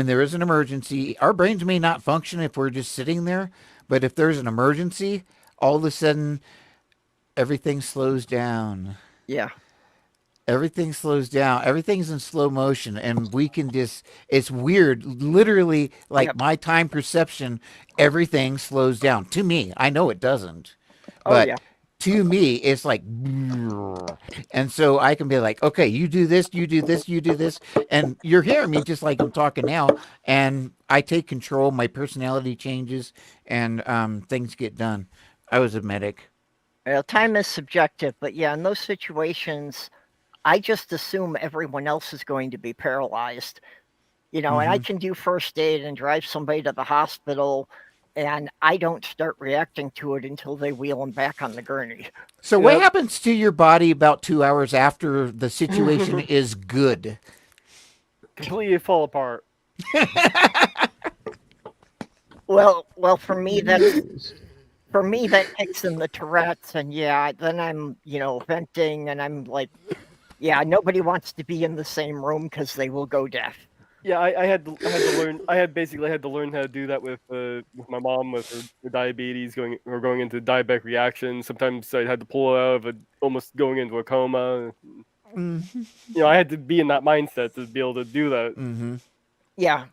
there is an emergency, our brains may not function if we're just sitting there, but if there's an emergency, all of a sudden everything slows down. Yeah. Everything slows down. Everything's in slow motion, and we can just, it's weird. Literally, like Yep. my time perception, everything slows down. To me, I know it doesn't, Oh but yeah. to me, it's like, and so I can be like, okay, you do this, you do this, you do this, and you're hearing me just like I'm talking now, and I take control. My personality changes, and things get done. I was a medic. Well, time is subjective, but yeah, in those situations, I just assume everyone else is going to be paralyzed. And I can do first aid and drive somebody to the hospital, and I don't start reacting to it until they wheel them back on the gurney. So, what happens to your body about 2 hours after the situation is good? Completely fall apart. Well, for me that kicks in the Tourette's, and yeah, then I'm venting, and I'm like, yeah, nobody wants to be in the same room because they will go deaf. Yeah, I had to learn. I had to learn how to do that with my mom with her diabetes going into diabetic reaction. Sometimes I had to pull her out of almost going into a coma. I had to be in that mindset to be able to do that. Yeah,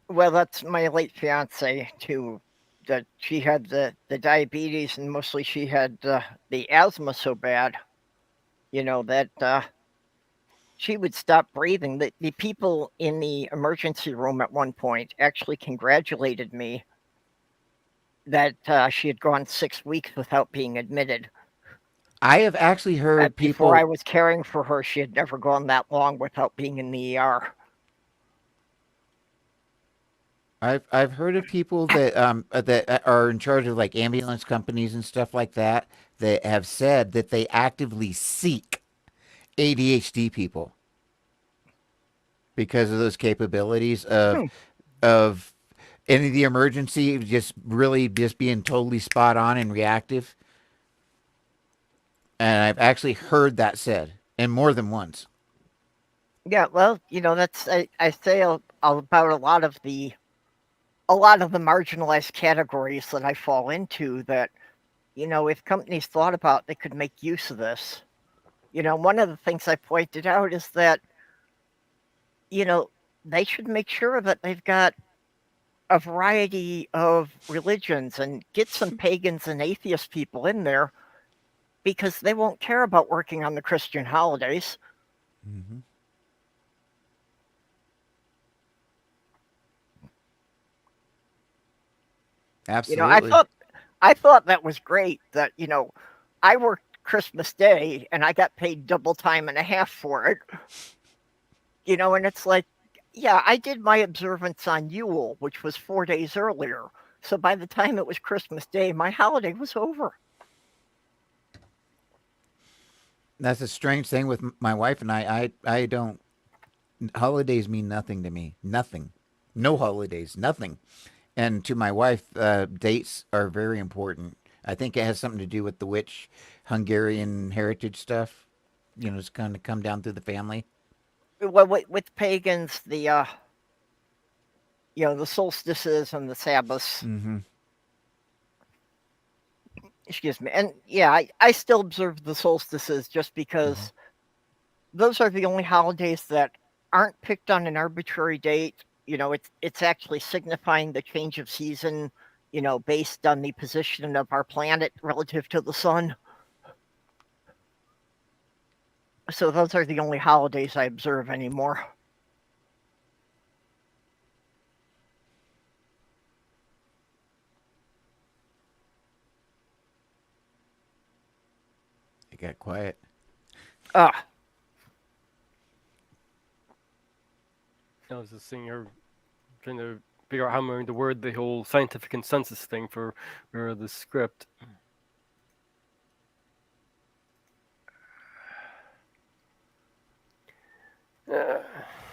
well, that's my late fiance too. That she had the diabetes, and mostly she had the asthma so bad, that she would stop breathing. The people in the emergency room at one point actually congratulated me that she had gone 6 weeks without being admitted. I have actually heard people. Before I was caring for her, she had never gone that long without being in the ER. I've heard of people that are in charge of like ambulance companies and stuff like that have said that they actively seek ADHD people because of those capabilities of any of the emergency just being totally spot on and reactive. And I've actually heard that said, and more than once. Yeah, well, that's I say about a lot of the marginalized categories that I fall into that, if companies thought about, they could make use of this. One of the things I pointed out is that, they should make sure that they've got a variety of religions and get some pagans and atheist people in there because they won't care about working on the Christian holidays. Mm-hmm. Absolutely. I thought that was great that, I worked Christmas Day and I got paid double time and a half for it. And it's like, yeah, I did my observance on Yule, which was 4 days earlier. So by the time it was Christmas Day, my holiday was over. That's a strange thing with my wife and I don't, holidays mean nothing to me. Nothing. No holidays, nothing. And to my wife, dates are very important. I think it has something to do with the witch Hungarian heritage stuff. It's kind of come down through the family. Well, with pagans, the solstices and the Sabbaths. Mm-hmm. Excuse me. And yeah, I still observe the solstices just because those are the only holidays that aren't picked on an arbitrary date. It's actually signifying the change of season, based on the position of our planet relative to the sun. So those are the only holidays I observe anymore. It got quiet. I was just sitting here trying to figure out how I'm going to word the whole scientific consensus thing for the script.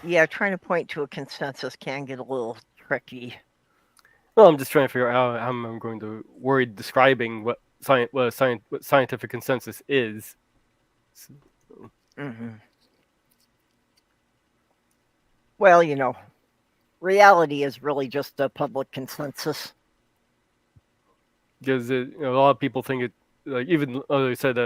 Yeah, trying to point to a consensus can get a little tricky. Well, I'm just trying to figure out how I'm going to word describing what scientific consensus is. Hmm. Well, reality is really just a public consensus. Because a lot of people think it, like even they said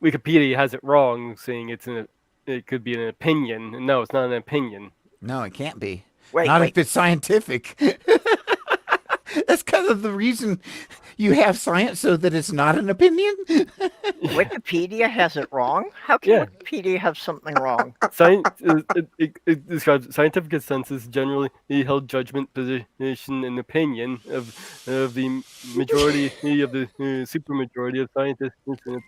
Wikipedia has it wrong, saying it could be an opinion. And no, it's not an opinion. No, it can't be. Wait, Not wait. if it's scientific. That's kind of the reason you have science, so that it's not an opinion. Wikipedia has it wrong? How can Yeah. Wikipedia have something wrong? It describes scientific consensus generally the held judgment, position, and opinion of the majority of the supermajority of scientists in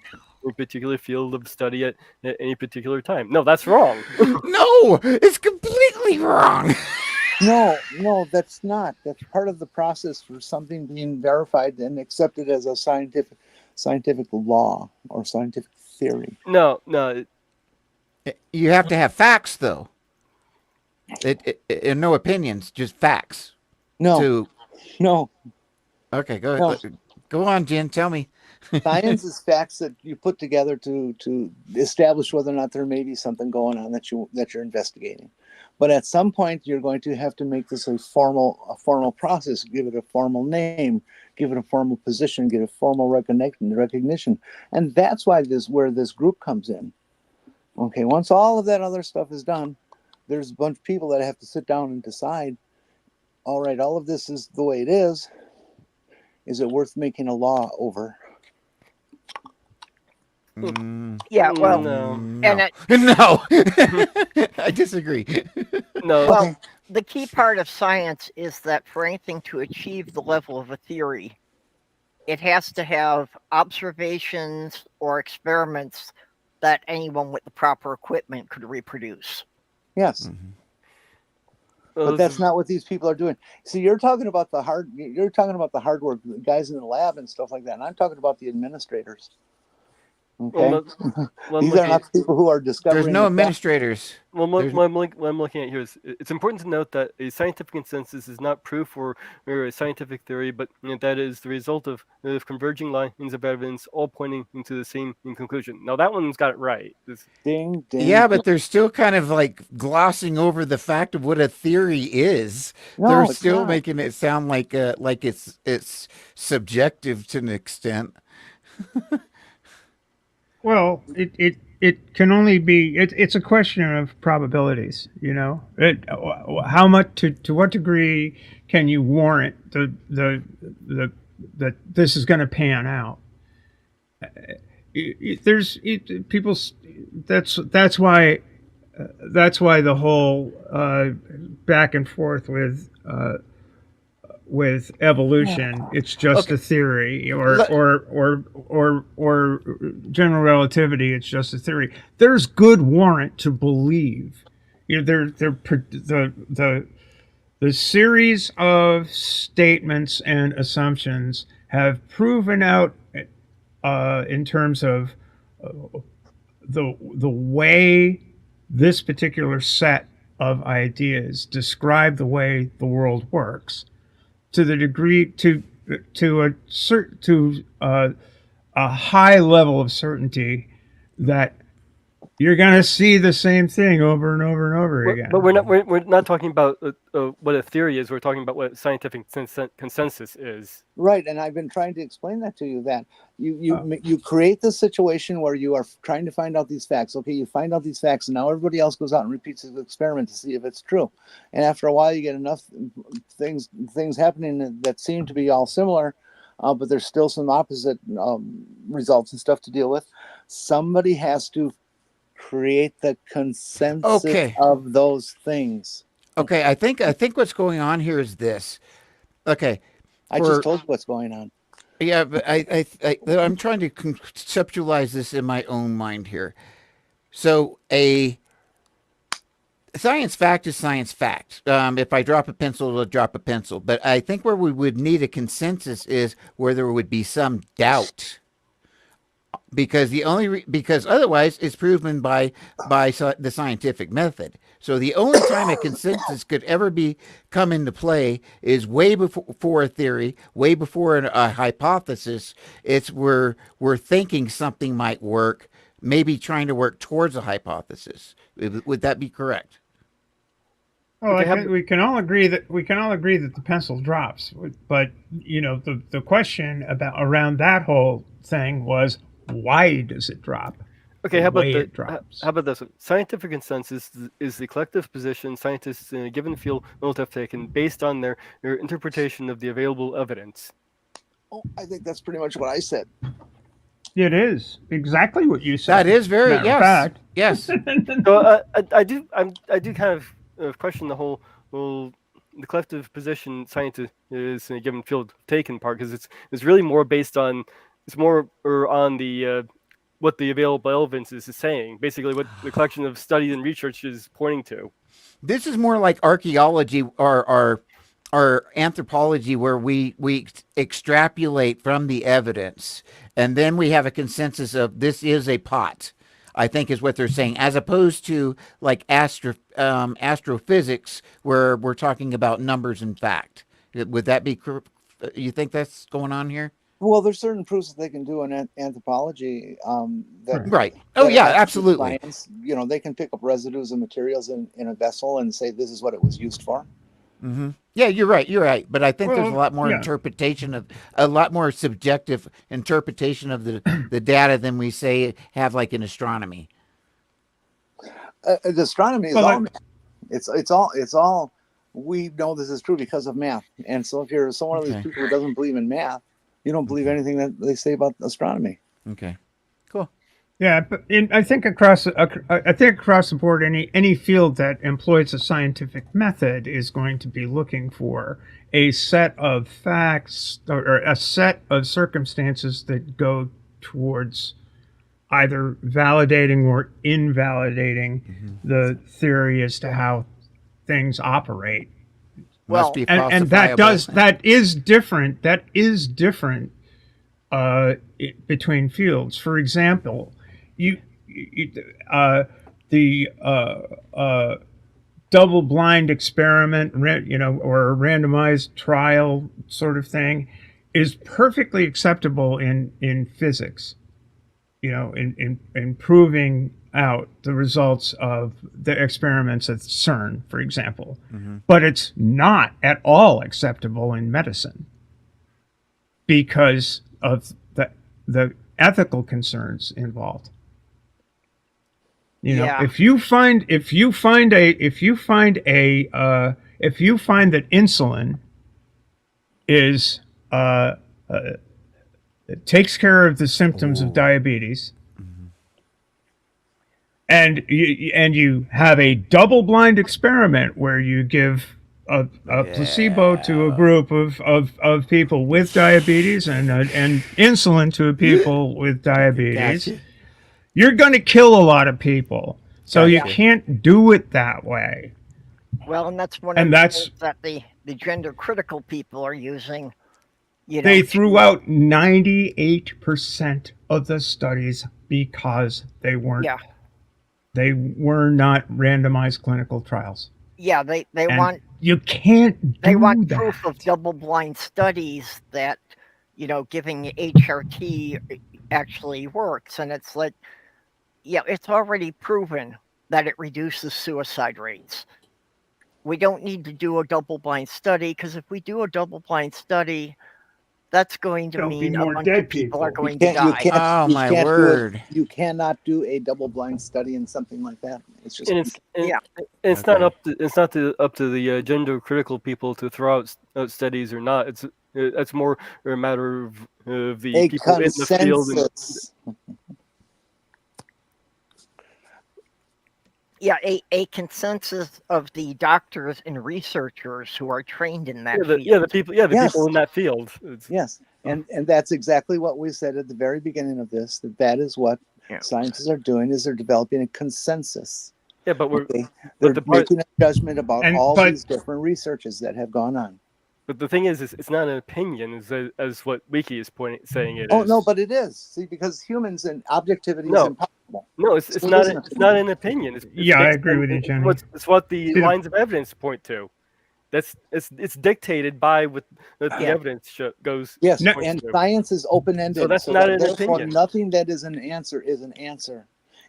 a particular field of study at any particular time. No, that's wrong. No, it's completely wrong. No, that's not. That's part of the process for something being verified and accepted as a scientific law or scientific theory. No. You have to have facts, though. No opinions, just facts. No. Okay, go on, Jen. Tell me. Science is facts that you put together to establish whether or not there may be something going on that you're investigating. But at some point, you're going to have to make this a formal process, give it a formal name, give it a formal position, give it a formal recognition. And that's where this group comes in. Okay, once all of that other stuff is done, there's a bunch of people that have to sit down and decide, all right, all of this is the way it is. Is it worth making a law over? Yeah, well, no. and No. I disagree. No. well, the key part of science is that for anything to achieve the level of a theory, it has to have observations or experiments that anyone with the proper equipment could reproduce. Yes. But that's not what these people are doing. See, you're talking about the hard work, the guys in the lab and stuff like that. And I'm talking about the administrators. Okay. These are not the people who are discovering. There's no administrators. Well, what I'm looking at here is it's important to note that a scientific consensus is not proof or a scientific theory, but that is the result of converging lines of evidence all pointing into the same conclusion. Now, that one's got it right. Ding. Yeah, but they're still kind of like glossing over the fact of what a theory is. No, They're it's still not. making it sound like it's subjective to an extent. Well, it can only be. It's a question of probabilities. How much to what degree can you warrant that this is going to pan out? That's why the whole back and forth with evolution, it's just a theory, or general relativity, it's just a theory. There's good warrant to believe. The series of statements and assumptions have proven out in terms of the way this particular set of ideas describe the way the world works, to the degree to a high level of certainty that you're going to see the same thing over and over and over again. But we're not talking about what a theory is. We're talking about what scientific consensus is. Right, and I've been trying to explain that to you, that you create this situation where you are trying to find out these facts. Okay, you find out these facts, and now everybody else goes out and repeats the experiment to see if it's true. And after a while, you get enough things happening that seem to be all similar, but there's still some opposite results and stuff to deal with. Somebody has to create the consensus of those things. Okay, I think what's going on here is this. Okay, I just told you what's going on. Yeah, but I'm trying to conceptualize this in my own mind here. So a science fact is science fact. If I drop a pencil, it'll drop a pencil. But I think where we would need a consensus is where there would be some doubt. Because because otherwise it's proven by the scientific method. So the only time a consensus could ever come into play is way before a theory, way before a hypothesis. It's we're thinking something might work. maybe trying to work towards a hypothesis. Would that be correct? Well, Okay, we can all agree that the pencil drops, but the question around that whole thing was, why does it drop? Okay, The how about way it drops. how about this one? Scientific consensus is the collective position scientists in a given field will have taken based on their interpretation of the available evidence. Oh, I think that's pretty much what I said. It is exactly what you said. That is very Matter of fact. yes. So I do kind of question the whole the collective position scientists in a given field taken part, because it's really more based on on the what the available evidence is saying, basically what the collection of studies and research is pointing to. This is more like archaeology or anthropology, where we extrapolate from the evidence, and then we have a consensus of this is a pot, I think is what they're saying, as opposed to like astrophysics, where we're talking about numbers and fact. Would that be, you think that's going on here? Well, there's certain proofs that they can do in anthropology. Right. Oh, yeah, absolutely. Science, they can pick up residues of materials in a vessel and say this is what it was used for. Mm-hmm. Yeah, you're right. But I think there's a lot more a lot more subjective interpretation of the data than we say have like in astronomy. Astronomy is all math. It's all. We know this is true because of math. And so if you're someone of these people who doesn't believe in math, you don't believe anything that they say about astronomy. Okay, cool. Yeah, but I think across the board, any field that employs a scientific method is going to be looking for a set of facts or a set of circumstances that go towards either validating or invalidating the theory as to how things operate. Well, and that is different. That is different between fields. For example, the double-blind experiment, or a randomized trial sort of thing, is perfectly acceptable in physics. In proving out the results of the experiments at CERN, for example. Mm-hmm. But it's not at all acceptable in medicine because of the ethical concerns involved. If you find that insulin is it takes care of the symptoms of diabetes, and you have a double-blind experiment where you give a placebo to a group of people with diabetes and insulin to people with diabetes, you're going to kill a lot of people. So you can't do it that way. Well, and that's one of the things that the gender-critical people are using. They threw out 98% of the studies because they weren't. Yeah. They were not randomized clinical trials. Yeah, they want. You can't. They want proof of double-blind studies that giving HRT actually works, and it's like, it's already proven that it reduces suicide rates. We don't need to do a double-blind study, because if we do a double-blind study, that's going to mean a bunch of people are going to die. Oh, my word. You cannot do a double-blind study in something like that. It's just it's not up to the gender critical people to throw out studies or not. It's more a matter of the a people consensus. In the field. A consensus of the doctors and researchers who are trained in that field. The people in that field. Yes, and that's exactly what we said at the very beginning of this. That is what scientists are doing, is they're developing a consensus. Yeah, but they're making a judgment about all these different researches that have gone on. But the thing is it's not an opinion, as what Wiki is saying it is. Oh no, but it is. See, because humans and objectivity is impossible. No, it's not an opinion. It's I agree with you, Jenny. It's what the lines of evidence point to. It's dictated by what the evidence goes. Yes, and science is open-ended. So that's not an opinion. Nothing that is an answer is an answer.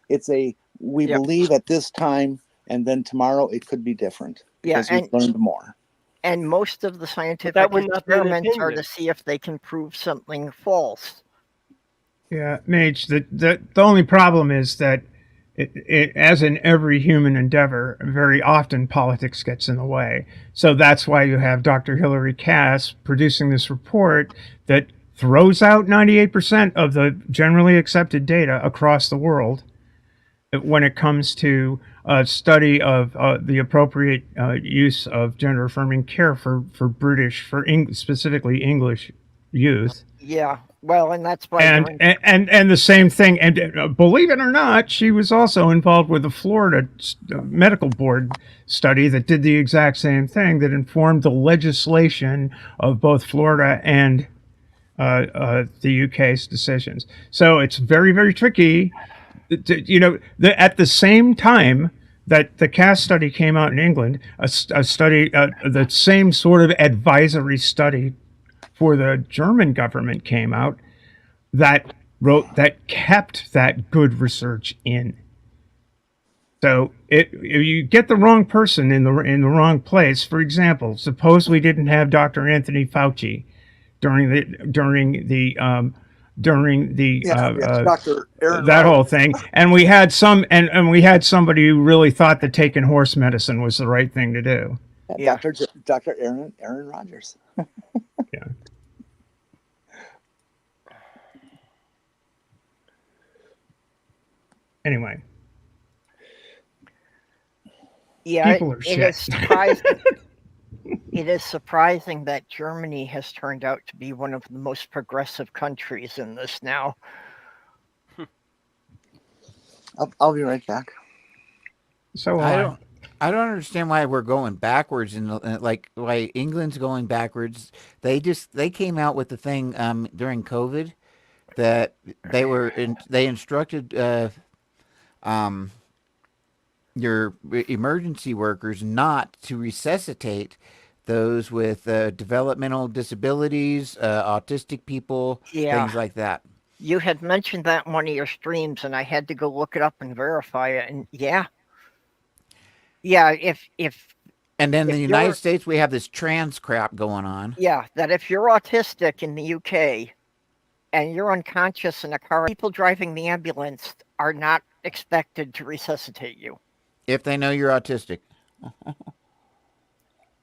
We Yep. believe at this time, and then tomorrow it could be different Yeah, because we've learned more. and most of the scientific that would not be an experiments are opinion. to see if they can prove something false. Yeah, Mage. The only problem is that as in every human endeavor, very often politics gets in the way. So that's why you have Dr. Hilary Cass producing this report that throws out 98% of the generally accepted data across the world when it comes to a study of the appropriate use of gender affirming care for specifically English youth. Yeah, well, and that's why And the same thing. And believe it or not, she was also involved with the Florida Medical Board study that did the exact same thing, that informed the legislation of both Florida and the UK's decisions. So it's very, very tricky. At the same time that the Cass study came out in England, a study, the same sort of advisory study for the German government came out that kept that good research in. So if you get the wrong person in the wrong place, for example, suppose we didn't have Dr. Anthony Fauci during the Dr. Aaron that Rodgers. whole thing, and we had somebody who really thought that taking horse medicine was the right thing to do. Yeah. Dr. Aaron Rodgers. Yeah. Anyway. Yeah, People are it shit. is surprising. It is surprising that Germany has turned out to be one of the most progressive countries in this now. I'll be right back. So I don't understand why we're going backwards why England's going backwards. They came out with the thing during COVID that they instructed your emergency workers not to resuscitate those with developmental disabilities, autistic people, things like that. You had mentioned that in one of your streams, and I had to go look it up and verify it. And yeah, if and then in the United States we have this trans crap going on. Yeah, that if you're autistic in the UK and you're unconscious in a car, people driving the ambulance are not expected to resuscitate you if they know you're autistic.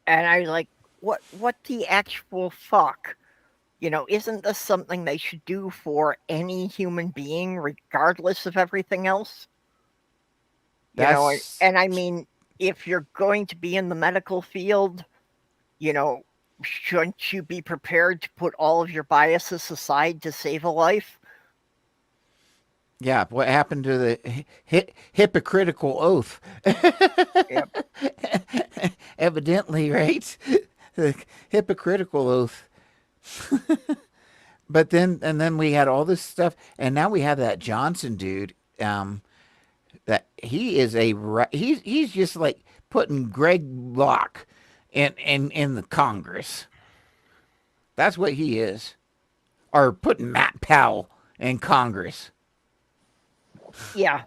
And I like, what the actual fuck? Isn't this something they should do for any human being, regardless of everything else? And I mean, if you're going to be in the medical field, shouldn't you be prepared to put all of your biases aside to save a life? Yeah, what happened to the hypocritical oath? Yep. Evidently, right? The hypocritical oath. But then we had all this stuff, and now we have that Johnson dude. That he is he's just like putting Greg Locke in the Congress. That's what he is, or putting Matt Powell in Congress. Yeah.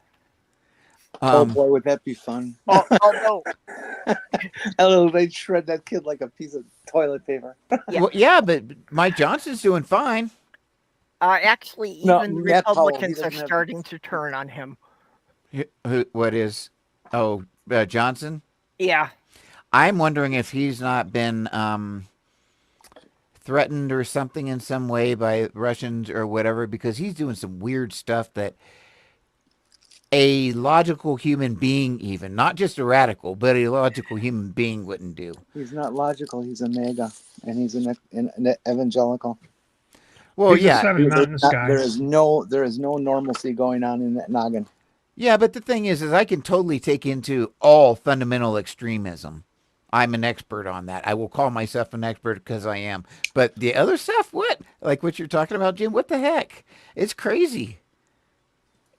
Oh boy, would that be fun? Although, they'd shred that kid like a piece of toilet paper. Yeah. Well, yeah, but Mike Johnson's doing fine. Actually, even the Republicans are starting to turn on him. What is? Oh, Johnson? Yeah. I'm wondering if he's not been threatened or something in some way by Russians or whatever, because he's doing some weird stuff that a logical human being, even not just a radical, but a logical human being wouldn't do. He's not logical. He's a MAGA, and he's an evangelical. Well, he's yeah, there is no normalcy going on in that noggin. Yeah, but the thing is I can totally take into all fundamental extremism. I'm an expert on that. I will call myself an expert because I am. But the other stuff, what? Like what you're talking about, Jim? What the heck? It's crazy.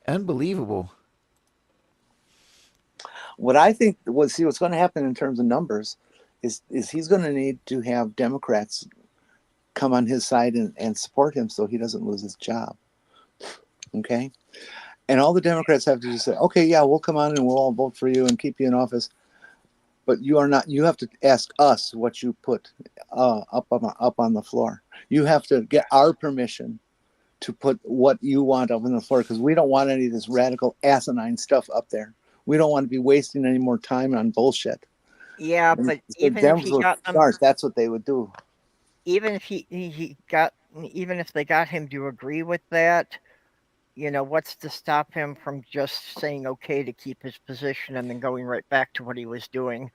Unbelievable. What I think what's going to happen in terms of numbers is he's going to need to have Democrats come on his side and support him so he doesn't lose his job. Okay? And all the Democrats have to just say, okay, yeah, we'll come on and we'll all vote for you and keep you in office. But you are not. You have to ask us what you put up on the floor. You have to get our permission to put what you want up on the floor, because we don't want any of this radical asinine stuff up there. We don't want to be wasting any more time on bullshit. Yeah, And but if even the if he Dems were got them, smart, that's what they would do. even if even if they got him to agree with that, what's to stop him from just saying okay to keep his position and then going right back to what he was doing?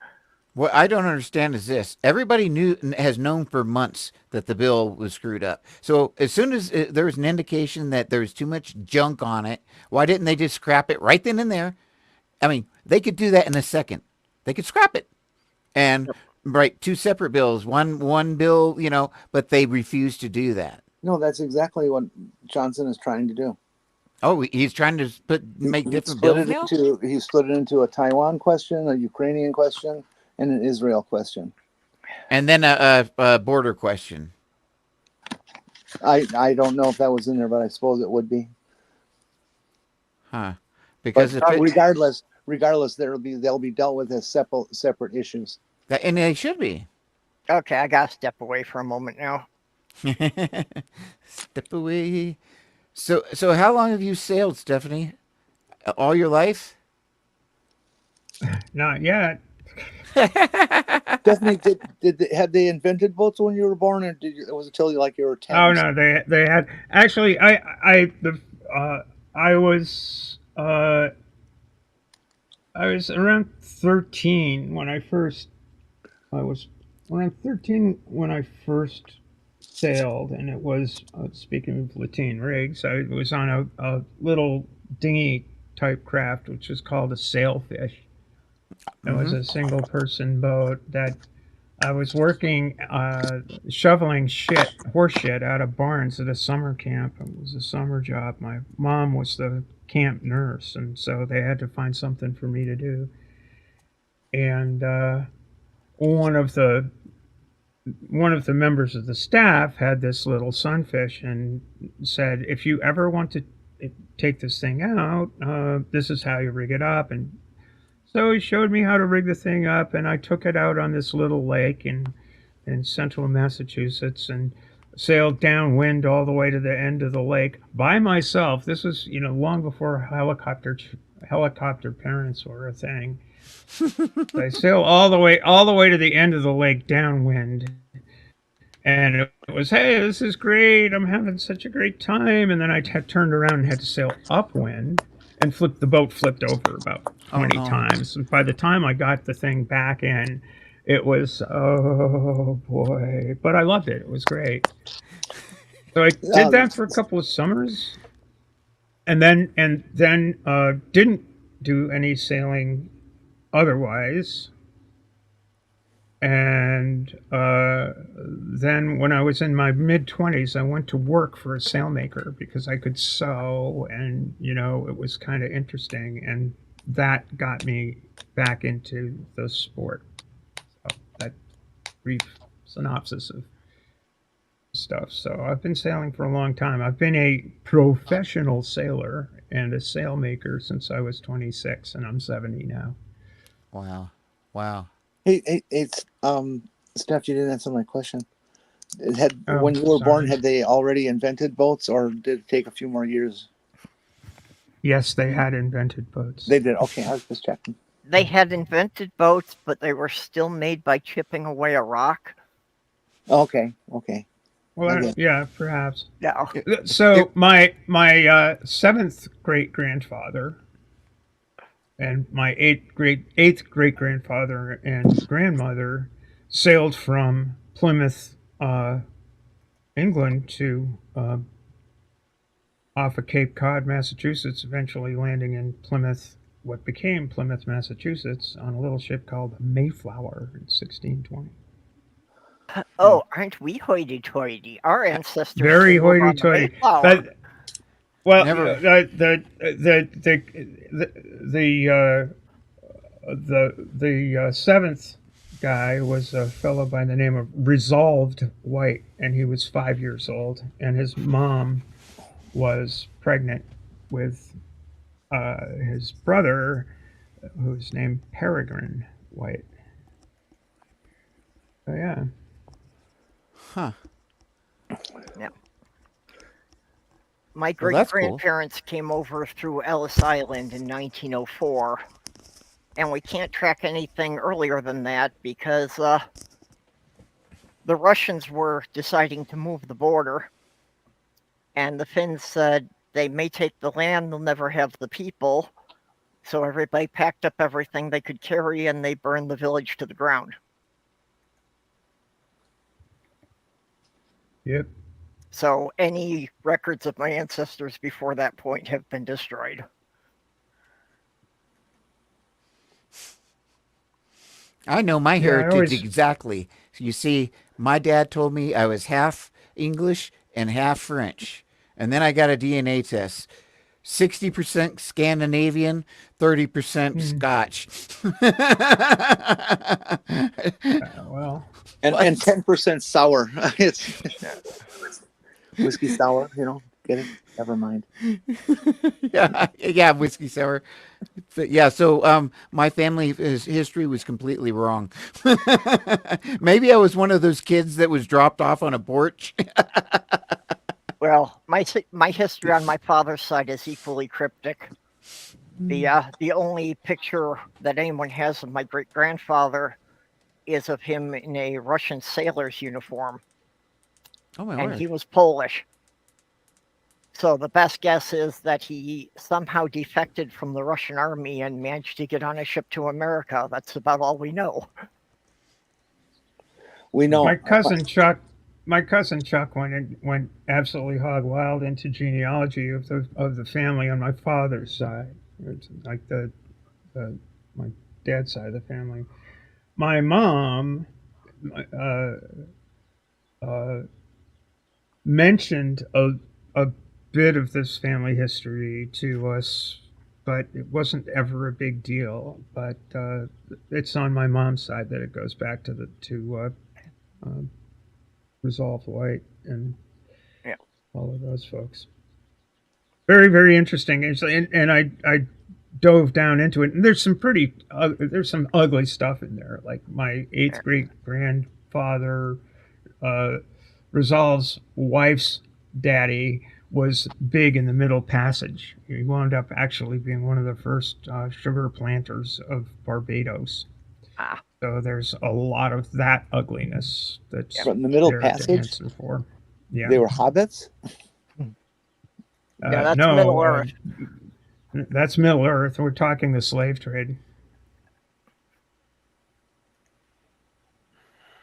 What I don't understand is this: everybody has known for months that the bill was screwed up. So as soon as there was an indication that there was too much junk on it, why didn't they just scrap it right then and there? I mean, they could do that in a second. They could scrap it and write two separate bills. One bill, but they refuse to do that. No, that's exactly what Johnson is trying to do. Oh, he's trying to make different bills now? He split it into a Taiwan question, a Ukrainian question, and an Israel question. And then a border question. I don't know if that was in there, but I suppose it would be. Huh. Because regardless, they'll be dealt with as separate issues. And they should be. Okay, I gotta step away for a moment now. Step away. So how long have you sailed, Stephanie? All your life? Not yet. Stephanie, had they invented boats when you were born, or was it till you were 10? Oh no, they had actually. I was around 13 when I first. I was around 13 when I first sailed, and it was speaking of lateen rigs. I was on a little dinghy type craft, which was called a sailfish. It was a single person boat that I was working shoveling horse shit out of barns at a summer camp. It was a summer job. My mom was the camp nurse, and so they had to find something for me to do. And one of the members of the staff had this little sunfish and said, if you ever want to take this thing out, this is how you rig it up. And so he showed me how to rig the thing up, and I took it out on this little lake in central Massachusetts and sailed downwind all the way to the end of the lake by myself. This was, long before helicopter parents were a thing. I sailed all the way to the end of the lake downwind, and it was, hey, this is great. I'm having such a great time. And then I turned around and had to sail upwind, and the boat flipped over about 20 times. And by the time I got the thing back in, it was, oh boy. But I loved it. It was great. So I did that for a couple of summers, and then didn't do any sailing otherwise. And then when I was in my mid-20s, I went to work for a sailmaker because I could sew, and it was kind of interesting, and that got me back into the sport. So that brief synopsis of stuff. So I've been sailing for a long time. I've been a professional sailor and a sailmaker since I was 26, and I'm 70 now. Wow. Hey, Steph, you didn't answer my question. When you were sorry. born, had they already invented boats, or did it take a few more years? Yes, they had invented boats. They did. Okay, I was just checking. They had invented boats, but they were still made by chipping away a rock. Okay. Well, yeah, perhaps. No. So my seventh great grandfather and my eighth great grandfather and grandmother sailed from Plymouth, England to off of Cape Cod, Massachusetts, eventually landing in Plymouth, what became Plymouth, Massachusetts, on a little ship called Mayflower in 1620. Oh, aren't we hoity-toity? Our ancestors Very came over on the hoity-toity. Mayflower. But, well, Never. The seventh guy was a fellow by the name of Resolved White, and he was 5 years old, and his mom was pregnant with his brother, who's named Peregrine White. So yeah. Huh. Yeah. My Well, great that's cool. grandparents came over through Ellis Island in 1904, and we can't track anything earlier than that because the Russians were deciding to move the border, and the Finns said they may take the land, they'll never have the people. So everybody packed up everything they could carry, and they burned the village to the ground. Yep. So any records of my ancestors before that point have been destroyed. I know my Yeah, I heritage always- exactly. You see, my dad told me I was half English and half French. And then I got a DNA test. 60% Scandinavian, 30% Scotch. Well, And What? 10% sour. It's whiskey sour, get it? Never mind. yeah, whiskey sour. Yeah, so my family history was completely wrong. Maybe I was one of those kids that was dropped off on a porch. Well, my history on my father's side is equally cryptic. The only picture that anyone has of my great grandfather is of him in a Russian sailor's uniform, Oh my and word. he was Polish. So the best guess is that he somehow defected from the Russian army and managed to get on a ship to America. That's about all we know. We know. my cousin Chuck went absolutely hog wild into genealogy of the family on my father's side. It's like my dad's side of the family. My mom mentioned a bit of this family history to us, but it wasn't ever a big deal. But it's on my mom's side that it goes back to Resolve White and Yeah. all of those folks. Very, very interesting. And I dove down into it, and there's some ugly stuff in there. Like my eighth great grandfather, Resolve's wife's daddy was big in the Middle Passage. He wound up actually being one of the first sugar planters of Barbados. Ah. So there's a lot of that ugliness that's From the Middle there to Passage? answer for. Yeah. They were hobbits? Yeah, that's no, Middle Earth. That's Middle Earth. We're talking the slave trade.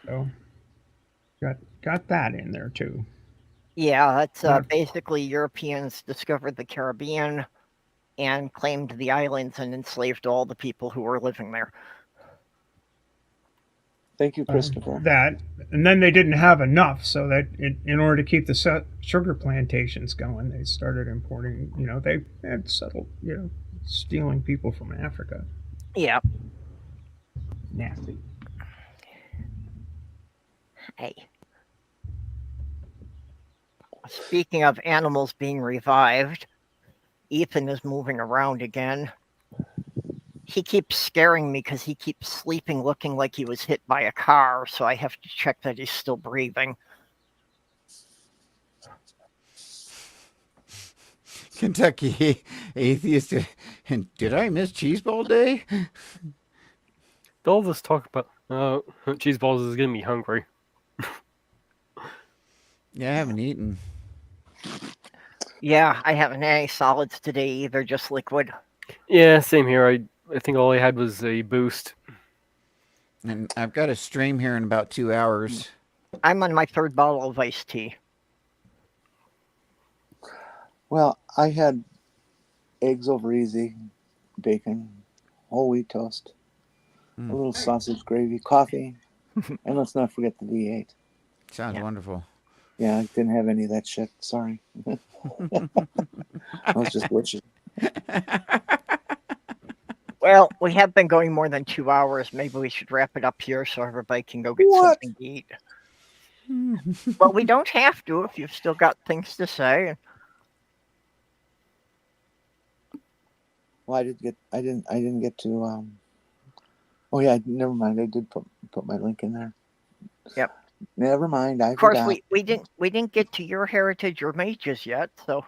So got that in there too. Yeah, that's basically Europeans discovered the Caribbean and claimed the islands and enslaved all the people who were living there. Thank you, Christopher. That, and then they didn't have enough, so that in order to keep the sugar plantations going, they started importing. They had settled, stealing people from Africa. Yeah. Nasty. Hey. Speaking of animals being revived, Ethan is moving around again. He keeps scaring me because he keeps sleeping looking like he was hit by a car, so I have to check that he's still breathing. Kentucky atheist. And did I miss Cheeseball Day? All this talk about Cheeseballs is getting me hungry. Yeah, I haven't eaten. Yeah, I haven't had any solids today either, just liquid. Yeah, same here. I think all I had was a boost. And I've got a stream here in about 2 hours. I'm on my third bottle of iced tea. Well, I had eggs over easy, bacon, whole wheat toast, a little sausage gravy, coffee, and let's not forget the V8. Sounds wonderful. Yeah, I didn't have any of that shit. Sorry. I was just wishing. Well, we have been going more than 2 hours. Maybe we should wrap it up here so everybody can go get something to eat. But we don't have to if you've still got things to say. Well, I didn't get to. Oh yeah, never mind. I did put my link in there. Yep. Never mind. I Of course, forgot. we didn't get to your heritage or mages yet. So,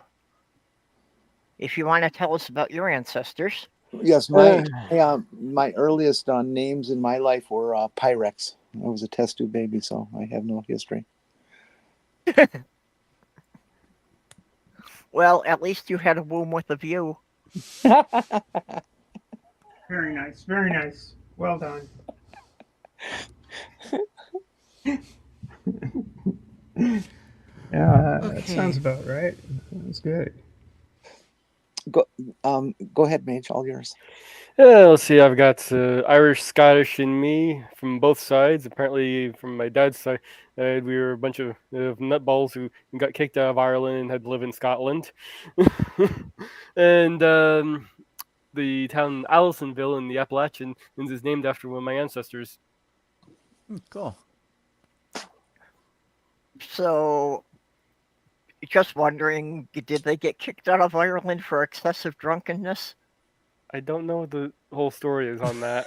if you want to tell us about your ancestors, Yes, my earliest names in my life were Pyrex. I was a test tube baby, so I have no history. well, at least you had a womb with a view. Very nice. Very nice. Well done. Yeah, that sounds about right. That's good. Go ahead, Mage. All yours. Let's see. I've got Irish, Scottish in me from both sides. Apparently, from my dad's side, we were a bunch of nutballs who got kicked out of Ireland and had to live in Scotland. And the town Allisonville in the Appalachian is named after one of my ancestors. Cool. So, just wondering, did they get kicked out of Ireland for excessive drunkenness? I don't know what the whole story is on that.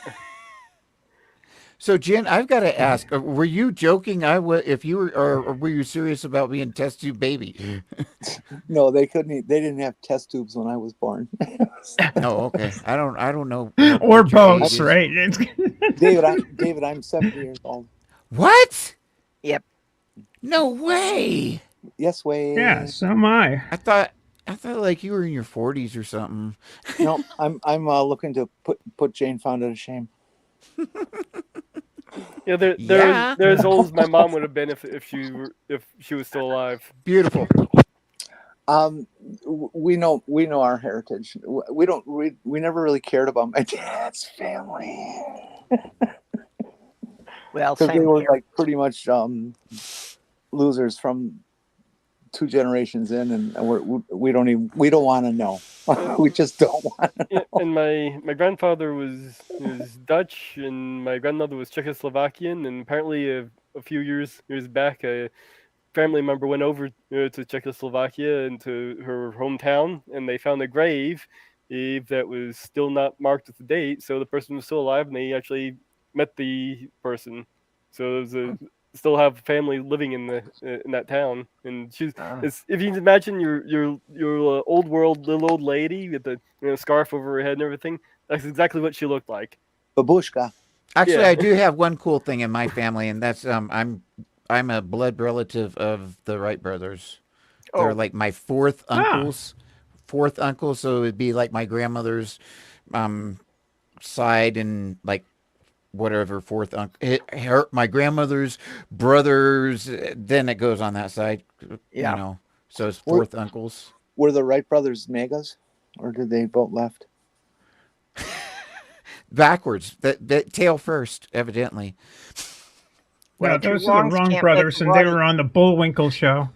So, Jen, I've got to ask: were you joking? If you were, or were you serious about being test tube baby? No, they couldn't. They didn't have test tubes when I was born. Oh, okay. I don't know. Or what your age both, is. right? David, I'm 70 years old. What? Yep. No way. Yes, way. Yeah, so am I. I thought like you were in your 40s or something. No, I'm looking to put Jane Fonda to shame. Yeah, they're as old as my mom would have been if she was still alive. Beautiful. We know our heritage. We never really cared about my dad's family. Well, Because they same were here. like pretty much losers from 2 generations in, and we don't want to know. We just don't want to know. And my grandfather was Dutch, and my grandmother was Czechoslovakian. And apparently, a few years back, a family member went over to Czechoslovakia and to her hometown, and they found a grave that was still not marked with the date. So the person was still alive, and they actually met the person. So it was still have family living in that town. And she's if you can imagine your old world little old lady with the scarf over her head and everything, that's exactly what she looked like. Babushka. Actually, Yeah. I do have one cool thing in my family, and that's I'm a blood relative of the Wright brothers. They're like my fourth uncles. So it'd be like my grandmother's side and like whatever fourth uncle, my grandmother's brothers. Then it goes on that side. Yeah. You know, so it's fourth uncles. Were the Wright brothers megas, or did they vote left? Backwards. That tail first, evidently. Well, two those are the wrongs wrong can't brothers, make and a they right. were on the Bullwinkle show.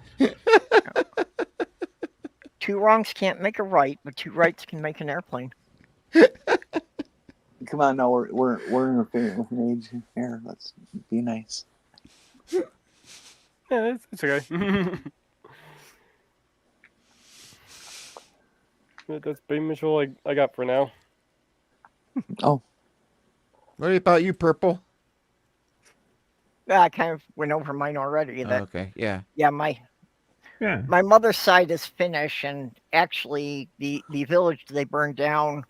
2 wrongs can't make a right, but 2 rights can make an airplane. Come on, now we're interfering with an age here. Let's be nice. Yeah, it's okay. That's pretty much all I got for now. Oh, What about you, Purple? Yeah, I kind of went over mine already. That Okay, yeah. yeah, Yeah. my mother's side is Finnish, and actually the village they burned down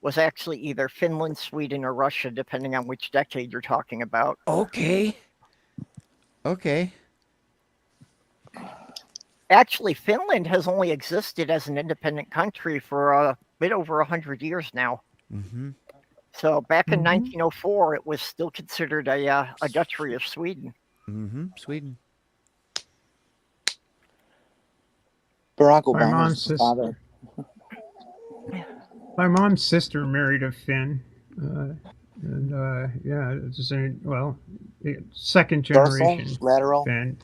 was actually either Finland, Sweden, or Russia, depending on which decade you're talking about. Okay. Actually, Finland has only existed as an independent country for a bit over 100 years now. Mm-hmm. So back in 1904, it was still considered a duchy of Sweden. Mm-hmm. Sweden. Barack My mom's Obama's father. My mom's sister married a Finn, yeah, it's second generation Lateral. Finn,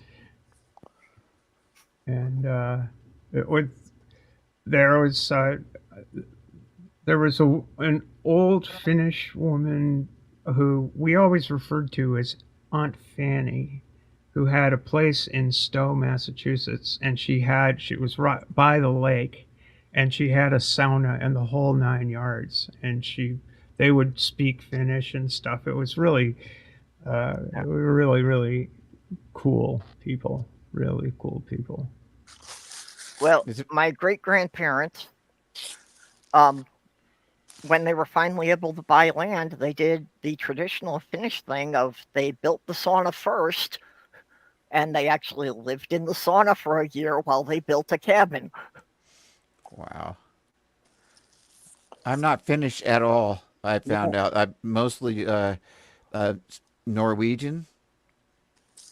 and there was an old Finnish woman who we always referred to as Aunt Fanny, who had a place in Stowe, Massachusetts, and she was right by the lake, and she had a sauna and the whole 9 yards. And they would speak Finnish and stuff. It was really, really, really cool people. Really cool people. Well, my great-grandparents, when they were finally able to buy land, they did the traditional Finnish thing of they built the sauna first, and they actually lived in the sauna for a year while they built a cabin. Wow. I'm not Finnish at all. I found out. I'm mostly Norwegian,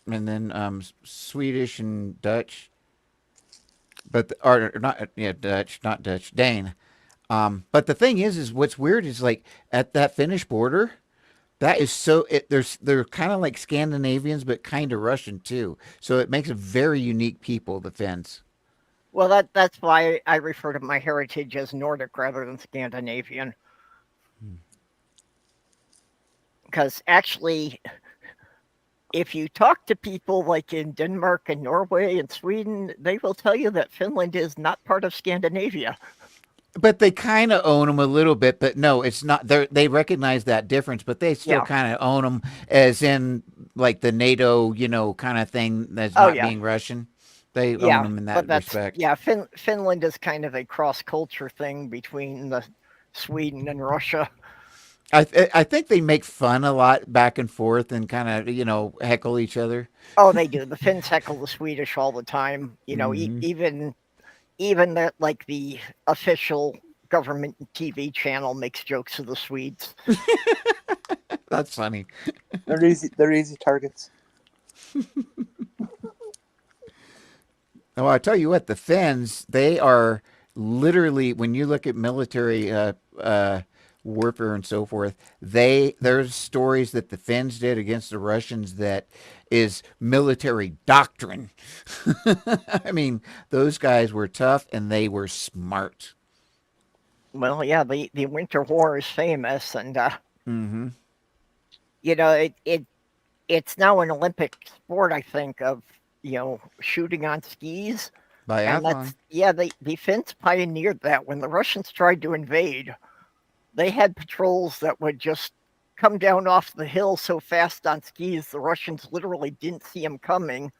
and then Swedish and Dutch. But or not Dutch, not Dutch, Dane. But the thing is what's weird is like at that Finnish border, that is so they're kind of like Scandinavians, but kind of Russian too. So it makes a very unique people, the Finns. Well, that's why I refer to my heritage as Nordic rather than Scandinavian. Because actually, if you talk to people like in Denmark and Norway and Sweden, they will tell you that Finland is not part of Scandinavia. But they kind of own them a little bit, but no, it's not. They recognize that difference, but they still kind of own them as in like the NATO, kind of thing that's not being Russian. They own them in that respect. Yeah, Finland is kind of a cross-culture thing between Sweden and Russia. I think they make fun a lot back and forth and kind of, heckle each other. Oh, they do. The Finns heckle the Swedish all the time. Even that, like the official government TV channel makes jokes of the Swedes. That's funny. They're easy targets. Well, I tell you what, the Finns, they are literally, when you look at military warfare and so forth, there's stories that the Finns did against the Russians that is military doctrine. I mean, those guys were tough and they were smart. Well, yeah, the Winter War is famous, and it's now an Olympic sport, I think, of shooting on skis. Biathlon. And the Finns pioneered that. When the Russians tried to invade, they had patrols that would just come down off the hill so fast on skis, the Russians literally didn't see them coming,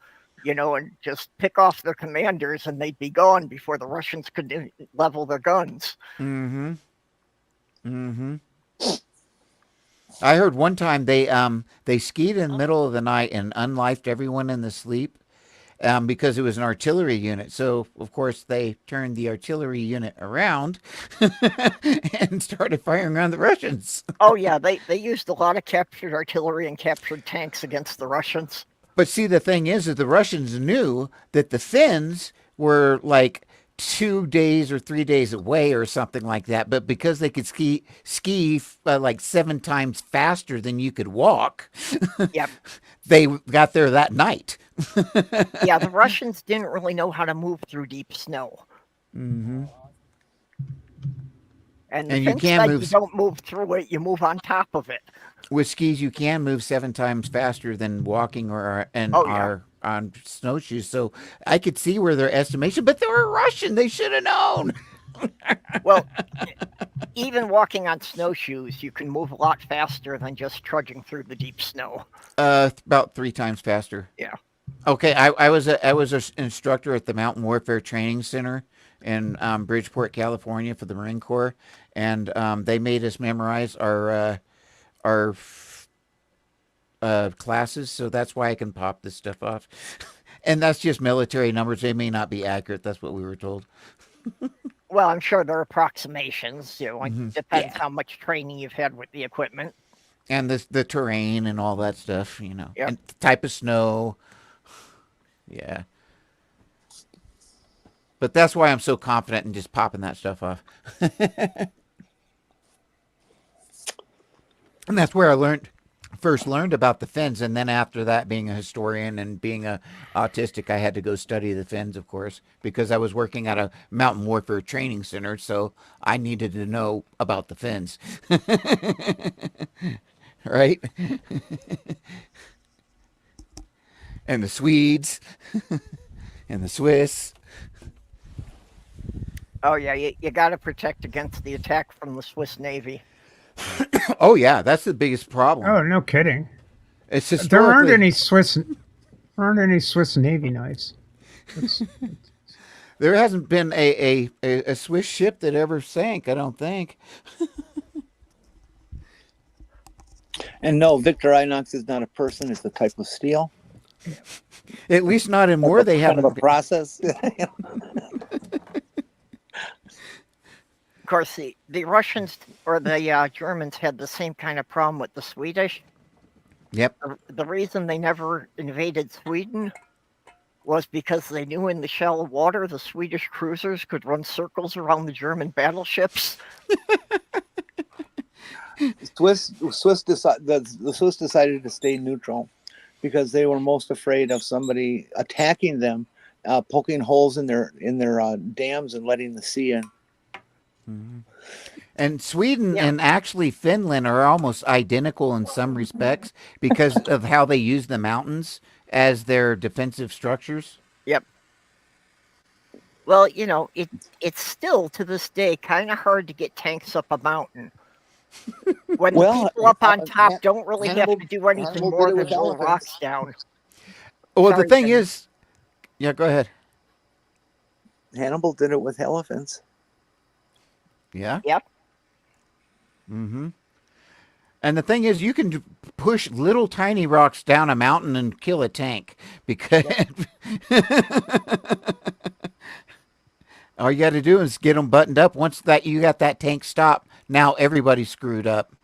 and just pick off their commanders, and they'd be gone before the Russians could level their guns. I heard one time they skied in the middle of the night and unlifed everyone in the sleep. Because it was an artillery unit. So, of course, they turned the artillery unit around and started firing on the Russians. Oh, yeah. They used a lot of captured artillery and captured tanks against the Russians. But see, the thing is that the Russians knew that the Finns were like 2 days or 3 days away or something like that. But because they could ski like 7 times faster than you could walk, yep. They got there that night. Yeah, the Russians didn't really know how to move through deep snow. And you can't move. You don't move through it; you move on top of it. With skis, you can move 7 times faster than walking on snowshoes. So I could see where their estimation, but they were Russian. They should have known. Well, even walking on snowshoes, you can move a lot faster than just trudging through the deep snow. About 3 times faster. Yeah. Okay, I was an instructor at the Mountain Warfare Training Center in Bridgeport, California, for the Marine Corps, and they made us memorize our classes, so that's why I can pop this stuff off. And that's just military numbers; they may not be accurate. That's what we were told. Well, I'm sure there are approximations. Depends how much training you've had with the equipment and the terrain and all that stuff. Yep. And the type of snow. Yeah. But that's why I'm so confident in just popping that stuff off. And that's where I first learned about the Finns. And then after that, being a historian and being autistic, I had to go study the Finns, of course, because I was working at a mountain warfare training center. So I needed to know about the Finns. Right? And the Swedes and the Swiss. Oh yeah, you got to protect against the attack from the Swiss Navy. Oh yeah, that's the biggest problem. Oh, no kidding. It's There aren't historically any Swiss Navy knives. It's, there hasn't been a Swiss ship that ever sank. I don't think. And no, Victorinox is not a person; it's a type of steel. At least not in war. They Kind of a haven't. process. Of course, the Russians or the Germans had the same kind of problem with the Swedish. Yep. The reason they never invaded Sweden was because they knew in the shallow water the Swedish cruisers could run circles around the German battleships. The Swiss decided to stay neutral because they were most afraid of somebody attacking them, poking holes in their dams and letting the sea in. Mm-hmm. And Sweden and actually Finland are almost identical in some respects because of how they use the mountains as their defensive structures. Yep. Well, it's still to this day kind of hard to get tanks up a mountain. When the people up on top don't really have to do anything more than roll rocks down. Well, the thing is, yeah, go ahead. Hannibal did it with elephants. Yeah. Yep. Mm-hmm. And the thing is, you can push little tiny rocks down a mountain and kill a tank because all you got to do is get them buttoned up. Once that you got that tank stopped, now everybody's screwed up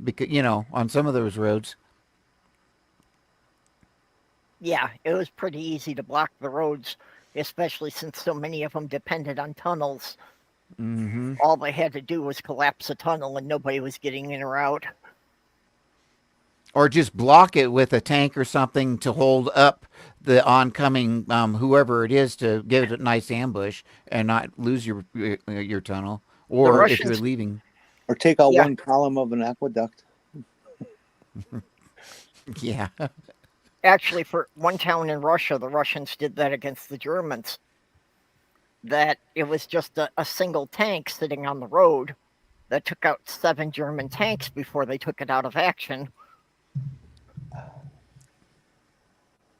because on some of those roads. Yeah, it was pretty easy to block the roads, especially since so many of them depended on tunnels. Mm-hmm. All they had to do was collapse a tunnel and nobody was getting in or out. Or just block it with a tank or something to hold up the oncoming whoever it is to give it a nice ambush and not lose your tunnel. Or if you're leaving. Or take out one column of an aqueduct. Yeah. Actually, for one town in Russia, the Russians did that against the Germans. That it was just a single tank sitting on the road that took out 7 German tanks before they took it out of action.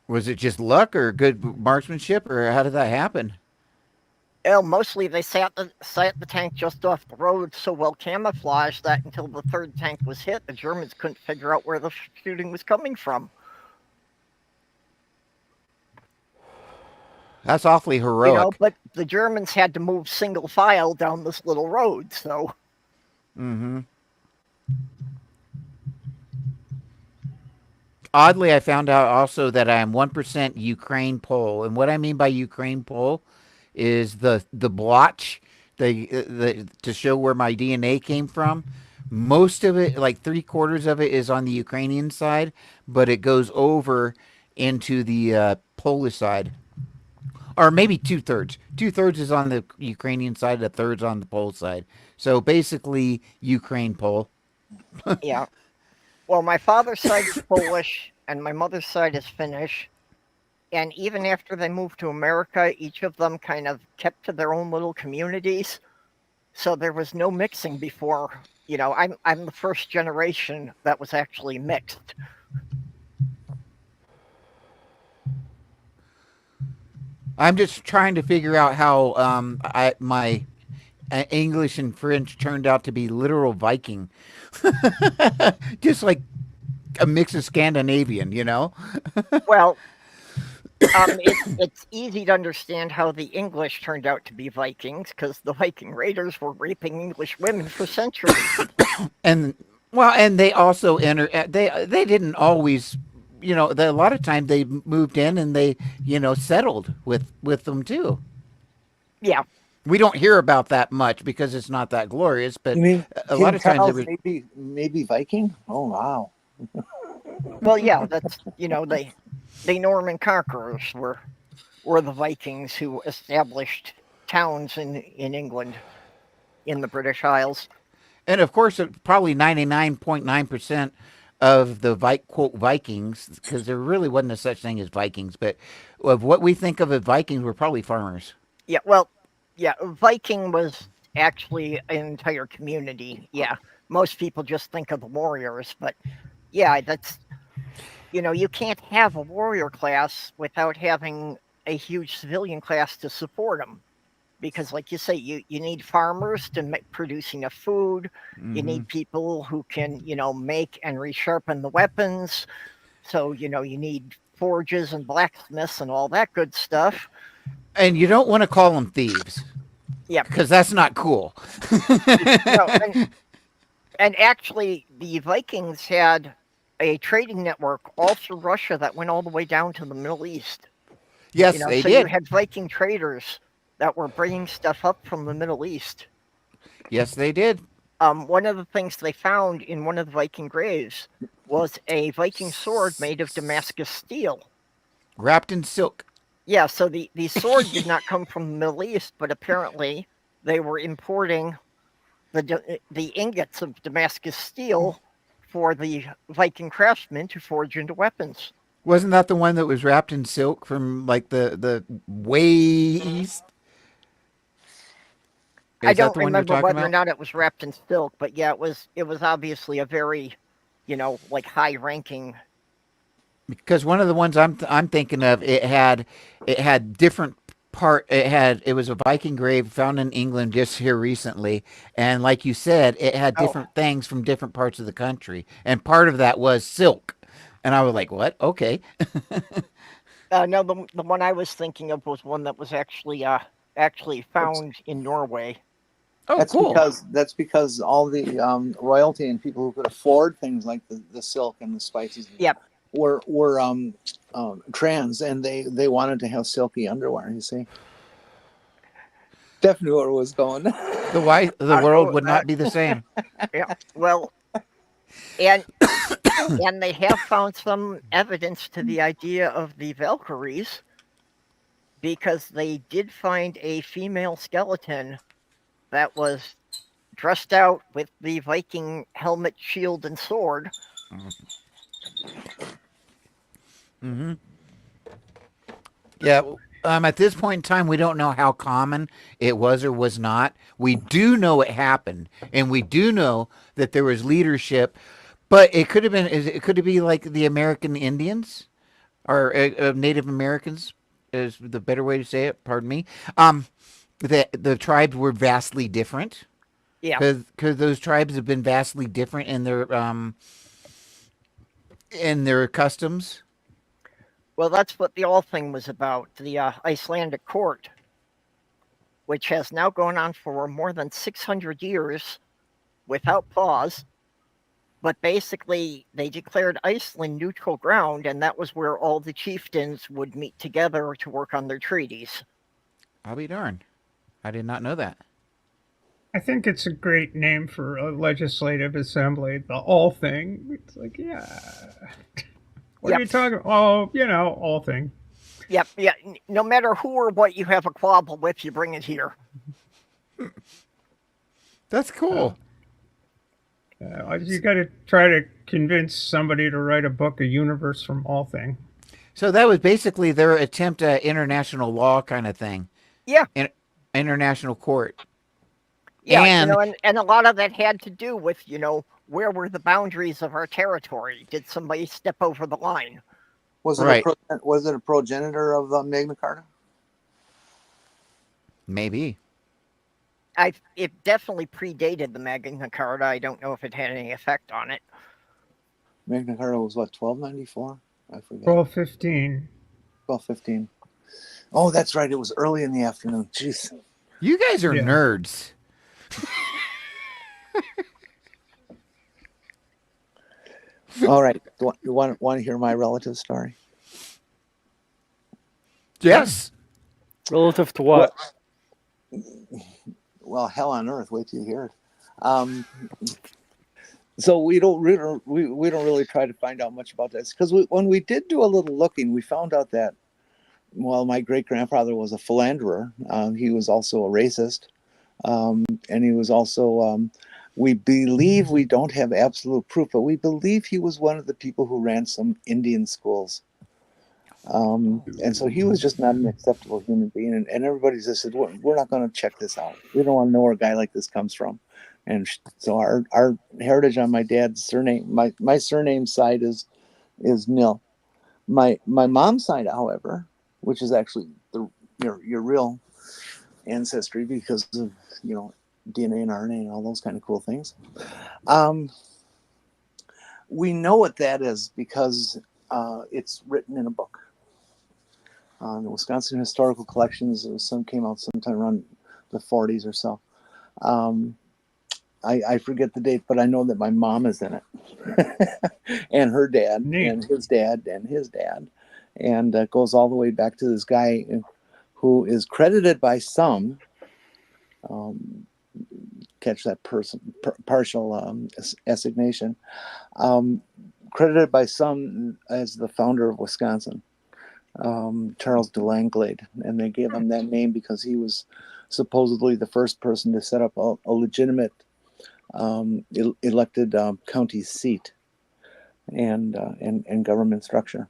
Was it just luck or good marksmanship, or how did that happen? Well, mostly they sat the tank just off the road so well camouflaged that until the 3rd tank was hit, the Germans couldn't figure out where the shooting was coming from. That's awfully heroic. But the Germans had to move single file down this little road, so. Mm-hmm. Oddly, I found out also that I am 1% Ukraine Pole, and what I mean by Ukraine Pole is the blotch, the to show where my DNA came from. Most of it, like 3/4 of it, is on the Ukrainian side, but it goes over into the Polish side. Or maybe 2/3. 2/3 is on the Ukrainian side, 1/3 on the Polish side. So basically, Ukraine Pole. Yeah. Well, my father's side is Polish, and my mother's side is Finnish. And even after they moved to America, each of them kind of kept to their own little communities. So there was no mixing before. I'm the first generation that was actually mixed. I'm just trying to figure out how my English and French turned out to be literal Viking. Just like a mix of Scandinavian, Well, it's easy to understand how the English turned out to be Vikings because the Viking raiders were raping English women for centuries. And they also they didn't always, a lot of times they moved in and they, settled with them too. Yeah. We don't hear about that much because it's not that glorious, but a lot of times maybe Viking. Oh wow. Well, yeah, that's they Norman conquerors were the Vikings who established towns in England, in the British Isles. And of course, probably 99.9% of the quote Vikings, because there really wasn't a such thing as Vikings, but of what we think of as Vikings were probably farmers. Yeah, well, Yeah, Viking was actually an entire community. Yeah, most people just think of the warriors, but yeah, that's you can't have a warrior class without having a huge civilian class to support them. Because, like you say, you need farmers to produce enough food. You Mm-hmm. need people who can, make and resharpen the weapons. So, you need forges and blacksmiths and all that good stuff. And you don't want to call them thieves Yep. because that's not cool. No, and actually, the Vikings had a trading network all through Russia that went all the way down to the Middle East. Yes, they So you did. had Viking traders that were bringing stuff up from the Middle East. Yes, they did. One of the things they found in one of the Viking graves was a Viking sword made of Damascus steel. Wrapped in silk. Yeah, so the sword did not come from the Middle East, but apparently they were importing the ingots of Damascus steel for the Viking craftsmen to forge into weapons. Wasn't that the one that was wrapped in silk from like the way east? I Is that don't the one you're remember talking whether or about? not it was wrapped in silk, but yeah, it was obviously a very, like high ranking. Because one of the ones I'm thinking of, it had different it was a Viking grave found in England just here recently, and like you said, it had Oh, different things from different parts of the country, and part of that was silk, and I was like, what? Okay. no, the one I was thinking of was one that was actually That's found in Norway. Oh, cool. that's because all the royalty and people who could afford things like the silk and the spices Yep. were trans, and they wanted to have silky underwear. You see, definitely where it was going. The world would not be the same. Yeah. Well, and and they have found some evidence to the idea of the Valkyries because they did find a female skeleton that was dressed out with the Viking helmet, shield, and sword. Mm-hmm. Yeah. At this point in time, we don't know how common it was or was not. We do know it happened, and we do know that there was leadership. But it could have been. It could be like the American Indians or Native Americans is the better way to say it. Pardon me. The tribes were vastly different. Yeah. Because those tribes have been vastly different in their customs. Well, that's what the All thing was about. The Icelandic court, which has now gone on for more than 600 years without pause. But basically, they declared Iceland neutral ground, and that was where all the chieftains would meet together to work on their treaties. I'll be darned. I did not know that. I think it's a great name for a legislative assembly, the all thing. It's like, yeah. What are you talking? Oh, all thing. Yep, yeah. No matter who or what you have a quabble with, you bring it here. That's cool. You got to try to convince somebody to write a book, A Universe from All Thing. So that was basically their attempt at international law kind of thing. Yeah. International court. Yeah, and a lot of that had to do with, where were the boundaries of our territory? Did somebody step over the line? Was it a progenitor of Magna Carta? Maybe. It definitely predated the Magna Carta. I don't know if it had any effect on it. Magna Carta was what, 1294? I forget. 1215. 1215. Oh, that's right. It was early in the afternoon. Jeez. You guys are nerds. All right. You want to hear my relative story? Yes. Relative to what? Well, hell on earth. Wait till you hear it. So we don't really try to find out much about this because when we did do a little looking, we found out that my great grandfather was a philanderer. He was also a racist, and he was also. We believe, we don't have absolute proof, but we believe he was one of the people who ran some Indian schools. And so he was just not an acceptable human being. And everybody just said, we're not going to check this out. We don't want to know where a guy like this comes from. And so our heritage on my dad's surname, my surname side is nil. My mom's side, however, which is actually your real ancestry because of DNA and RNA and all those kind of cool things. We know what that is because it's written in a book. The Wisconsin Historical Collections. Came out sometime around the 40s or so. I forget the date, but I know that my mom is in it, and her dad, Neat. and his dad, and his dad, and it goes all the way back to this guy who is credited by some. Catch that partial assignation. Credited by some as the founder of Wisconsin, Charles DeLanglade, and they gave him that name because he was supposedly the first person to set up a legitimate elected county seat and government structure,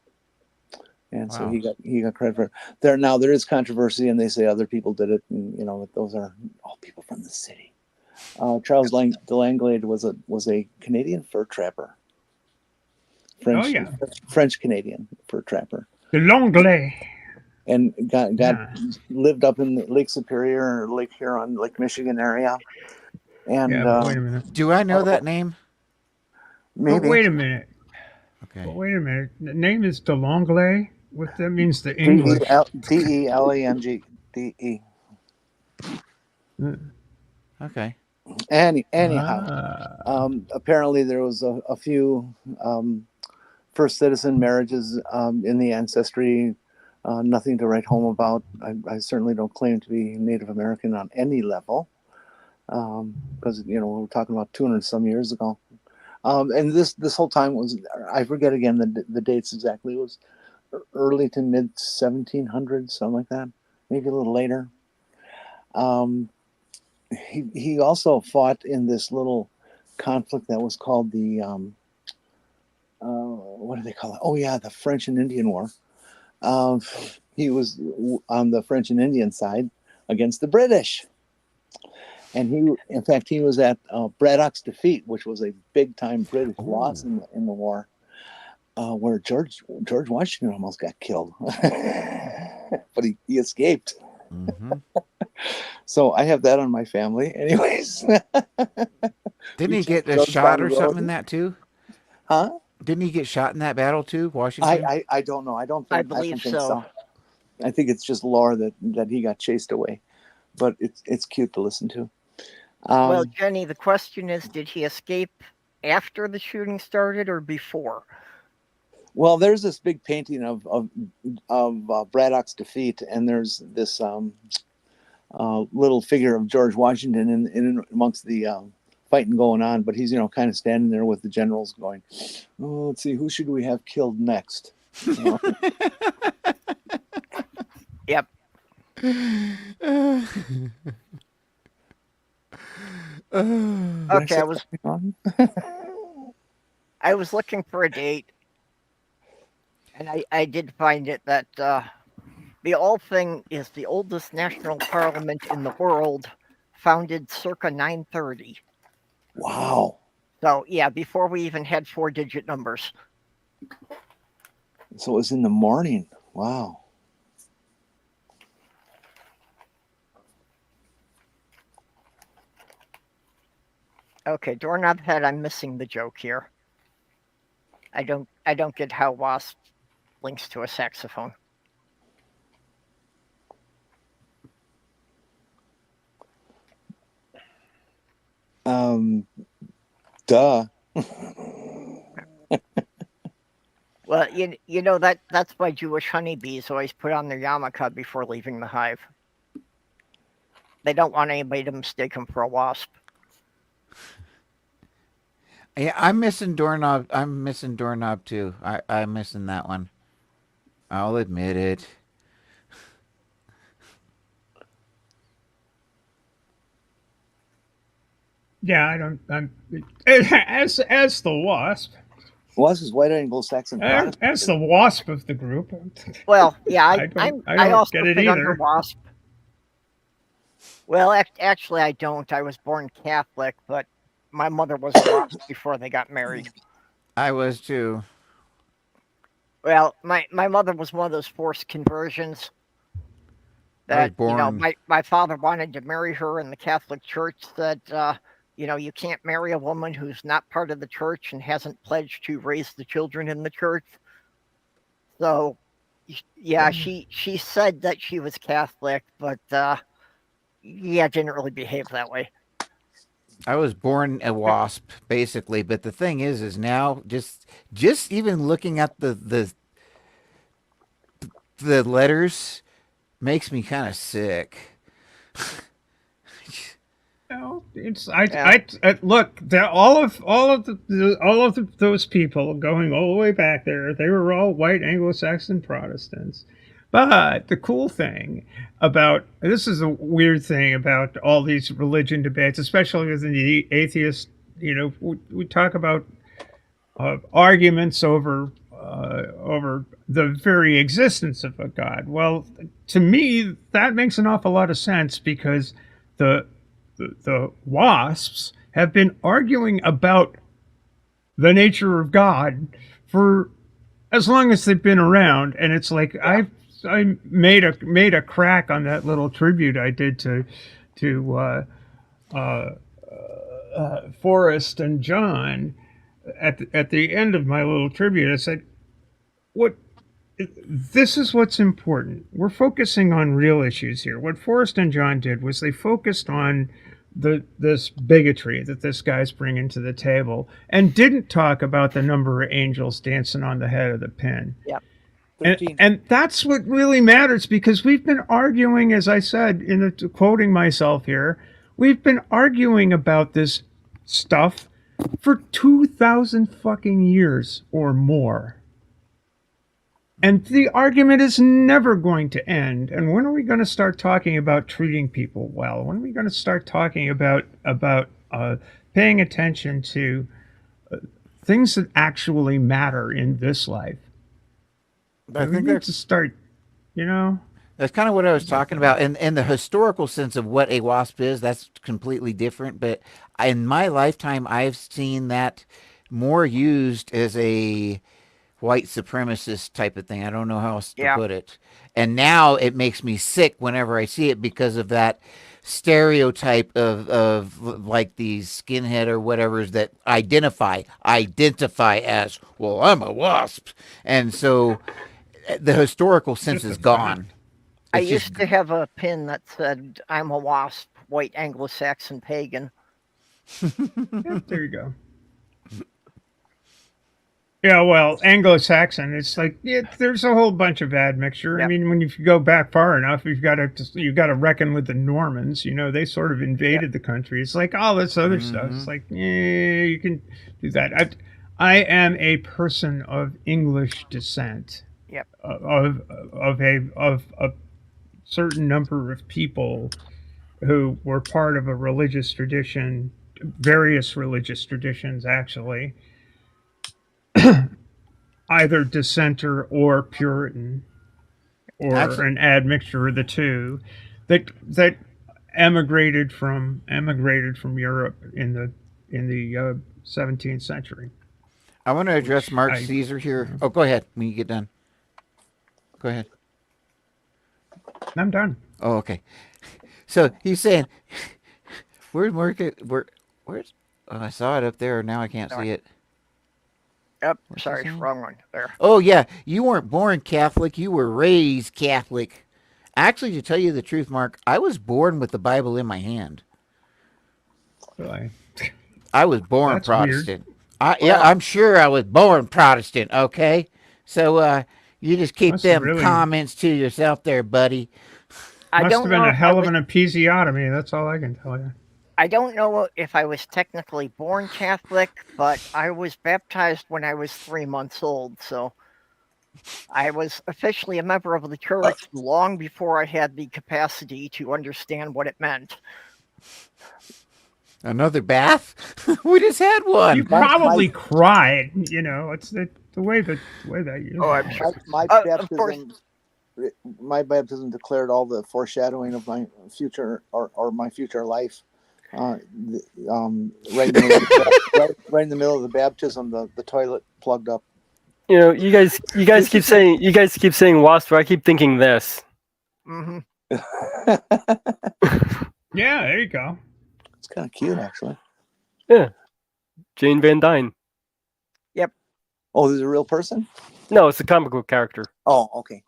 and so he got credit for it. There is controversy, and they say other people did it, and those are all people from the city. Charles DeLanglade was a Canadian fur trapper. French Canadian fur trapper. The Longley. And lived up in Lake Superior or Lake Huron, Lake Michigan area. And wait a minute. Do I know that name? Maybe. But wait a minute. Okay. But wait a minute. The name is the Longley. What that means? The English. DELANG. DE. Okay. Anyhow, apparently there was a few first citizen marriages in the ancestry. Nothing to write home about. I certainly don't claim to be Native American on any level, because we're talking about 200 some years ago. And this whole time was, I forget again the dates exactly. It was early to mid 1700s, something like that, maybe a little later. He also fought in this little conflict that was called the what do they call it? Oh yeah, the French and Indian War. He was on the French and Indian side against the British, and he was at Braddock's Defeat, which was a big time British loss in the war, where George Washington almost got killed, but he escaped. Mm-hmm. So I have that on my family, anyways. Didn't he get a shot or something in that too? Huh? Didn't he get shot in that battle too, Washington? I don't know. I don't I believe think so. I think it's just lore that he got chased away, but it's cute to listen to. Well, Jenny, the question is, did he escape after the shooting started or before? Well, there's this big painting of Braddock's Defeat, and there's this little figure of George Washington in amongst the fighting going on, but he's kind of standing there with the generals going, oh, let's see, who should we have killed next? Yep. Okay, I was looking for a date, and I did find it that the Althing is the oldest national parliament in the world, founded circa 930. Wow. So, yeah, before we even had 4-digit numbers. So it was in the morning. Wow. Okay, Doorknob Head, I'm missing the joke here. I don't get how Wasp links to a saxophone. Duh. Well, that's why Jewish honeybees always put on their yarmulke before leaving the hive. They don't want anybody to mistake them for a wasp. Yeah, I'm missing Doorknob. I'm missing Doorknob too. I'm missing that one. I'll admit it. Yeah, I'm as the Wasp. Well, this is White Anglo-Saxon Protestant. As the wasp of the group. Well, yeah, I don't also get it fit under either. WASP. Well, actually, I don't. I was born Catholic, but my mother was a WASP before they got married. I was too. Well, my mother was one of those forced conversions. That my father wanted to marry her, and the Catholic Church said, you can't marry a woman who's not part of the church and hasn't pledged to raise the children in the church. So, yeah, she said that she was Catholic, but didn't really behave that way. I was born a wasp, basically, but the thing is now just even looking at the letters makes me kind of sick. No, it's I look. All of those people going all the way back there, they were all white Anglo-Saxon Protestants. But the cool thing about this is a weird thing about all these religion debates, especially within the atheist. We talk about arguments over the very existence of a God. Well, to me, that makes an awful lot of sense because the WASPs have been arguing about the nature of God for as long as they've been around, and it's like I made a crack on that little tribute I did to Forrest and John at the end of my little tribute. I said, this is what's important. We're focusing on real issues here. What Forrest and John did was they focused on this bigotry that this guy's bringing to the table and didn't talk about the number of angels dancing on the head of the pin. Yep. And that's what really matters, because we've been arguing, as I said, quoting myself here, we've been arguing about this stuff for 2,000 fucking years or more. And the argument is never going to end. And when are we going to start talking about treating people well? When are we going to start talking about paying attention to things that actually matter in this life? I think that's to start, That's kind of what I was talking about. And in the historical sense of what a WASP is, that's completely different. But in my lifetime, I've seen that more used as a white supremacist type of thing. I don't know how else to put it. And now it makes me sick whenever I see it because of that stereotype of like these skinhead or whatever's that identify as, well, I'm a WASP. And so the historical sense is gone. I used to have a pin that said, I'm a WASP, white Anglo-Saxon pagan. There you go. Yeah, well, Anglo-Saxon, it's like there's a whole bunch of admixture. Yep. I mean, when you go back far enough, you've got to reckon with the Normans. They sort of invaded the country. It's like all this other stuff. It's like, you can do that. I am a person of English descent. Yep. Of a certain number of people who were part of a religious tradition, various religious traditions, actually. Either dissenter or Puritan, or an admixture of the two, that emigrated from Europe in the 17th century. I want to address Mark Caesar here. Oh, go ahead when you get done. Go ahead. I'm done. Oh, okay. So he's saying, where's I saw it up there. Now I can't see it. Yep, sorry, wrong one. There. Oh, yeah. You weren't born Catholic. You were raised Catholic. Actually, to tell you the truth, Mark, I was born with the Bible in my hand. Really? I was born Protestant. I'm sure I was born Protestant, okay? So you just keep them comments to yourself there, buddy. Must have been a hell of an episiotomy. That's all I can tell you. I don't know if I was technically born Catholic, but I was baptized when I was 3 months old. So I was officially a member of the church long before I had the capacity to understand what it meant. Another bath? We just had one. You probably cried. You know, it's the way that you. Oh, I'm sure. My Of course. baptism declared all the foreshadowing of my future or my future life. Right in the middle of the baptism, the toilet plugged up. You know, you guys keep saying wasp. I keep thinking this. Mm-hmm. Yeah, there you go. It's kind of cute, actually. Yeah, Jane Van Dyne. Oh, this is a real person? No, it's a comic book character. Oh, okay.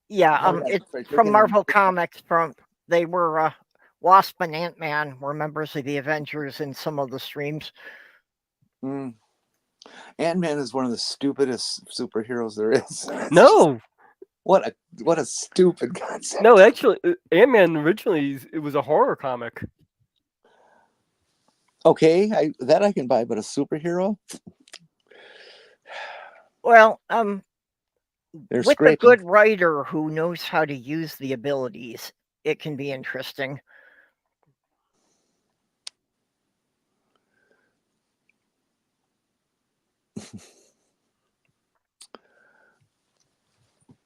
Yeah, it's from Marvel Comics. They were Wasp and Ant-Man were members of the Avengers in some of the streams. Ant-Man is one of the stupidest superheroes there is. No, What a stupid concept. no, actually, Ant-Man originally it was a horror comic. Okay, I can buy, but a superhero? Well, They're with scraping. a good writer who knows how to use the abilities, it can be interesting.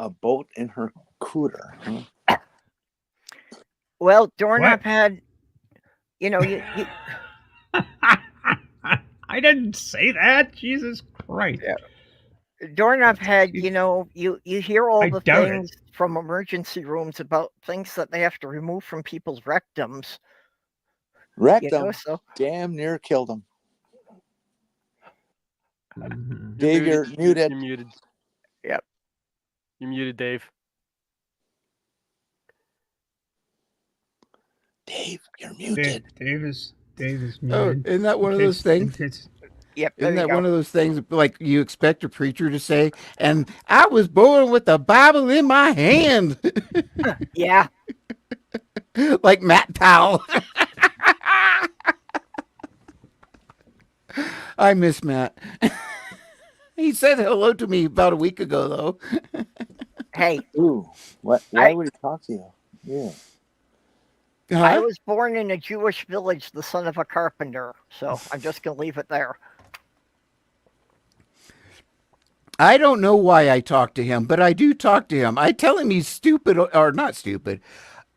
A boat in her cooter. Huh? Well, Doorknob had, you know, you I didn't say that. Jesus Christ. Yeah. Doorknob had, you know, you hear all I the doubt things from emergency rooms about things that they have to remove from people's rectums. Wrecked You them. know, so Damn near killed them. Mhm. Dave, you're muted. You're muted. Yep. You're muted, Dave. Dave, you're muted. Dave is muted. Oh, isn't that one of those things? Yep. Isn't that one of those things like you expect a preacher to say? And I was born with the Bible in my hand, Yeah. like Matt Powell. I miss Matt. He said hello to me about a week ago, though. Hey. Ooh, what? Why would he talk to you? Yeah. I was born in a Jewish village, the son of a carpenter. So I'm just going to leave it there. I don't know why I talk to him, but I do talk to him. I tell him he's stupid or not stupid.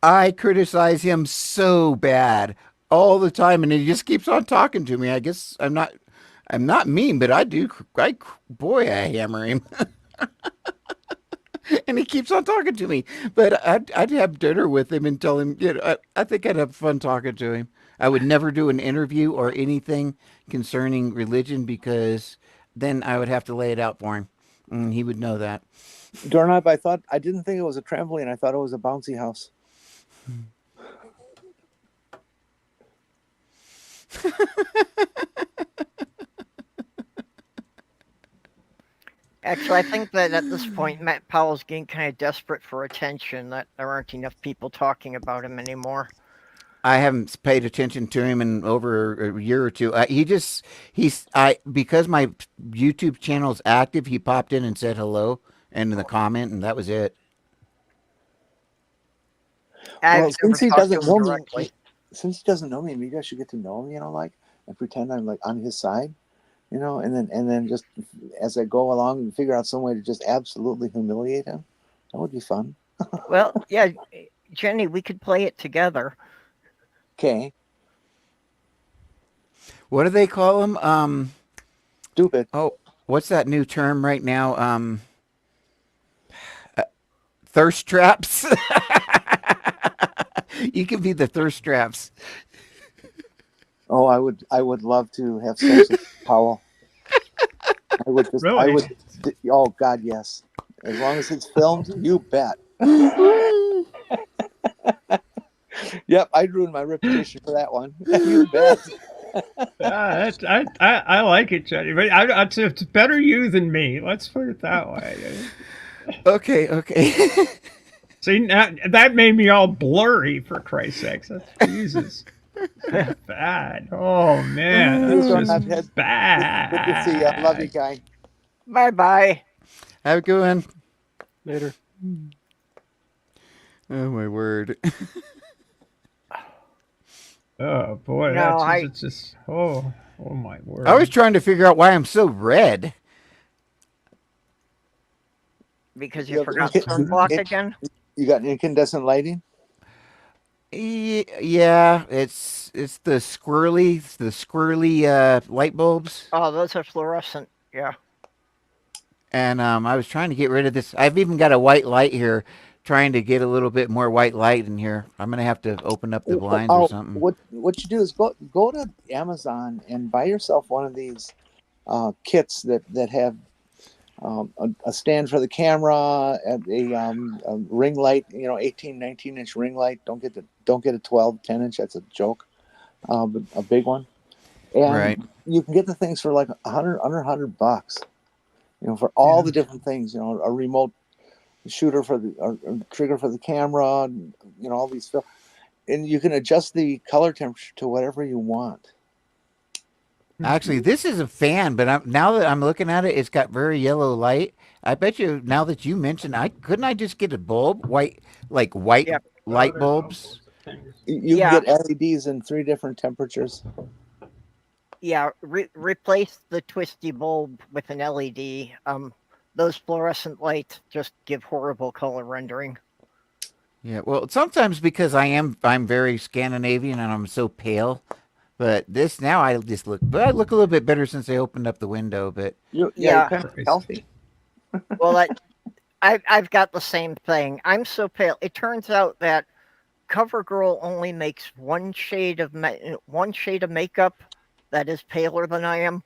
I criticize him so bad all the time, and he just keeps on talking to me. I guess I'm not mean, but I do. I hammer him. And he keeps on talking to me. But I'd have dinner with him and tell him, you know, I think I'd have fun talking to him. I would never do an interview or anything concerning religion because then I would have to lay it out for him. And he would know that. Doorknob, I didn't think it was a trampoline. I thought it was a bouncy house. Actually, I think that at this point, Matt Powell's getting kind of desperate for attention, that there aren't enough people talking about him anymore. I haven't paid attention to him in over a year or two. Because my YouTube channel is active, he popped in and said hello and in the comment, and that was it. Well, since he doesn't know me, maybe I should get to know him, you know, like, and pretend I'm like on his side, you know, and then just as I go along and figure out some way to just absolutely humiliate him. That would be fun. Well, yeah, Jenny, we could play it together. Okay. What do they call him? Stupid. Oh, what's that new term right now? Thirst traps. You can be the thirst traps. Oh, I would love to have sex with Powell. I would just, Really? Oh God, yes. As long as it's filmed, you bet. Yep, I'd ruin my reputation for that one. You bet. I like it, Jenny. But it's better you than me. Let's put it that way. Okay. See, now, that made me all blurry, for Christ's sakes. That's Jesus. That's bad. Oh, man. That's just bad. Good to see you. I love you, guy. Bye-bye. Have a good one. Later. Oh, my word. Oh boy, No, it's just oh my word. I was trying to figure out why I'm so red. because you You have forgot inca- sunblock in- again. you got incandescent lighting. Yeah, it's the squirrely light bulbs. Oh, those are fluorescent. Yeah. And I was trying to get rid of this. I've even got a white light here, trying to get a little bit more white light in here. I'm gonna have to open up the blinds or something. What you do is go to Amazon and buy yourself one of these kits that have a stand for the camera, a ring light, 18, 19-inch ring light. Don't get a 12, 10-inch. That's a joke. But a big one, and Right. you can get the things for like under $100. For all the different things. A remote shooter for the trigger for the camera. All these stuff, and you can adjust the color temperature to whatever you want. Actually, this is a fan, but now that I'm looking at it, it's got very yellow light. I bet you now that you mentioned, I just get a bulb, white Yep. light bulbs. You Yeah. can get LEDs in 3 different temperatures. Yeah, replace the twisty bulb with an LED. Those fluorescent lights just give horrible color rendering. Yeah, well, sometimes because I'm very Scandinavian and I'm so pale, but this now I look a little bit better since I opened up the window. But You're Yeah. kind of healthy. Well, I've got the same thing. I'm so pale. It turns out that CoverGirl only makes one shade of makeup that is paler than I am.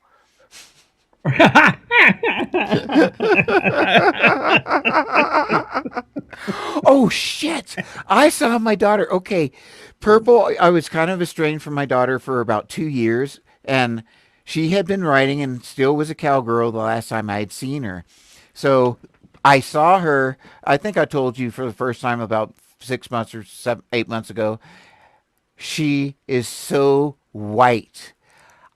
Oh shit! I saw my daughter. Okay, Purple. I was kind of estranged from my daughter for about 2 years, and she had been writing and still was a cowgirl the last time I had seen her. So I saw her. I think I told you for the first time about 6 months or 8 months ago. She is so white.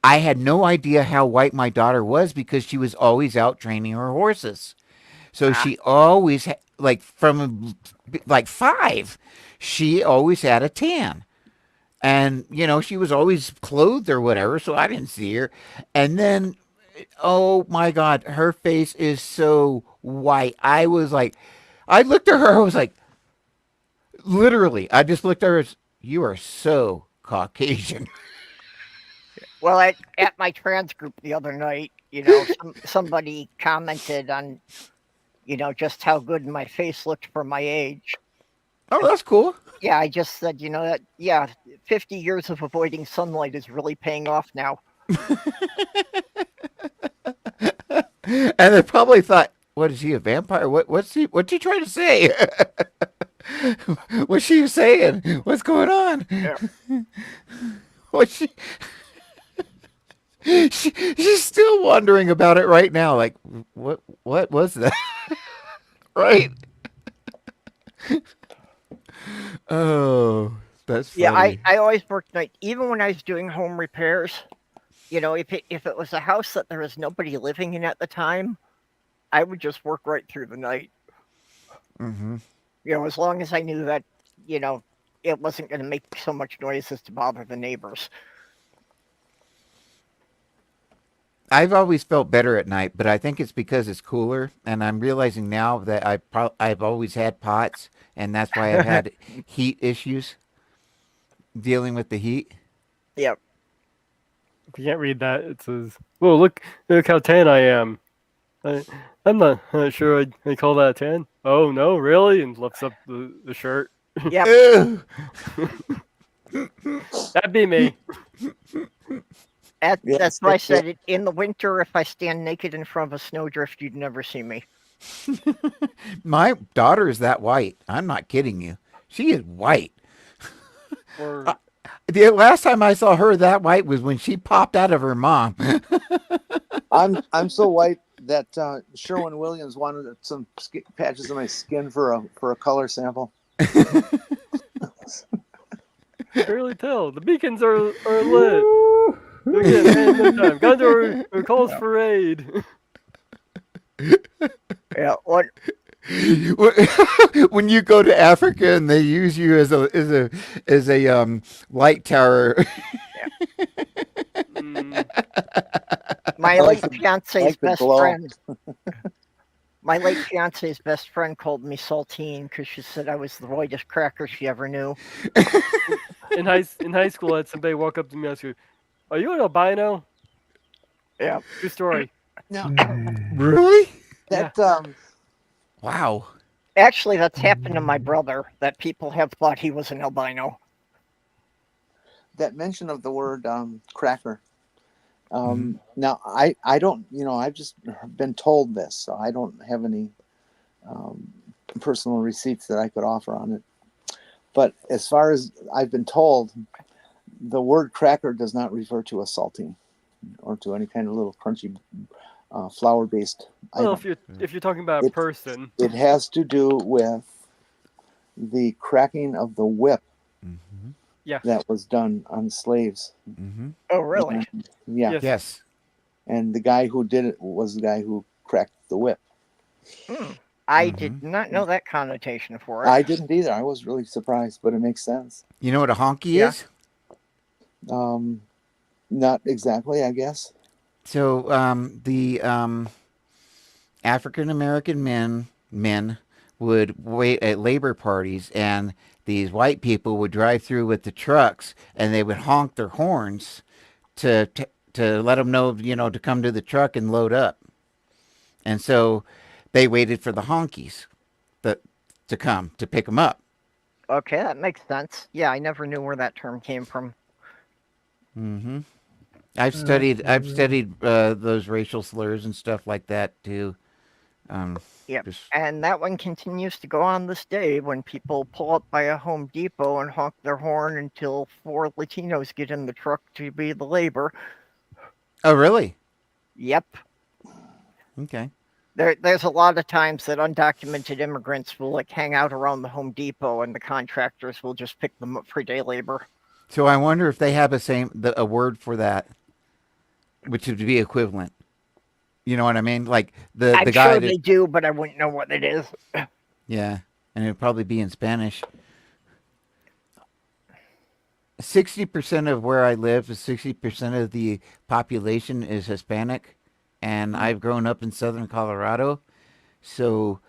I had no idea how white my daughter was because she was always out training her horses. So she always like from like 5, she always had a tan. And she was always clothed or whatever, so I didn't see her. And then oh my god, her face is so white. I looked at her, I was like, literally, I just looked at her as, you are so Caucasian. Well, at my trans group the other night, somebody commented on, just how good my face looked for my age. Oh, that's cool. Yeah, I just said, 50 years of avoiding sunlight is really paying off now. And they probably thought, what is he, a vampire? What's he trying to say? What's she saying? What's going on? Yeah. What's she's still wondering about it right now. Like, what was that? Right? Oh, that's funny. Yeah, I always worked night, even when I was doing home repairs. If it was a house that there was nobody living in at the time, I would just work right through the night. Mm-hmm. As long as I knew that, it wasn't going to make so much noise as to bother the neighbors. I've always felt better at night, but I think it's because it's cooler, and I'm realizing now that I've always had POTS, and that's why I've had heat issues dealing with the heat. Yep. If you can't read that, it says, "Whoa, look how tan I am." I'm not sure I call that a tan. Oh no, really? And lifts up the shirt. Yep. That'd be me. That's why I said it. In the winter, if I stand naked in front of a snowdrift, you'd never see me. My daughter is that white. I'm not kidding you. She is white. The last time I saw her that white was when she popped out of her mom. I'm so white that Sherwin-Williams wanted some patches of my skin for a color sample. Barely tell. The beacons are lit. Again, time. Gondor calls for aid. Yeah. When you go to Africa and they use you as a light tower. My I late like fiance's the best glow. friend. My late fiance's best friend called me saltine because she said I was the whitest cracker she ever knew. In high school, I had somebody walk up to me and ask you, "Are you an albino?" Yeah. True story. Now Really? that Wow. Actually, that's happened to my brother, that people have thought he was an albino. that mention of the word cracker. Now I don't, I've just been told this, so I don't have any personal receipts that I could offer on it. But as far as I've been told, the word cracker does not refer to a saltine or to any kind of little crunchy flour-based Well, item. if you're talking about a It- person, It has to do with the cracking of the whip yes, that was done on slaves. Oh, really? And, yeah, yes. Yes. and the guy who did it was the guy who cracked the whip. I did not know that connotation for it. I didn't either. I was really surprised, but it makes sense. You know what a honky Yeah. is? Not exactly, I guess. So the African American men would wait at labor parties, and these white people would drive through with the trucks, and they would honk their horns to let them know, to come to the truck and load up. And so they waited for the honkies to come to pick them up. Okay, that makes sense. Yeah, I never knew where that term came from. I've studied those racial slurs and stuff like that too. Yep. Just- And that one continues to go on this day when people pull up by a Home Depot and honk their horn until 4 Latinos get in the truck to be the labor. Oh, really? Yep. Okay. There's a lot of times that undocumented immigrants will hang out around the Home Depot and the contractors will just pick them up for day labor. So I wonder if they have a word for that, which would be equivalent. You know what I mean? Like the I'm guy sure that, they do, but I wouldn't know what it is. yeah, and it'd probably be in Spanish. 60% of where I live is 60% of the population is Hispanic, and I've grown up in southern Colorado, so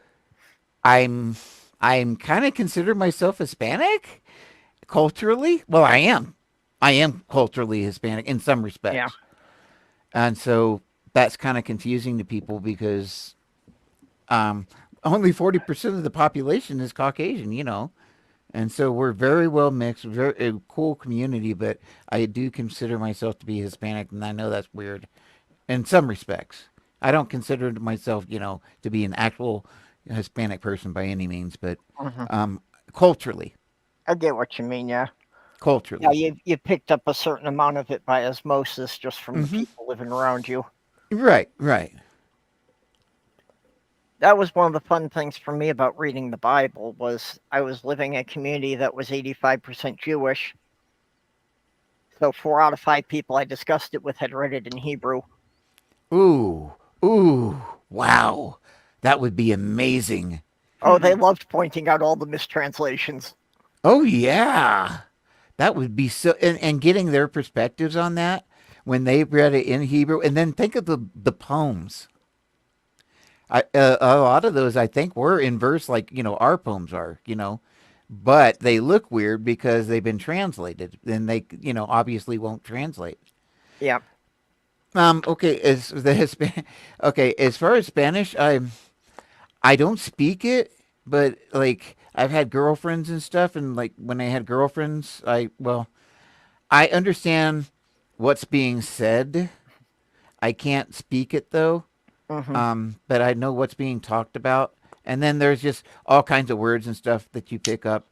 I'm kind of consider myself Hispanic culturally. Well, I am culturally Hispanic in some respects. Yeah. And so that's kind of confusing to people because only 40% of the population is Caucasian, and so we're very well mixed, very a cool community. But I do consider myself to be Hispanic, and I know that's weird in some respects. I don't consider myself, to be an actual Hispanic person by any means, but culturally, I get what you mean, yeah. culturally, Yeah, you picked up a certain amount of it by osmosis just from the people living around you. right. That was one of the fun things for me about reading the Bible was I was living in a community that was 85% Jewish. So 4 out of 5 people I discussed it with had read it in Hebrew. Ooh, wow, that would be amazing. Oh, they loved pointing out all the mistranslations. Oh yeah, that would be so, and getting their perspectives on that when they read it in Hebrew, and then think of the poems. A lot of those I think were in verse, like our poems are, but they look weird because they've been translated, and they obviously won't translate. Yeah. Okay, as far as Spanish, I don't speak it, but like I've had girlfriends and stuff, and like when I had girlfriends, I understand what's being said. I can't speak it though. But I know what's being talked about. And then there's just all kinds of words and stuff that you pick up.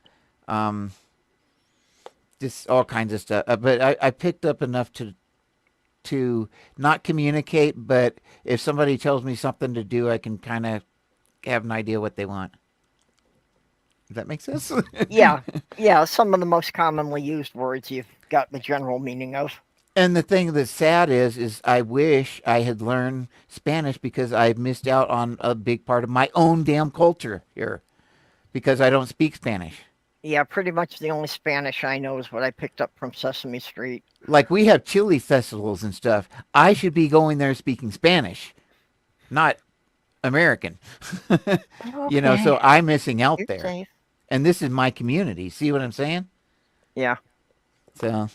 Just all kinds of stuff. But I picked up enough to not communicate, but if somebody tells me something to do, I can kind of have an idea what they want. Does that make sense? Yeah. Yeah, some of the most commonly used words you've got the general meaning of. And the thing that's sad is I wish I had learned Spanish because I missed out on a big part of my own damn culture here because I don't speak Spanish. Yeah, pretty much the only Spanish I know is what I picked up from Sesame Street. Like we have chili festivals and stuff. I should be going there speaking Spanish, not American. So Okay, I'm missing out you're there. safe. And this is my community. See what I'm saying? Yeah. So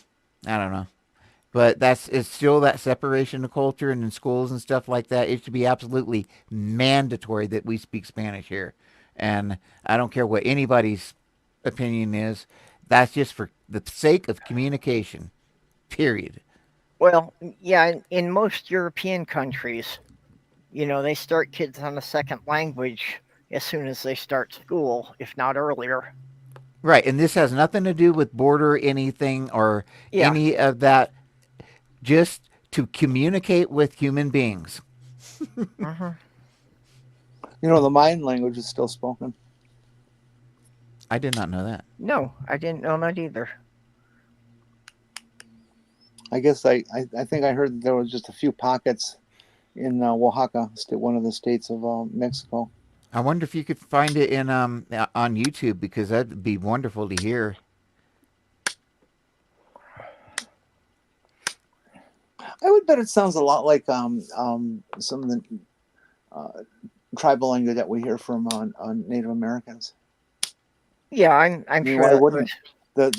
I don't know. But it's still that separation of culture, and in schools and stuff like that, it should be absolutely mandatory that we speak Spanish here. And I don't care what anybody's opinion is. That's just for the sake of communication. Period. Well, yeah, in most European countries, they start kids on a second language as soon as they start school, if not earlier. Right, and this has nothing to do with border anything or Yeah. any of that. Just to communicate with human beings. Hmm. The Mayan language is still spoken. I did not know that. No, I didn't know that either. I guess I think I heard that there was just a few pockets in Oaxaca, one of the states of Mexico. I wonder if you could find it in on YouTube because that'd be wonderful to hear. I would bet it sounds a lot like some of the tribal language that we hear from Native Americans. Yeah, I'm sure. Why that wouldn't the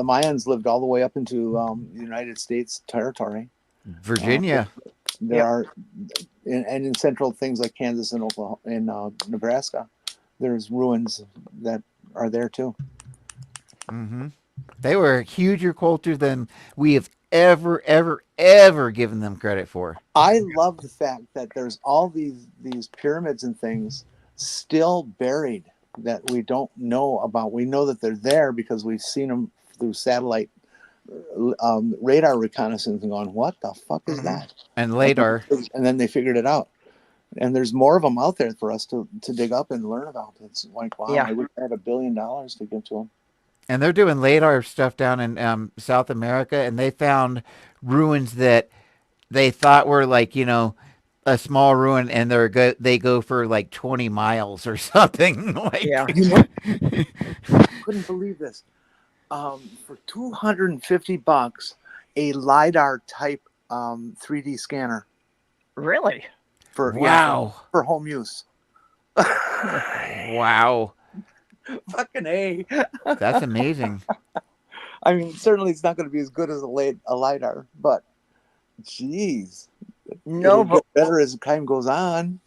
Mayans lived all the way up into the United States territory? Virginia. There are, and in central things like Kansas and Oklahoma and Nebraska, there's ruins that are there too. Mm-hmm. They were a huger culture than we have ever given them credit for. I love the fact that there's all these pyramids and things still buried that we don't know about. We know that they're there because we've seen them through satellite radar reconnaissance and gone, what the fuck is that? And later. And then they figured it out. And there's more of them out there for us to dig up and learn about. It's like, wow, I would have $1 billion to give to them. And they're doing LADAR stuff down in South America, and they found ruins that they thought were like, a small ruin, and they go for like 20 miles or something. Like, couldn't believe this. For $250, a LiDAR type 3D scanner. Really? Wow. For home use. Wow. Fucking A. That's amazing. I mean, certainly it's not going to be as good as a LiDAR, but geez. No, but get better as time goes on.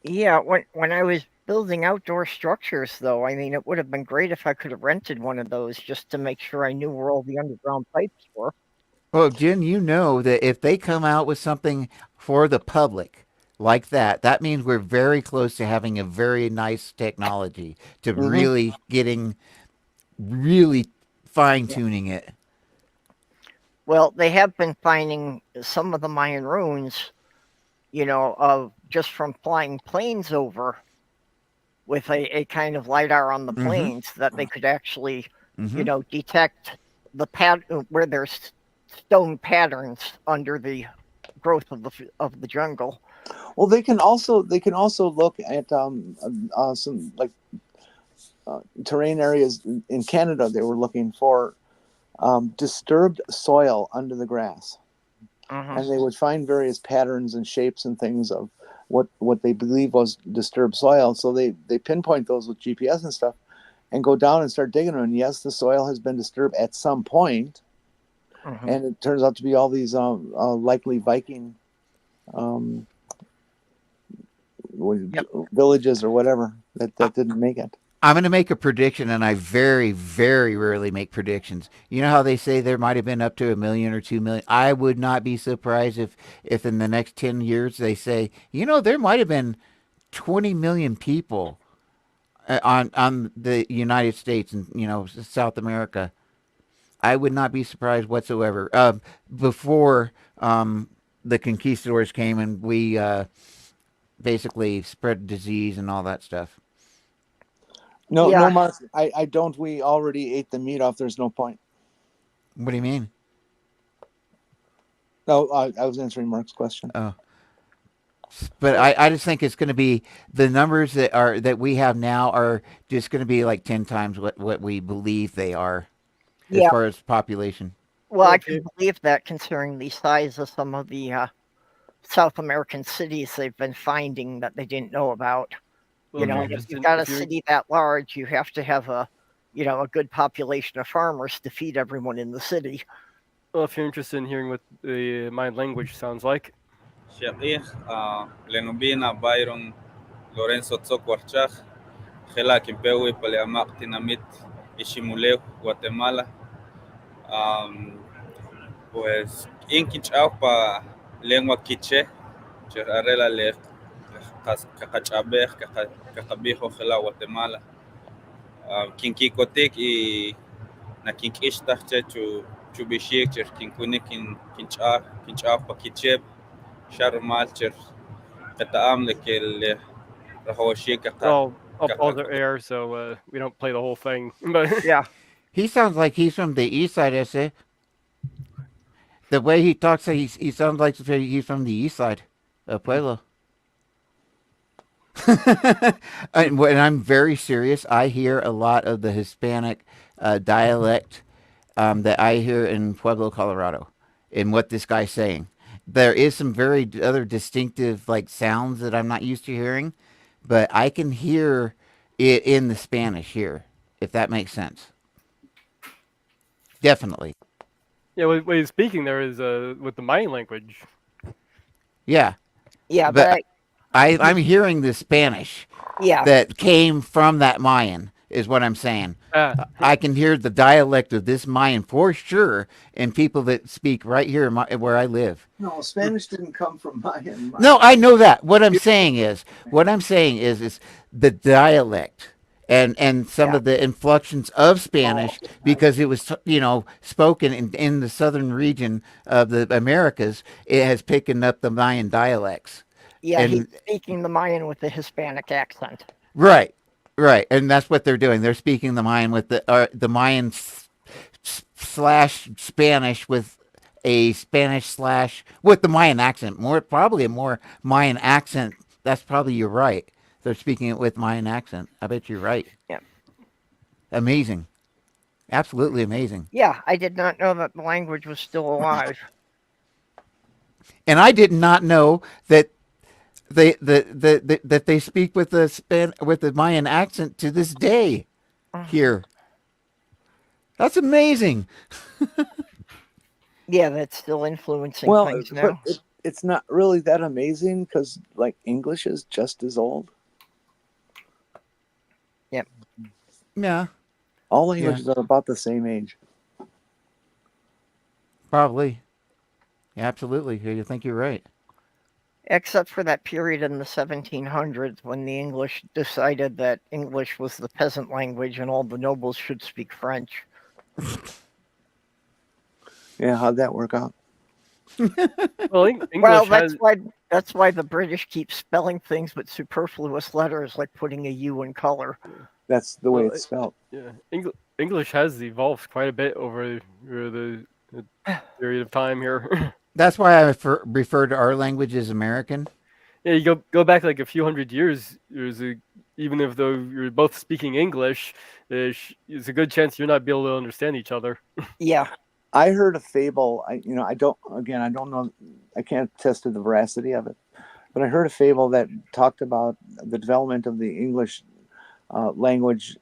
Yeah, when I was building outdoor structures, though, I mean, it would have been great if I could have rented one of those just to make sure I knew where all the underground pipes were. Well, Jen, you know that if they come out with something for the public like that means we're very close to having a very nice technology to really fine-tuning it. Well, they have been finding some of the Mayan ruins, of just from flying planes over with a kind of LiDAR on the planes that they could actually, detect the where there's stone patterns under the growth of the jungle. Well, they can also look at some like terrain areas in Canada. They were looking for disturbed soil under the grass, and they would find various patterns and shapes and things of what they believe was disturbed soil. So they pinpoint those with GPS and stuff, and go down and start digging them. And yes, the soil has been disturbed at some point, and it turns out to be all these likely Viking villages or whatever that didn't make it. I'm going to make a prediction, and I very, very rarely make predictions. You know how they say there might have been up to 1 million or 2 million? I would not be surprised if in the next 10 years they say, there might have been 20 million people on the United States and, South America. I would not be surprised whatsoever. Before the conquistadors came and we basically spread disease and all that stuff. No, Mark, I don't. We already ate the meat off. There's no point. What do you mean? No, I was answering Mark's question. Oh. But I just think it's going to be the numbers that we have now are just going to be like 10 times what we believe they are as Yeah. far as population. Well, I Okay. can believe that considering the size of some of the South American cities they've been finding that they didn't know about. Well, You if you're know, Mhm. if you've interested, got a if you're city that large, you have to have a good population of farmers to feed everyone in the city. well, if you're interested in hearing what the Mayan language sounds like, شقيق لنبينا بايرون لورينسو تسوكورتشاخ خلا كيمبيوي بالياماق تيناميت Ishimuleo, Guatemala. Pues inkinch'aw pa lengua quiche, arrela le cacachabej, cacabijo jela Guatemala. Kinkikotik y na kinkishtach chu bishik cher kinkunik kinch'aw pa kicheb, sharmal cher kataam le que le rahoshik I'll pause our air so we don't play the whole thing. But Yeah. He sounds like he's from the east side, ese. The way he talks, he sounds like he's from the east side of Pueblo. And when I'm very serious, I hear a lot of the Hispanic dialect that I hear in Pueblo, Colorado, in what this guy's saying. There is some very other distinctive like sounds that I'm not used to hearing, but I can hear it in the Spanish here, if that makes sense. Definitely. yeah, what he's speaking there is with the Mayan language. Yeah. Yeah, But but I'm hearing the Spanish yeah, that came from that Mayan, is what I'm saying. I can hear the dialect of this Mayan for sure in people that speak right here where I live. No, Spanish didn't come from Mayan. No, I know that. What I'm saying is the dialect and some Yeah. of the inflections of Spanish because it was spoken in the southern region of the Americas. It has picked up the Mayan dialects. yeah, he's And speaking the Mayan with a Hispanic accent. right, and that's what they're doing. They're speaking the Mayan with the Mayan slash Spanish with a Spanish slash with the Mayan accent. Probably a more Mayan accent. That's probably you're right. They're speaking it with Mayan accent. I bet you're right. Yeah. Amazing, absolutely amazing. Yeah, I did not know that the language was still alive. And I did not know that that they speak with the Mayan accent to this day here. That's amazing. Yeah, that's still influencing Well, things but now. it's not really that amazing because like English is just as old. Yep. Yeah, All languages are about the same age. probably. Yeah, absolutely. You think you're right. Except for that period in the 1700s when the English decided that English was the peasant language and all the nobles should speak French. Yeah, how'd that work out? Well, English Well, has that's why the British keep spelling things with superfluous letters, like putting a U in color. That's the way Well, it's spelled. yeah, English has evolved quite a bit over the period of time here. That's why I refer to our language as American. Yeah, you go back like a few hundred years. Even if though you're both speaking English, there's a good chance you're not be able to understand each other. Yeah. I heard a fable. I don't know. I can't attest to the veracity of it, but I heard a fable that talked about the development of the English language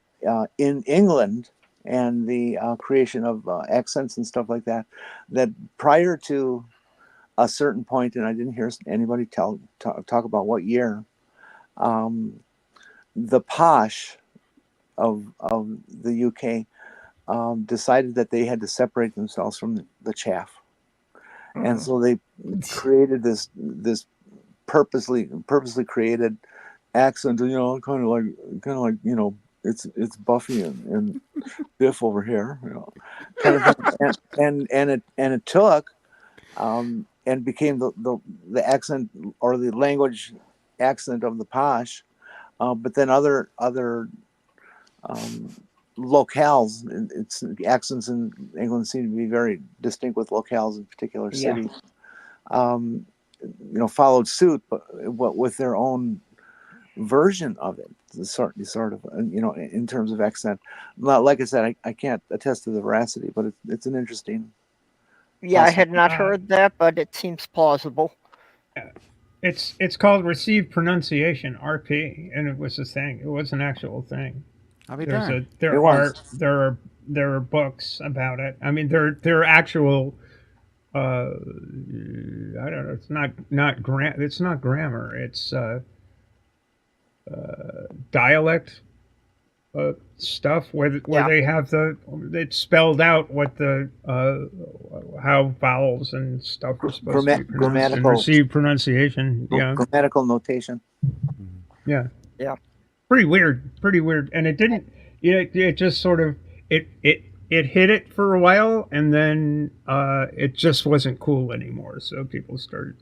in England and the creation of accents and stuff like that. That prior to a certain point, and I didn't hear anybody talk about what year, the posh of the UK decided that they had to separate themselves from the chaff, and so they created this purposely created accent. Kind of like it's Buffy and Biff over here, kind of thing. and it took and became the accent or the language accent of the posh, but then other locales, its accents in England seem to be very distinct with locales in particular cities. followed suit, but with their own version of it, sort of, in terms of accent. Like I said, I can't attest to the veracity, but it's an interesting. Yeah, I had not heard that, but it seems plausible. It's called received pronunciation, RP, and it was a thing. It was an actual thing. I'll be darned. There are books about it. I mean, there are actual. I don't know. It's not grammar. It's dialect stuff where they have it's spelled out what the how vowels and stuff are supposed to be pronounced and receive pronunciation. Yeah, grammatical notation. Yeah. Pretty weird, and it didn't. It just sort of it hit it for a while, and then it just wasn't cool anymore. So people started.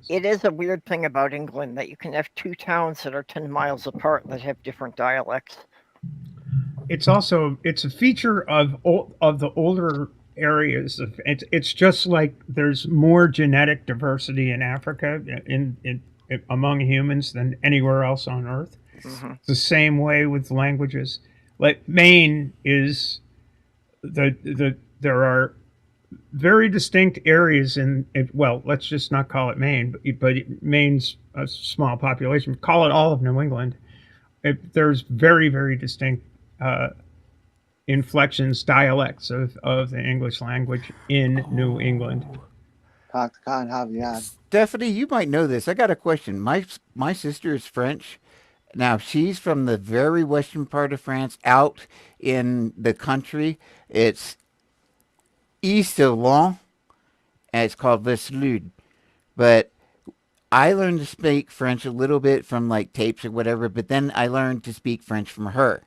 It is a weird thing about England that you can have two towns that are 10 miles apart that have different dialects. It's a feature of the older areas. It's just like there's more genetic diversity in Africa in among humans than anywhere else on Earth. Mm-hmm. It's the same way with languages. Like Maine is there are very distinct areas let's just not call it Maine, but Maine's a small population. Call it all of New England. There's very, very distinct inflections, dialects of the English language in New England. Stephanie, you might know this. I got a question. My sister is French. Now, she's from the very western part of France, out in the country. It's east of Lyon, and it's called Veslud. But I learned to speak French a little bit from like tapes or whatever, but then I learned to speak French from her.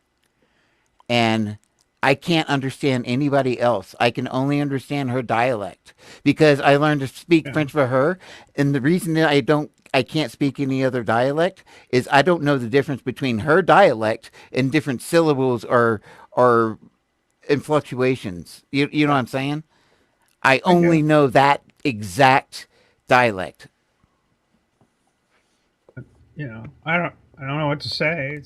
And I can't understand anybody else. I can only understand her dialect because I learned to speak French for her. And the reason that I can't speak any other dialect is I don't know the difference between her dialect and different syllables or in fluctuations. You know what I'm saying? I only know that exact dialect. I don't know what to say.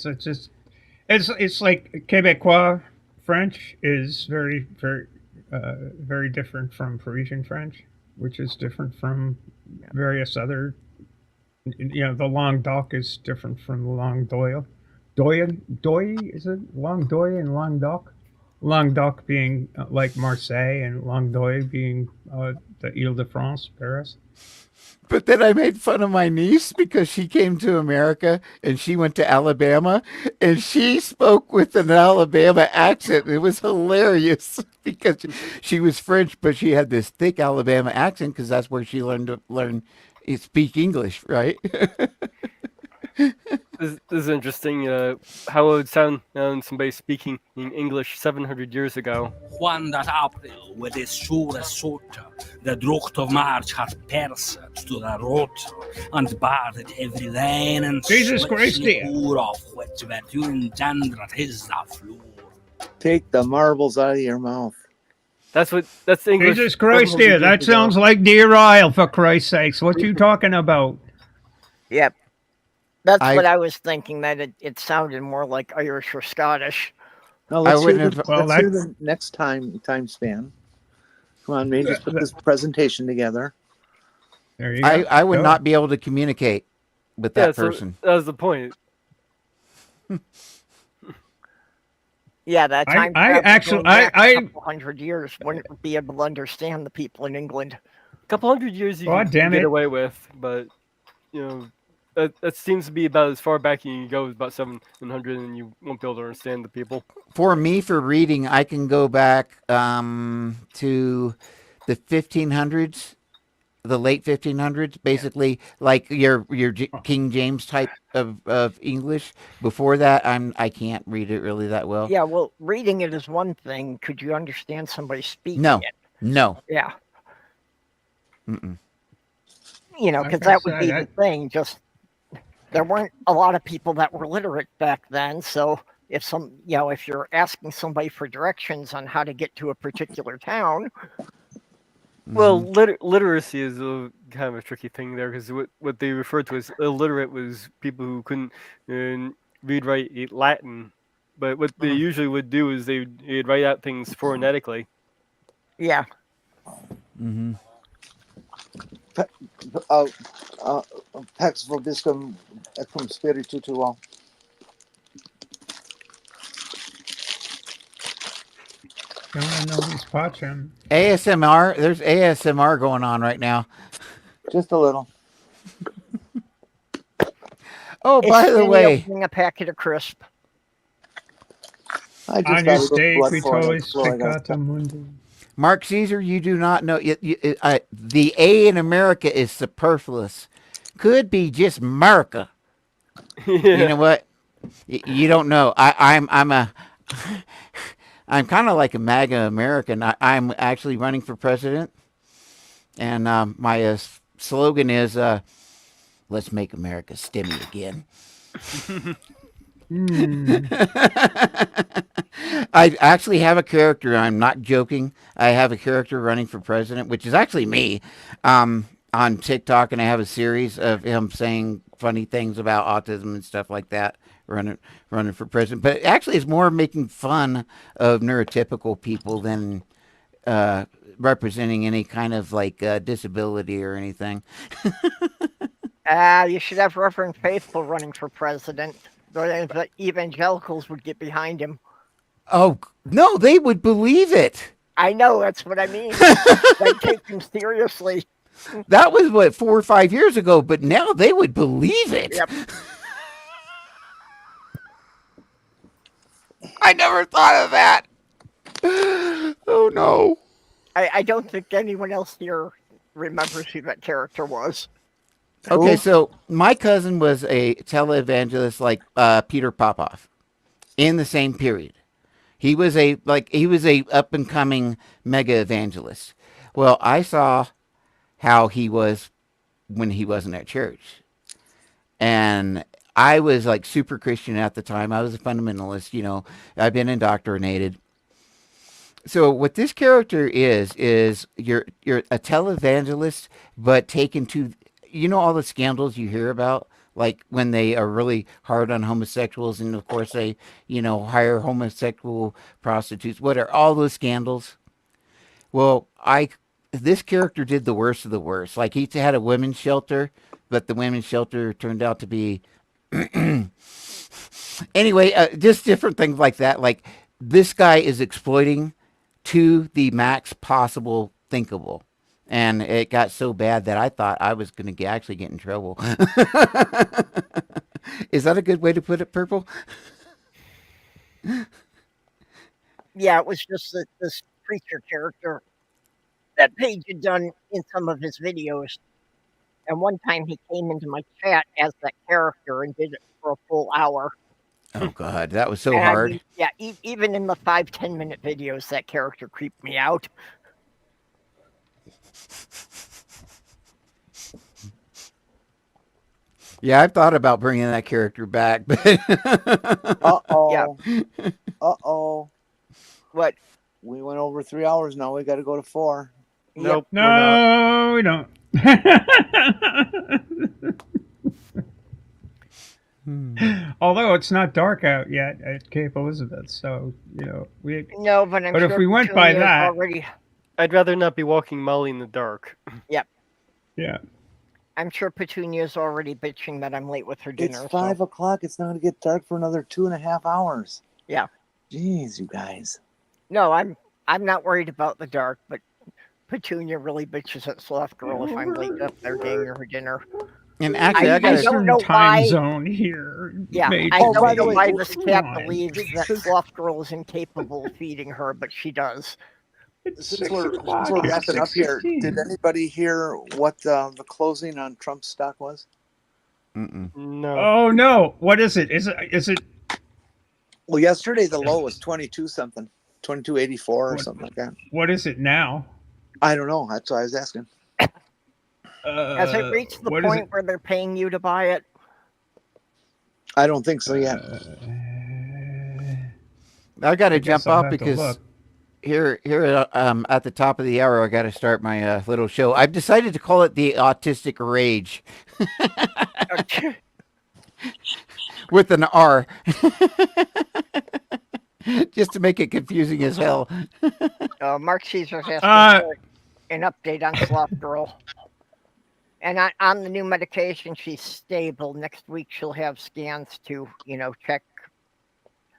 It's like Quebecois French is very, very, very different from Parisian French, which is different from various other. The Languedoc is different from the Languedoc. Is it Languedoc and Languedoc? Languedoc being like Marseille, and Languedoc being the Ile-de-France, Paris. But then I made fun of my niece because she came to America and she went to Alabama and she spoke with an Alabama accent. It was hilarious because she was French, but she had this thick Alabama accent because that's where she learned to speak English, right? This is interesting. How it would sound somebody speaking in English 700 years ago. When that April with his sure sort, the drucht of March has pierced to the road and barred every lane and Jesus Christ, dear. Of which were to engender his floor. Take the marbles out of your mouth. That's English. Jesus Christ, dear. That sounds like Deer Isle, for Christ's sakes. What you talking about? Yep. That's what I was thinking, that it sounded more like Irish or Scottish. No, let's hear the next time span. Come on, maybe just put this presentation together. There you go. I would not be able to communicate with that person. That was the point. Yeah, that time. I a couple hundred years wouldn't be able to understand the people in England. A couple hundred years you can get away with, but that seems to be about as far back as you can go, about 700, and you won't be able to understand the people. For me, for reading, I can go back to the 1500s, the late 1500s, basically like your King James type of English. Before that, I can't read it really that well. Yeah, well, reading it is one thing. Could you understand somebody speaking it? No. Yeah. Mm-mm. Because that would be the thing. Just there weren't a lot of people that were literate back then, so if you're asking somebody for directions on how to get to a particular town, Well, literacy is a kind of a tricky thing there because what they refer to as illiterate was people who couldn't read, write Latin. But what they usually would do is they'd write out things phonetically. Yeah. Mm-hmm. Pax vobiscum et cum spiritu tuo. Don't know these Pacham. ASMR. There's ASMR going on right now. Just a little. Oh, by the way, opening a packet of crisp. I On just your got a little steak, blood we for it. totally That's all I got. spiccata mundi. Mark Caesar, you do not know. The A in America is superfluous. Could be just America. You know what? You don't know. I'm kind of like a MAGA American. I'm actually running for president, and my slogan is "Let's make America stimmy again." I actually have a character. I'm not joking. I have a character running for president, which is actually me, on TikTok, and I have a series of him saying funny things about autism and stuff like that. Running for president, but actually, it's more making fun of neurotypical people than representing any kind of like disability or anything. You should have Reverend Faithful running for president. The evangelicals would get behind him. Oh no, they would believe it. I know, that's what I mean. They take him seriously. That was what 4 or 5 years ago, but now they would believe it. Yep. I never thought of that. Oh no. I don't think anyone else here remembers who that character was. Okay, so my cousin was a televangelist like Peter Popoff in the same period. He was a up and coming mega evangelist. Well, I saw how he was when he wasn't at church. And I was like super Christian at the time. I was a fundamentalist, you know. I've been indoctrinated. So what this character is you're a televangelist, but taken to, you know, all the scandals you hear about, like when they are really hard on homosexuals, and of course they, you know, hire homosexual prostitutes. What are all those scandals? Well, this character did the worst of the worst. Like he had a women's shelter, but the women's shelter turned out to be anyway, just different things like that. Like this guy is exploiting to the max possible thinkable. And it got so bad that I thought I was going to actually get in trouble. Is that a good way to put it, Purple? Yeah, it was just this preacher character that Paige had done in some of his videos. And one time he came into my chat as that character and did it for a full hour. Oh, God, that was so And hard. I mean, yeah, even in the 5-10 minute videos, that character creeped me out. Yeah, I've thought about bringing that character back, but Uh-oh. Uh-oh. What? We went over 3 hours now. We got to go to 4. Nope. we're not. No, we don't. Although it's not dark out yet at Cape Elizabeth, so you know we. No, but I'm But sure if we went by Petunia's that- already. I'd rather not be walking Molly in the dark. Yeah. I'm sure Petunia's already bitching that I'm late with her dinner. It's 5 o'clock. It's not going to get dark for another 2.5 hours. Yeah. Jeez, you guys. No, I'm not worried about the dark, but Petunia really bitches at Sloth Girl if I'm late up there getting her dinner. and actually, I I got don't Eastern know time why- zone here. Yeah, made I Oh, don't by know the way, why this cat fine. believes that Sloth Girl is incapable of feeding her, but she does. It's Since 6 we're o'clock. wrapping up here, 6:16. did anybody hear what the closing on Trump's stock was? No. Oh no! What is it? Is it? Well, yesterday the low was 22 something, 22.84 or What? something like that. What is it now? I don't know. That's why I was asking. Has it reached the what is point where they're paying you to buy it? I don't think so yet. I got to guess jump I'll off have to because look. Here, at the top of the hour, I got to start my little show. I've decided to call it the Autistic Rage, with an R, just to make it confusing as hell. Mark Caesar's asking for an update on Sloth Girl. And on the new medication, she's stable. Next week, she'll have scans to, check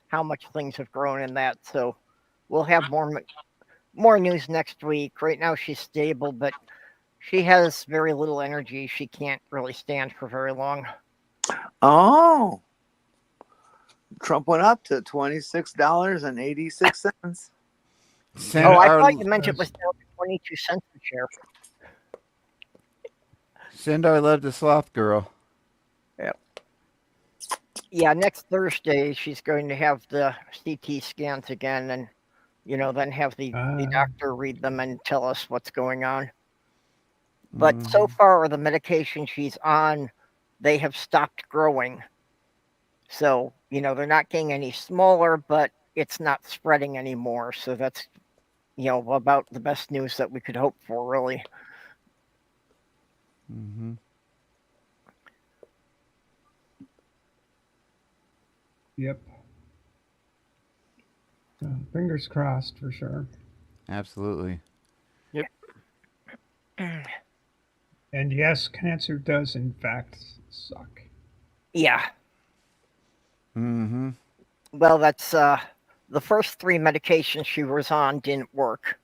how much things have grown in that. So we'll have more news next week. Right now, she's stable, but she has very little energy. She can't really stand for very long. Oh, Trump went up to $26.86. I thought you meant it was down to 22 cents a share. Send our love to Sloth Girl. Yep. Yeah, next Thursday she's going to have the CT scans again, and then have the doctor read them and tell us what's going on. But so far, the medication she's on, they have stopped growing. So, they're not getting any smaller, but it's not spreading anymore. So that's, about the best news that we could hope for, really. Mm-hmm. Yep. Fingers crossed for sure. Absolutely. Yep. And yes, cancer does in fact suck. Yeah. Mm-hmm. Well, that's the first 3 medications she was on didn't work.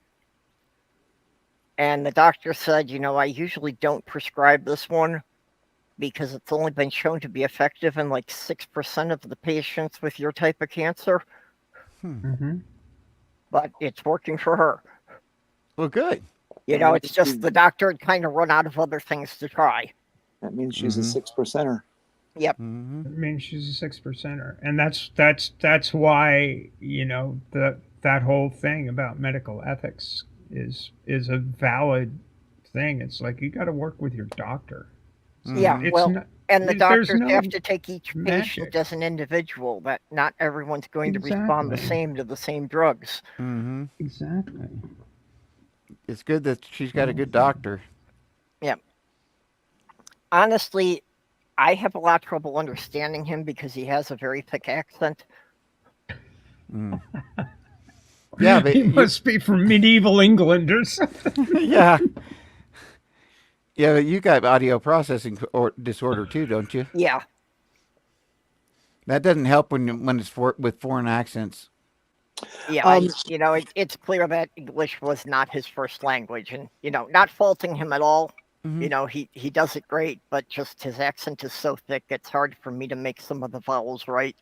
And the doctor said, I usually don't prescribe this one because it's only been shown to be effective in like 6% of the patients with your type of cancer. Mm-hmm. But it's working for her. Well, good. It's just the doctor had kind of run out of other things to try. That means she's a 6%er. Yep. Mm-hmm. It means she's a 6%er, and that's why that whole thing about medical ethics is a valid thing. It's like you got to work with your doctor. Yeah, and the doctors have to take each patient magic. as an individual. That not everyone's going to respond the same to the same drugs. Mm-hmm. Exactly. It's good that she's got a good doctor. Yeah. Honestly, I have a lot of trouble understanding him because he has a very thick accent. Mm. Yeah, but he must be from medieval England or something. Yeah. Yeah, but you got audio processing disorder too, don't you? Yeah. That doesn't help when it's with foreign accents. Yeah, it's clear that English was not his first language, and not faulting him at all. Mm-hmm. He does it great, but just his accent is so thick, it's hard for me to make some of the vowels right.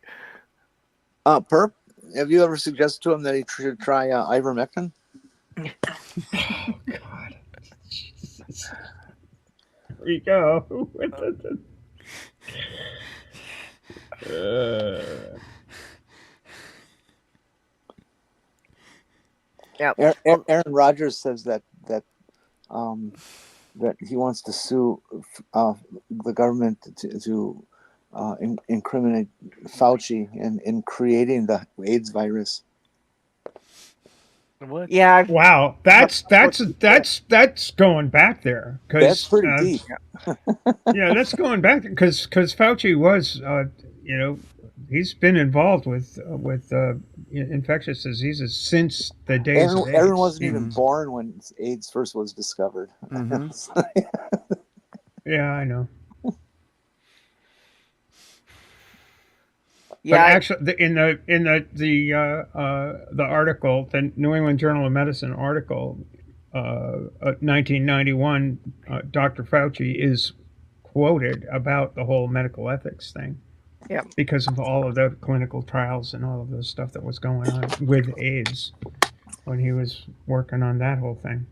Perp, have you ever suggested to him that he should try ivermectin? Oh God. Jesus. Here we go. Yeah. Aaron Rodgers says that he wants to sue the government to incriminate Fauci in creating the AIDS virus. What? Yeah. Wow, that's going back there. That's pretty deep. Yeah, that's going back because Fauci was, he's been involved with infectious diseases since the days of AIDS. Aaron wasn't even born when AIDS first was discovered. Mm-hmm. Yeah, I know. Yeah, but actually, in the article, the New England Journal of Medicine article, 1991, Dr. Fauci is quoted about the whole medical ethics thing. Yeah. Because of all of the clinical trials and all of the stuff that was going on with AIDS when he was working on that whole thing.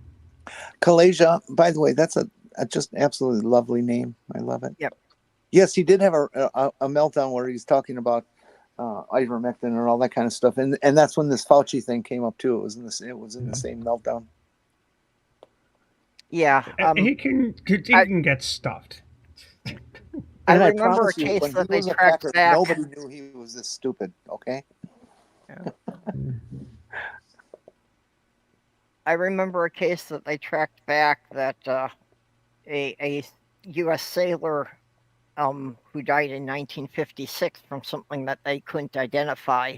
Kalasia, by the way, that's a just absolutely lovely name. I love it. Yep. Yes, he did have a meltdown where he's talking about ivermectin and all that kind of stuff, and that's when this Fauci thing came up too. It was in the same meltdown. Yeah, he can get stuffed. I remember a case that they tracked back. Nobody knew he was this stupid. Okay. Yeah. I remember a case that they tracked back that a U.S. sailor who died in 1956 from something that they couldn't identify,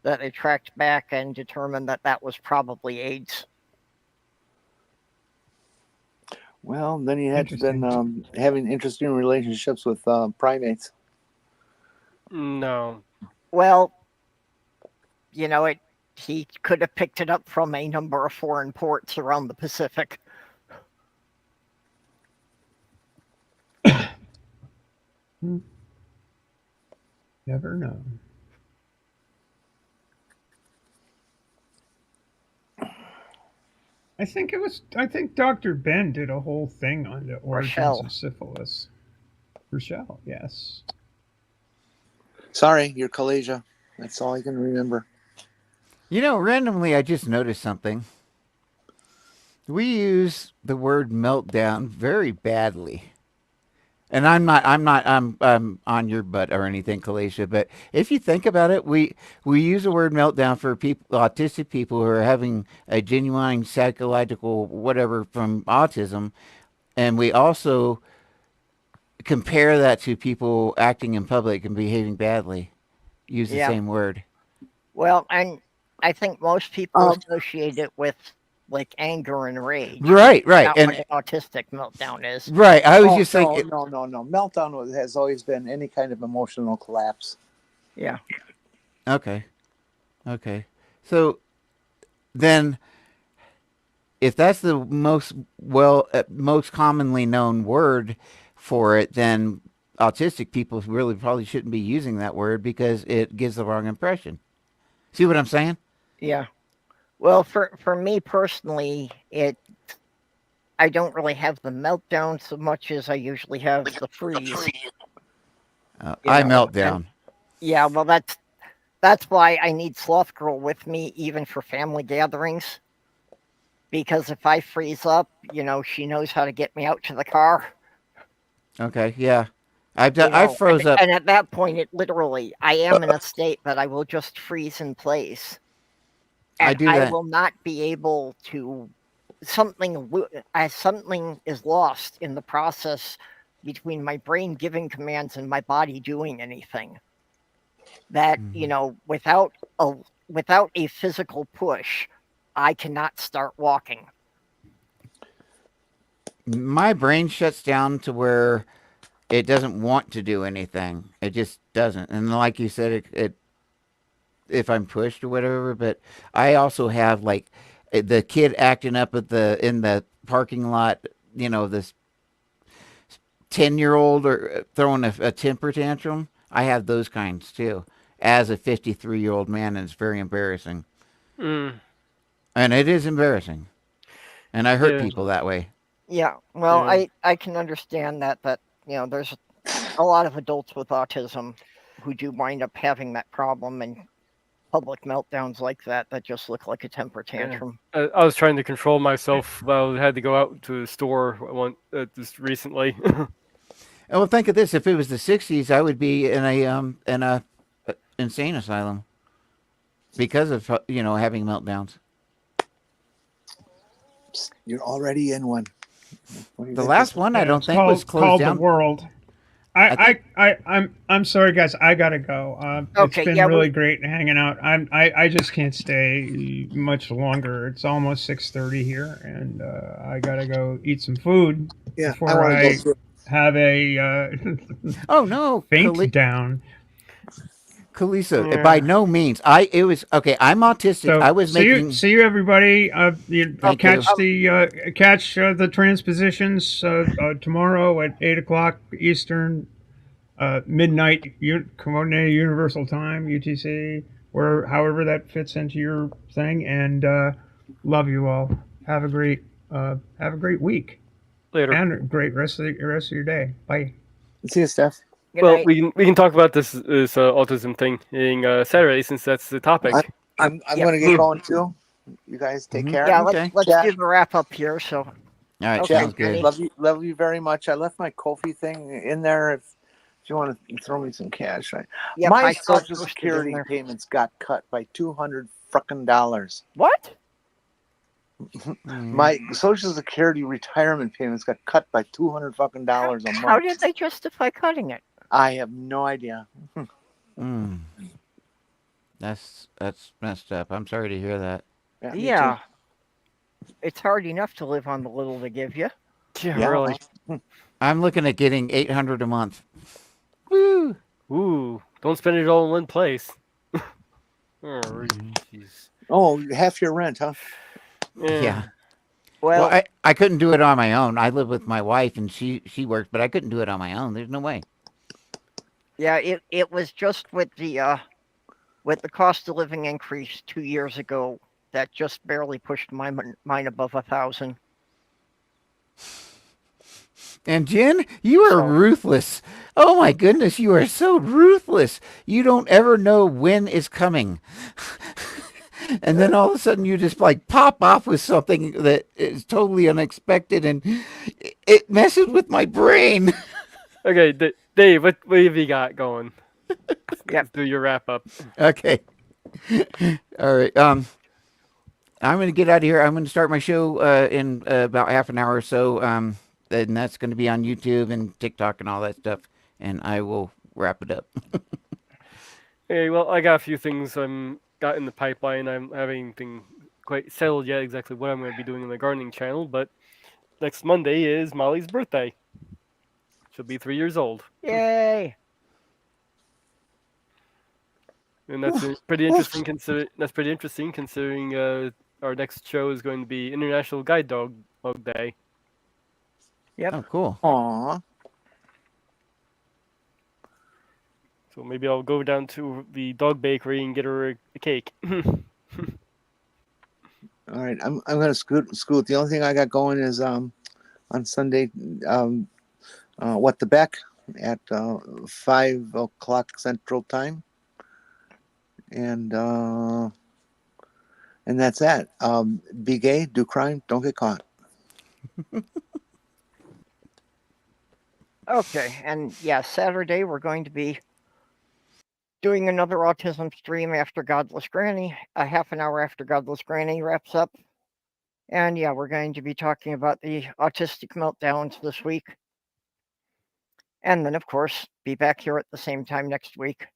that they tracked back and determined that that was probably AIDS. Well, then he had been having interesting relationships with primates. No. Well, he could have picked it up from a number of foreign ports around the Pacific. Never know. I think Dr. Ben did a whole thing on the origins of syphilis. Rochelle, yes. Sorry, you're Kalasia. That's all I can remember. Randomly, I just noticed something. We use the word meltdown very badly. And I'm not on your butt or anything, Kalasia, but if you think about it, we use the word meltdown for autistic people who are having a genuine psychological whatever from autism, and we also compare that to people acting in public and behaving badly. Use the same word. Well, and I think most people associate it with like anger and rage. Right. And what an autistic meltdown is. Right. I was just thinking. No. Meltdown has always been any kind of emotional collapse. Yeah. Okay. So then, if that's the most commonly known word for it, then autistic people really probably shouldn't be using that word because it gives the wrong impression. See what I'm saying? Yeah. Well, for me personally, I don't really have the meltdown so much as I usually have the freeze. I melt down. Yeah, well, that's why I need Sloth Girl with me, even for family gatherings. Because if I freeze up, she knows how to get me out to the car. Okay, yeah. I froze up. And at that point, I am in a state that I will just freeze in place. And I do that. I will not be able to. Something is lost in the process between my brain giving commands and my body doing anything. That without a physical push, I cannot start walking. My brain shuts down to where it doesn't want to do anything. It just doesn't. And like you said, it if I'm pushed or whatever, but I also have like the kid acting up in the parking lot, this 10-year-old or throwing a temper tantrum. I have those kinds too, as a 53-year-old man, and it's very embarrassing. And it is embarrassing. And I hurt people that way. Yeah, well, I can understand that there's a lot of adults with autism who do wind up having that problem, and public meltdowns like that just look like a temper tantrum. I was trying to control myself while I had to go out to the store just recently. Well, think of this: if it was the '60s, I would be in a insane asylum because of having meltdowns. You're already in one. The last one I don't think was closed called down. The World. I'm sorry, guys. I gotta go. Okay, it's been really great hanging out. I just can't stay much longer. It's almost 6:30 here, and I gotta go eat some food before I have a oh no faint down. Kalasia, by no means. It was okay. I'm autistic. So, I was making. See you, everybody. Catch the transpositions tomorrow at 8:00 Eastern, midnight Coordinated Universal Time (UTC), however that fits into your thing. And love you all. Have a great week. Later. And a great rest of your day. Bye. See you, Steph. Well, we can talk about this autism thing in Saturday, since that's the topic. I'm going to get going too. You guys take care. Yeah, let's do the wrap up here. So, all right, sounds good. Love you very much. I left my Ko-fi thing in there. If you want to throw me some cash, my Social Security payments got cut by $200 frickin'. What? My Social Security retirement payments got cut by $200 fucking a month. How did they justify cutting it? I have no idea. That's messed up. I'm sorry to hear that. Yeah, me Yeah. It's hard enough to live on the little they give you. Yeah, Yeah. really. I'm looking at getting $800 a month. Woo! Ooh, don't spend it all in one place. Oh, jeez. Oh, half your rent, huh? Yeah. Well, Well, I couldn't do it on my own. I live with my wife and she works, but I couldn't do it on my own. There's no way. yeah, it was just with the cost of living increase 2 years ago that just barely pushed mine above 1,000. And Jen, you are ruthless. Oh my goodness, you are so ruthless. You don't ever know when it's coming. And then all of a sudden you just like pop off with something that is totally unexpected and it messes with my brain. Okay, Dave, what have you got going? Yeah. Do your wrap up. Okay. All right. I'm going to get out of here. I'm going to start my show in about half an hour or so. And that's going to be on YouTube and TikTok and all that stuff. And I will wrap it up. Hey, well, I got a few things got in the pipeline. I haven't anything quite settled yet exactly what I'm going to be doing in the gardening channel, but next Monday is Molly's birthday. She'll be 3 years old. Yay! And that's pretty interesting. That's pretty interesting considering our next show is going to be International Guide Dog Day. Yep. Oh, cool. Aw. So maybe I'll go down to the dog bakery and get her a cake. All right, I'm gonna scoot. The only thing I got going is on Sunday, What the Beck at 5 o'clock Central Time, and that's that. Be gay, do crime, don't get caught. Okay, and yeah, Saturday we're going to be doing another autism stream after Godless Granny, a half an hour after Godless Granny wraps up. And yeah, we're going to be talking about the autistic meltdowns this week. And then, of course, be back here at the same time next week.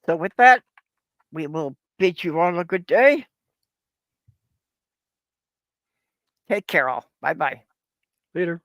So with that, we will bid you all a good day. Take care all. Bye-bye. Later.